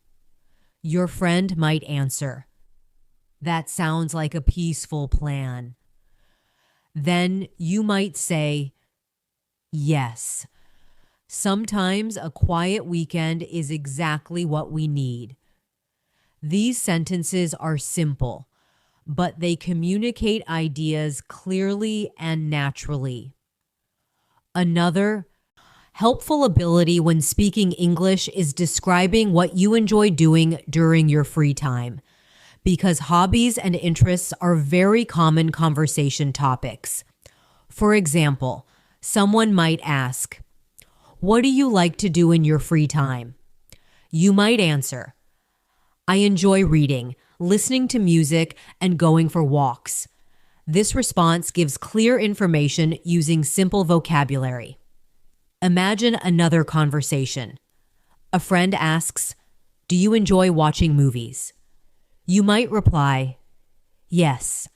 Your friend might answer, that sounds like a peaceful plan. Then you might say, yes. Sometimes a quiet weekend is exactly what we need. These sentences are simple, but they communicate ideas clearly and naturally. Another helpful ability when speaking English is describing what you enjoy doing during your free time, because hobbies and interests are very common conversation topics. For example, someone might ask, what do you like to do in your free time? You might answer, I enjoy reading, listening to music, and going for walks. This response gives clear information using simple vocabulary. Imagine another conversation. A friend asks, do you enjoy watching movies? You might reply, yes,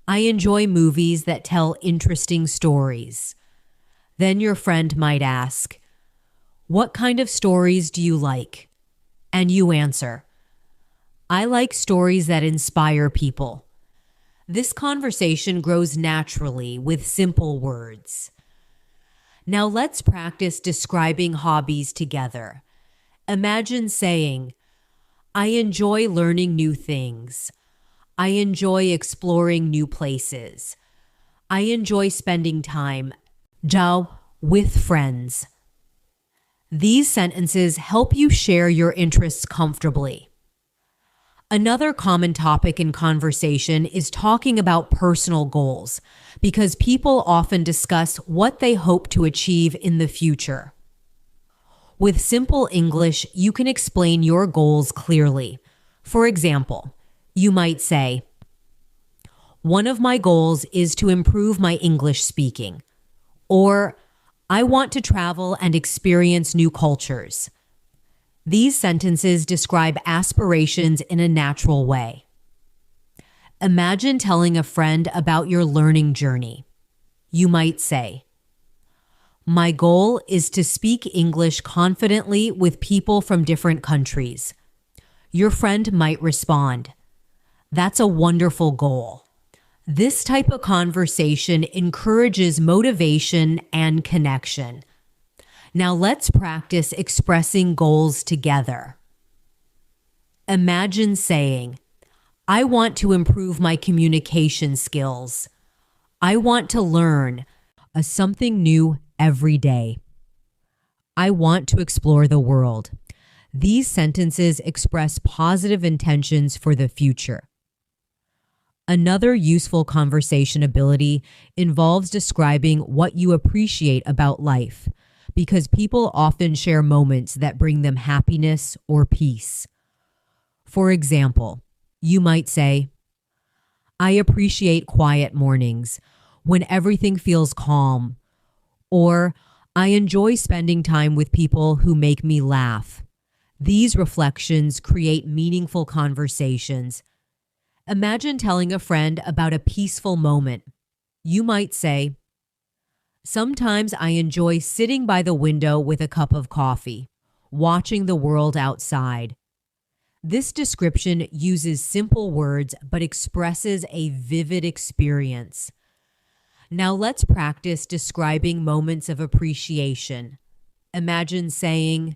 I enjoy movies that tell interesting stories. Then your friend might ask, what kind of stories do you like? And you answer, I like stories that inspire people. This conversation grows naturally with simple words. Now let's practice describing hobbies together. Imagine saying, I enjoy learning new things. I enjoy exploring new places. I enjoy spending time with friends. These sentences help you share your interests comfortably. Another common topic in conversation is talking about personal goals, because people often discuss what they hope to achieve in the future. With simple English, you can explain your goals clearly. For example, you might say, one of my goals is to improve my English speaking, or I want to travel and experience new cultures. These sentences describe aspirations in a natural way. Imagine telling a friend about your learning journey. You might say, my goal is to speak English confidently with people from different countries. Your friend might respond, that's a wonderful goal. This type of conversation encourages motivation and connection. Now let's practice expressing goals together. Imagine saying, I want to improve my communication skills. I want to learn something new every day. I want to explore the world. These sentences express positive intentions for the future. Another useful conversation ability involves describing what you appreciate about life, because people often share moments that bring them happiness or peace. For example, you might say, I appreciate quiet mornings when everything feels calm, or I enjoy spending time with people who make me laugh. These reflections create meaningful conversations. Imagine telling a friend about a peaceful moment. You might say, sometimes I enjoy sitting by the window with a cup of coffee, watching the world outside. This description uses simple words but expresses a vivid experience. Now let's practice describing moments of appreciation. Imagine saying,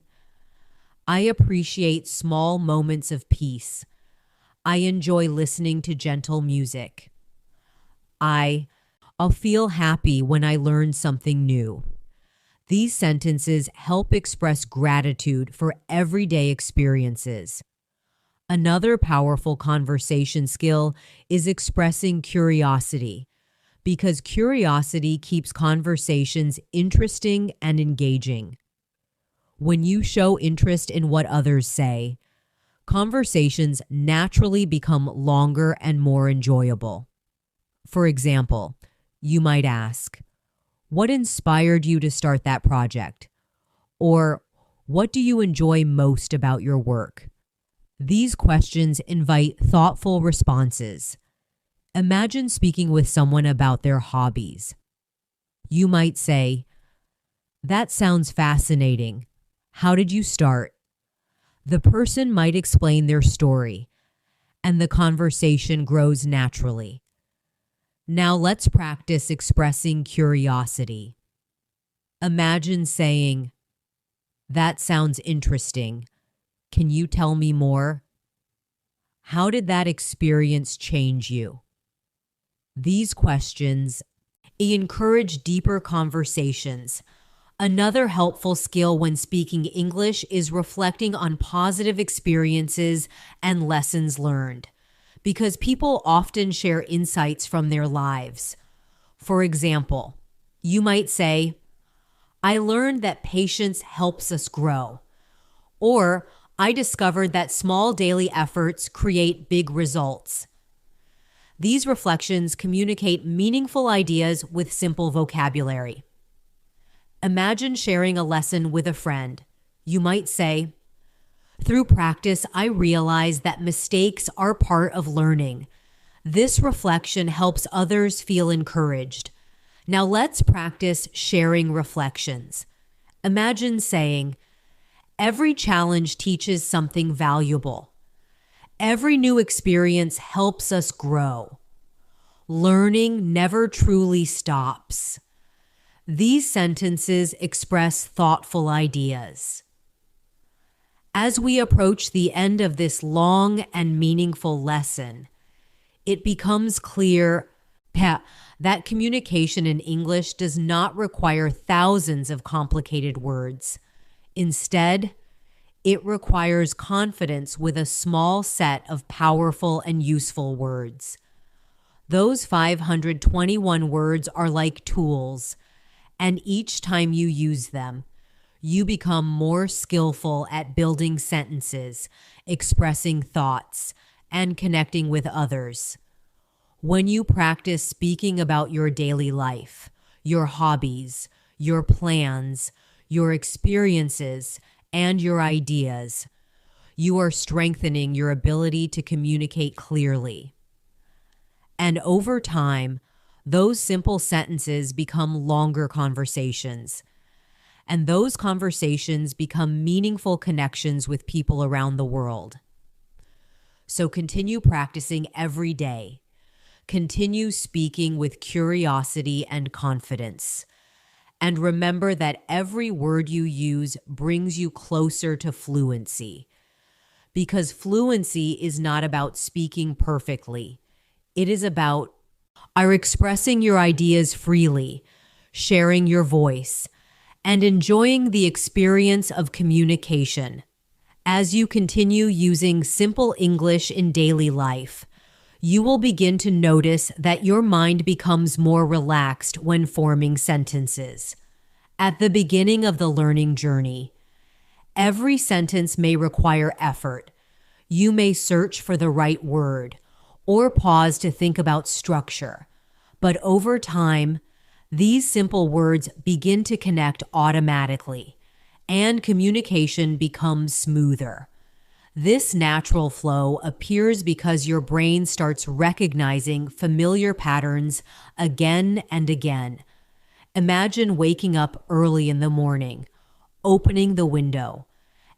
I appreciate small moments of peace. I enjoy listening to gentle music. I'll feel happy when I learn something new. These sentences help express gratitude for everyday experiences. Another powerful conversation skill is expressing curiosity, because curiosity keeps conversations interesting and engaging. When you show interest in what others say, conversations naturally become longer and more enjoyable. For example, you might ask, "What inspired you to start that project?" Or, "What do you enjoy most about your work?" These questions invite thoughtful responses. Imagine speaking with someone about their hobbies. You might say, "That sounds fascinating. How did you start?" The person might explain their story, and the conversation grows naturally. Now let's practice expressing curiosity. Imagine saying, "That sounds interesting. Can you tell me more? How did that experience change you?" These questions encourage deeper conversations. Another helpful skill when speaking English is reflecting on positive experiences and lessons learned, because people often share insights from their lives. For example, you might say, "I learned that patience helps us grow," or "I discovered that small daily efforts create big results." These reflections communicate meaningful ideas with simple vocabulary. Imagine sharing a lesson with a friend. You might say, "Through practice, I realized that mistakes are part of learning." This reflection helps others feel encouraged. Now let's practice sharing reflections. Imagine saying, "Every challenge teaches something valuable. Every new experience helps us grow. Learning never truly stops." These sentences express thoughtful ideas. As we approach the end of this long and meaningful lesson, it becomes clear that communication in English does not require thousands of complicated words. Instead, it requires confidence with a small set of powerful and useful words. Those 521 words are like tools, and each time you use them, you become more skillful at building sentences, expressing thoughts, and connecting with others. When you practice speaking about your daily life, your hobbies, your plans, your experiences, and your ideas, you are strengthening your ability to communicate clearly. And over time, those simple sentences become longer conversations, and those conversations become meaningful connections with people around the world. So continue practicing every day. Continue speaking with curiosity and confidence. And remember that every word you use brings you closer to fluency. Because fluency is not about speaking perfectly. It is about expressing your ideas freely, sharing your voice, and enjoying the experience of communication. As you continue using simple English in daily life, you will begin to notice that your mind becomes more relaxed when forming sentences. At the beginning of the learning journey, every sentence may require effort. You may search for the right word or pause to think about structure. But over time, these simple words begin to connect automatically, and communication becomes smoother. This natural flow appears because your brain starts recognizing familiar patterns again and again. Imagine waking up early in the morning, opening the window,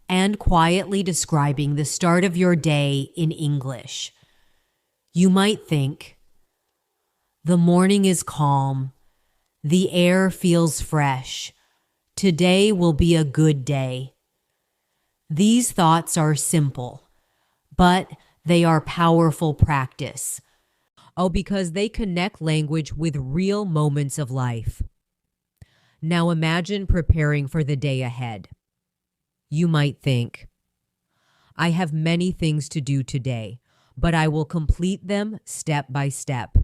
and quietly describing the start of your day in English. You might think, "The morning is calm. The air feels fresh. Today will be a good day." These thoughts are simple, but they are powerful practice. Because they connect language with real moments of life. Now imagine preparing for the day ahead. You might think, "I have many things to do today, but I will complete them step by step."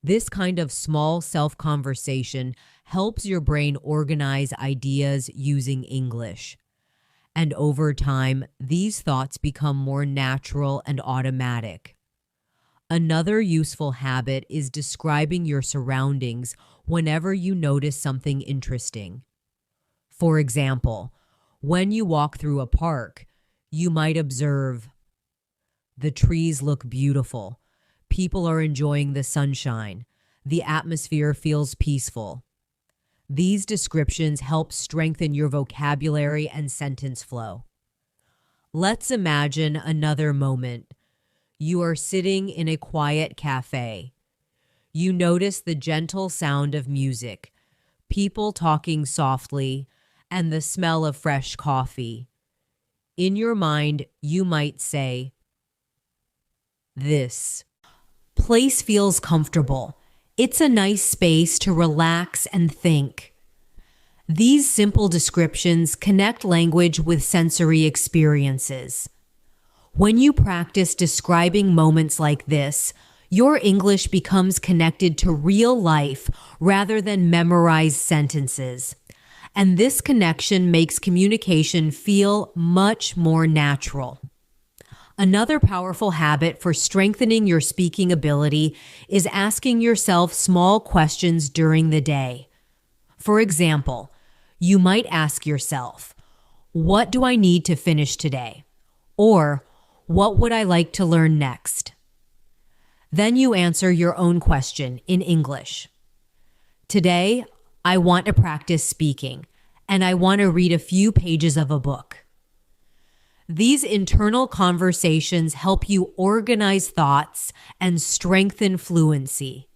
This kind of small self-conversation helps your brain organize ideas using English. And over time, these thoughts become more natural and automatic. Another useful habit is describing your surroundings whenever you notice something interesting. For example, when you walk through a park, you might observe, "The trees look beautiful. People are enjoying the sunshine. The atmosphere feels peaceful." These descriptions help strengthen your vocabulary and sentence flow. Let's imagine another moment. You are sitting in a quiet cafe. You notice the gentle sound of music, people talking softly, and the smell of fresh coffee. In your mind, you might say, "This place feels comfortable. It's a nice space to relax and think." These simple descriptions connect language with sensory experiences. When you practice describing moments like this, your English becomes connected to real life rather than memorized sentences. And this connection makes communication feel much more natural. Another powerful habit for strengthening your speaking ability is asking yourself small questions during the day. For example, you might ask yourself, "What do I need to finish today?" Or, "What would I like to learn next?" Then you answer your own question in English. "Today, I want to practice speaking, and I want to read a few pages of a book." These internal conversations help you organize thoughts and strengthen fluency.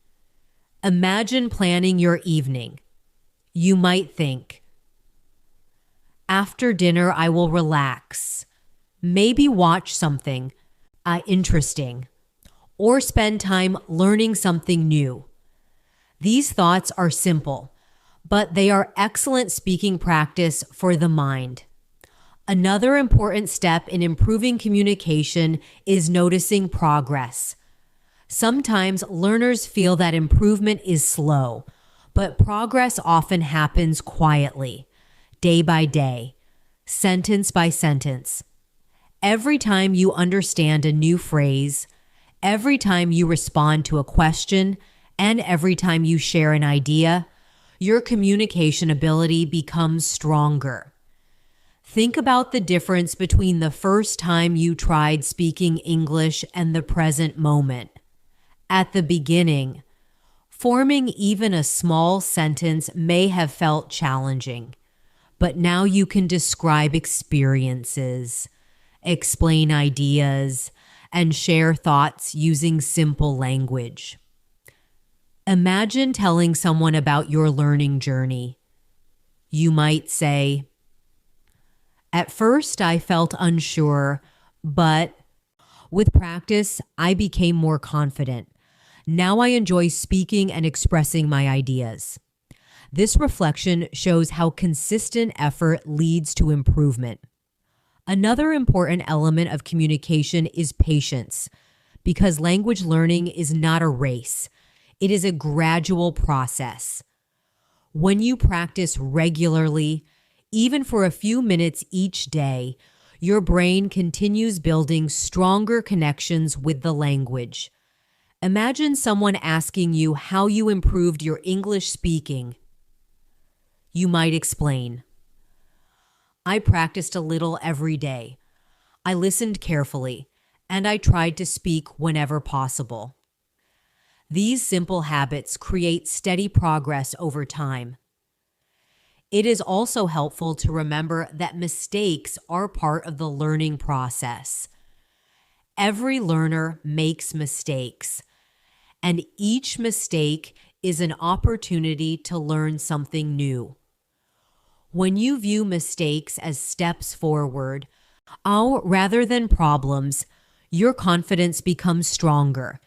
Imagine planning your evening. You might think, "After dinner, I will relax. Maybe watch something interesting, or spend time learning something new." These thoughts are simple, but they are excellent speaking practice for the mind. Another important step in improving communication is noticing progress. Sometimes learners feel that improvement is slow, but progress often happens quietly, day by day, sentence by sentence. Every time you understand a new phrase, every time you respond to a question, and every time you share an idea, your communication ability becomes stronger. Think about the difference between the first time you tried speaking English and the present moment. At the beginning, forming even a small sentence may have felt challenging, but now you can describe experiences, explain ideas, and share thoughts using simple language. Imagine telling someone about your learning journey. You might say, "At first, I felt unsure, but with practice, I became more confident. Now I enjoy speaking and expressing my ideas." This reflection shows how consistent effort leads to improvement. Another important element of communication is patience, because language learning is not a race. It is a gradual process. When you practice regularly, even for a few minutes each day, your brain continues building stronger connections with the language. Imagine someone asking you how you improved your English speaking. You might explain, "I practiced a little every day. I listened carefully, and I tried to speak whenever possible." These simple habits create steady progress over time. It is also helpful to remember that mistakes are part of the learning process. Every learner makes mistakes, and each mistake is an opportunity to learn something new. When you view mistakes as steps forward, rather than problems, your confidence becomes stronger.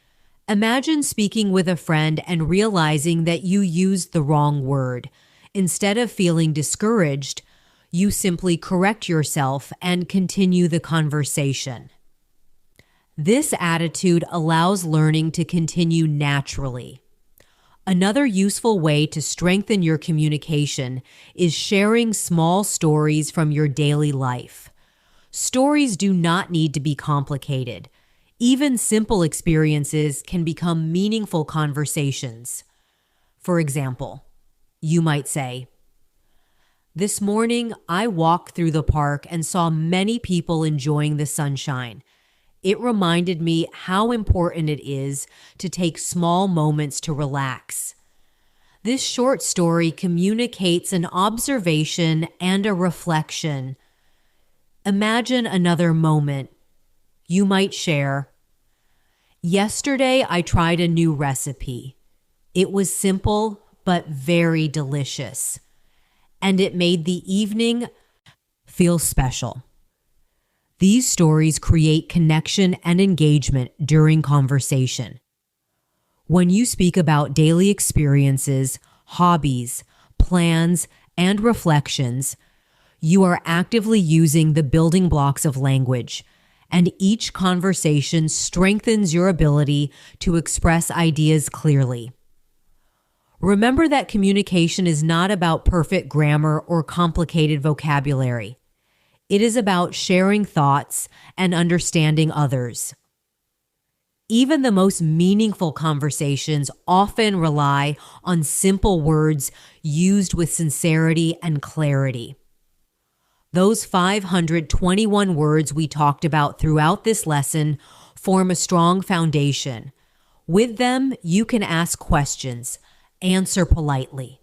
Imagine speaking with a friend and realizing that you used the wrong word. Instead of feeling discouraged, you simply correct yourself and continue the conversation. This attitude allows learning to continue naturally. Another useful way to strengthen your communication is sharing small stories from your daily life. Stories do not need to be complicated. Even simple experiences can become meaningful conversations. For example, you might say, "This morning, I walked through the park and saw many people enjoying the sunshine. It reminded me how important it is to take small moments to relax." This short story communicates an observation and a reflection. Imagine another moment. You might share, "Yesterday, I tried a new recipe. It was simple but very delicious, and it made the evening feel special." These stories create connection and engagement during conversation. When you speak about daily experiences, hobbies, plans, and reflections, you are actively using the building blocks of language, and each conversation strengthens your ability to express ideas clearly. Remember that communication is not about perfect grammar or complicated vocabulary. It is about sharing thoughts and understanding others. Even the most meaningful conversations often rely on simple words used with sincerity and clarity. Those 521 words we talked about throughout this lesson form a strong foundation. With them, you can ask questions, answer politely,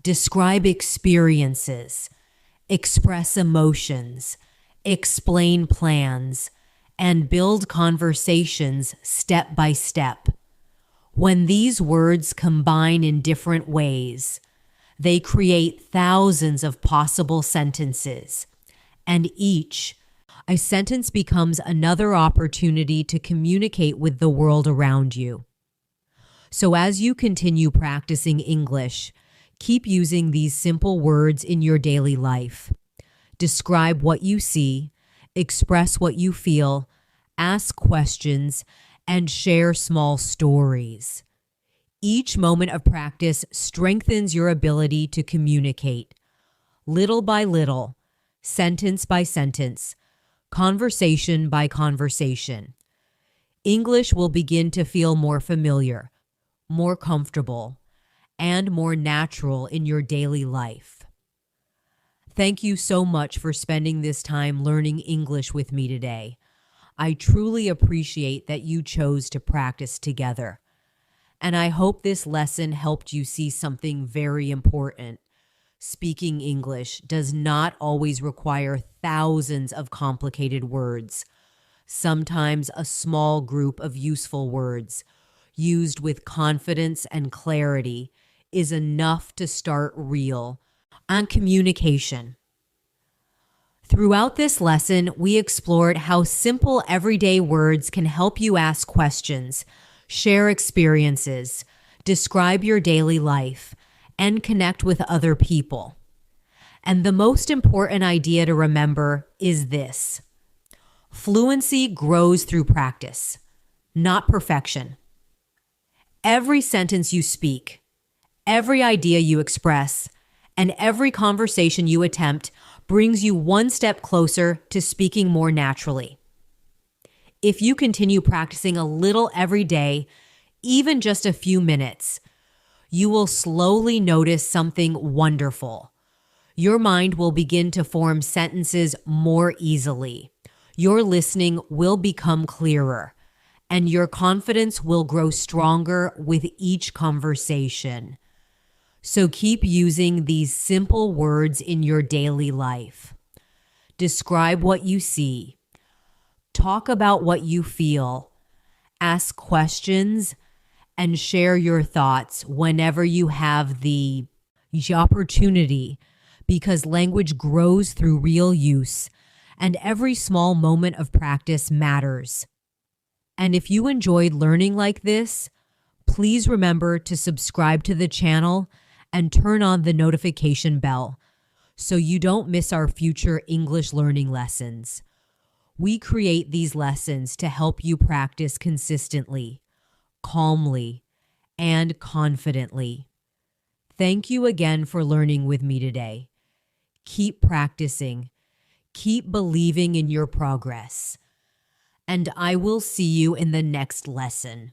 describe experiences, express emotions, explain plans, and build conversations step by step. When these words combine in different ways, they create thousands of possible sentences, and a sentence becomes another opportunity to communicate with the world around you. So as you continue practicing English, keep using these simple words in your daily life. Describe what you see, express what you feel, ask questions, and share small stories. Each moment of practice strengthens your ability to communicate. Little by little, sentence by sentence, conversation by conversation, English will begin to feel more familiar, more comfortable, and more natural in your daily life. Thank you so much for spending this time learning English with me today. I truly appreciate that you chose to practice together. And I hope this lesson helped you see something very important. Speaking English does not always require thousands of complicated words. Sometimes a small group of useful words, used with confidence and clarity, is enough to start real on communication. Throughout this lesson, we explored how simple everyday words can help you ask questions, share experiences, describe your daily life, and connect with other people. And the most important idea to remember is this: fluency grows through practice, not perfection. Every sentence you speak, every idea you express, and every conversation you attempt brings you one step closer to speaking more naturally. If you continue practicing a little every day, even just a few minutes, you will slowly notice something wonderful. Your mind will begin to form sentences more easily. Your listening will become clearer, and your confidence will grow stronger with each conversation. So keep using these simple words in your daily life. Describe what you see. Talk about what you feel. Ask questions and share your thoughts whenever you have the opportunity, because language grows through real use, and every small moment of practice matters. And if you enjoyed learning like this, please remember to subscribe to the channel and turn on the notification bell so you don't miss our future English learning lessons. We create these lessons to help you practice consistently, calmly, and confidently. Thank you again for learning with me today. Keep practicing. Keep believing in your progress. And I will see you in the next lesson.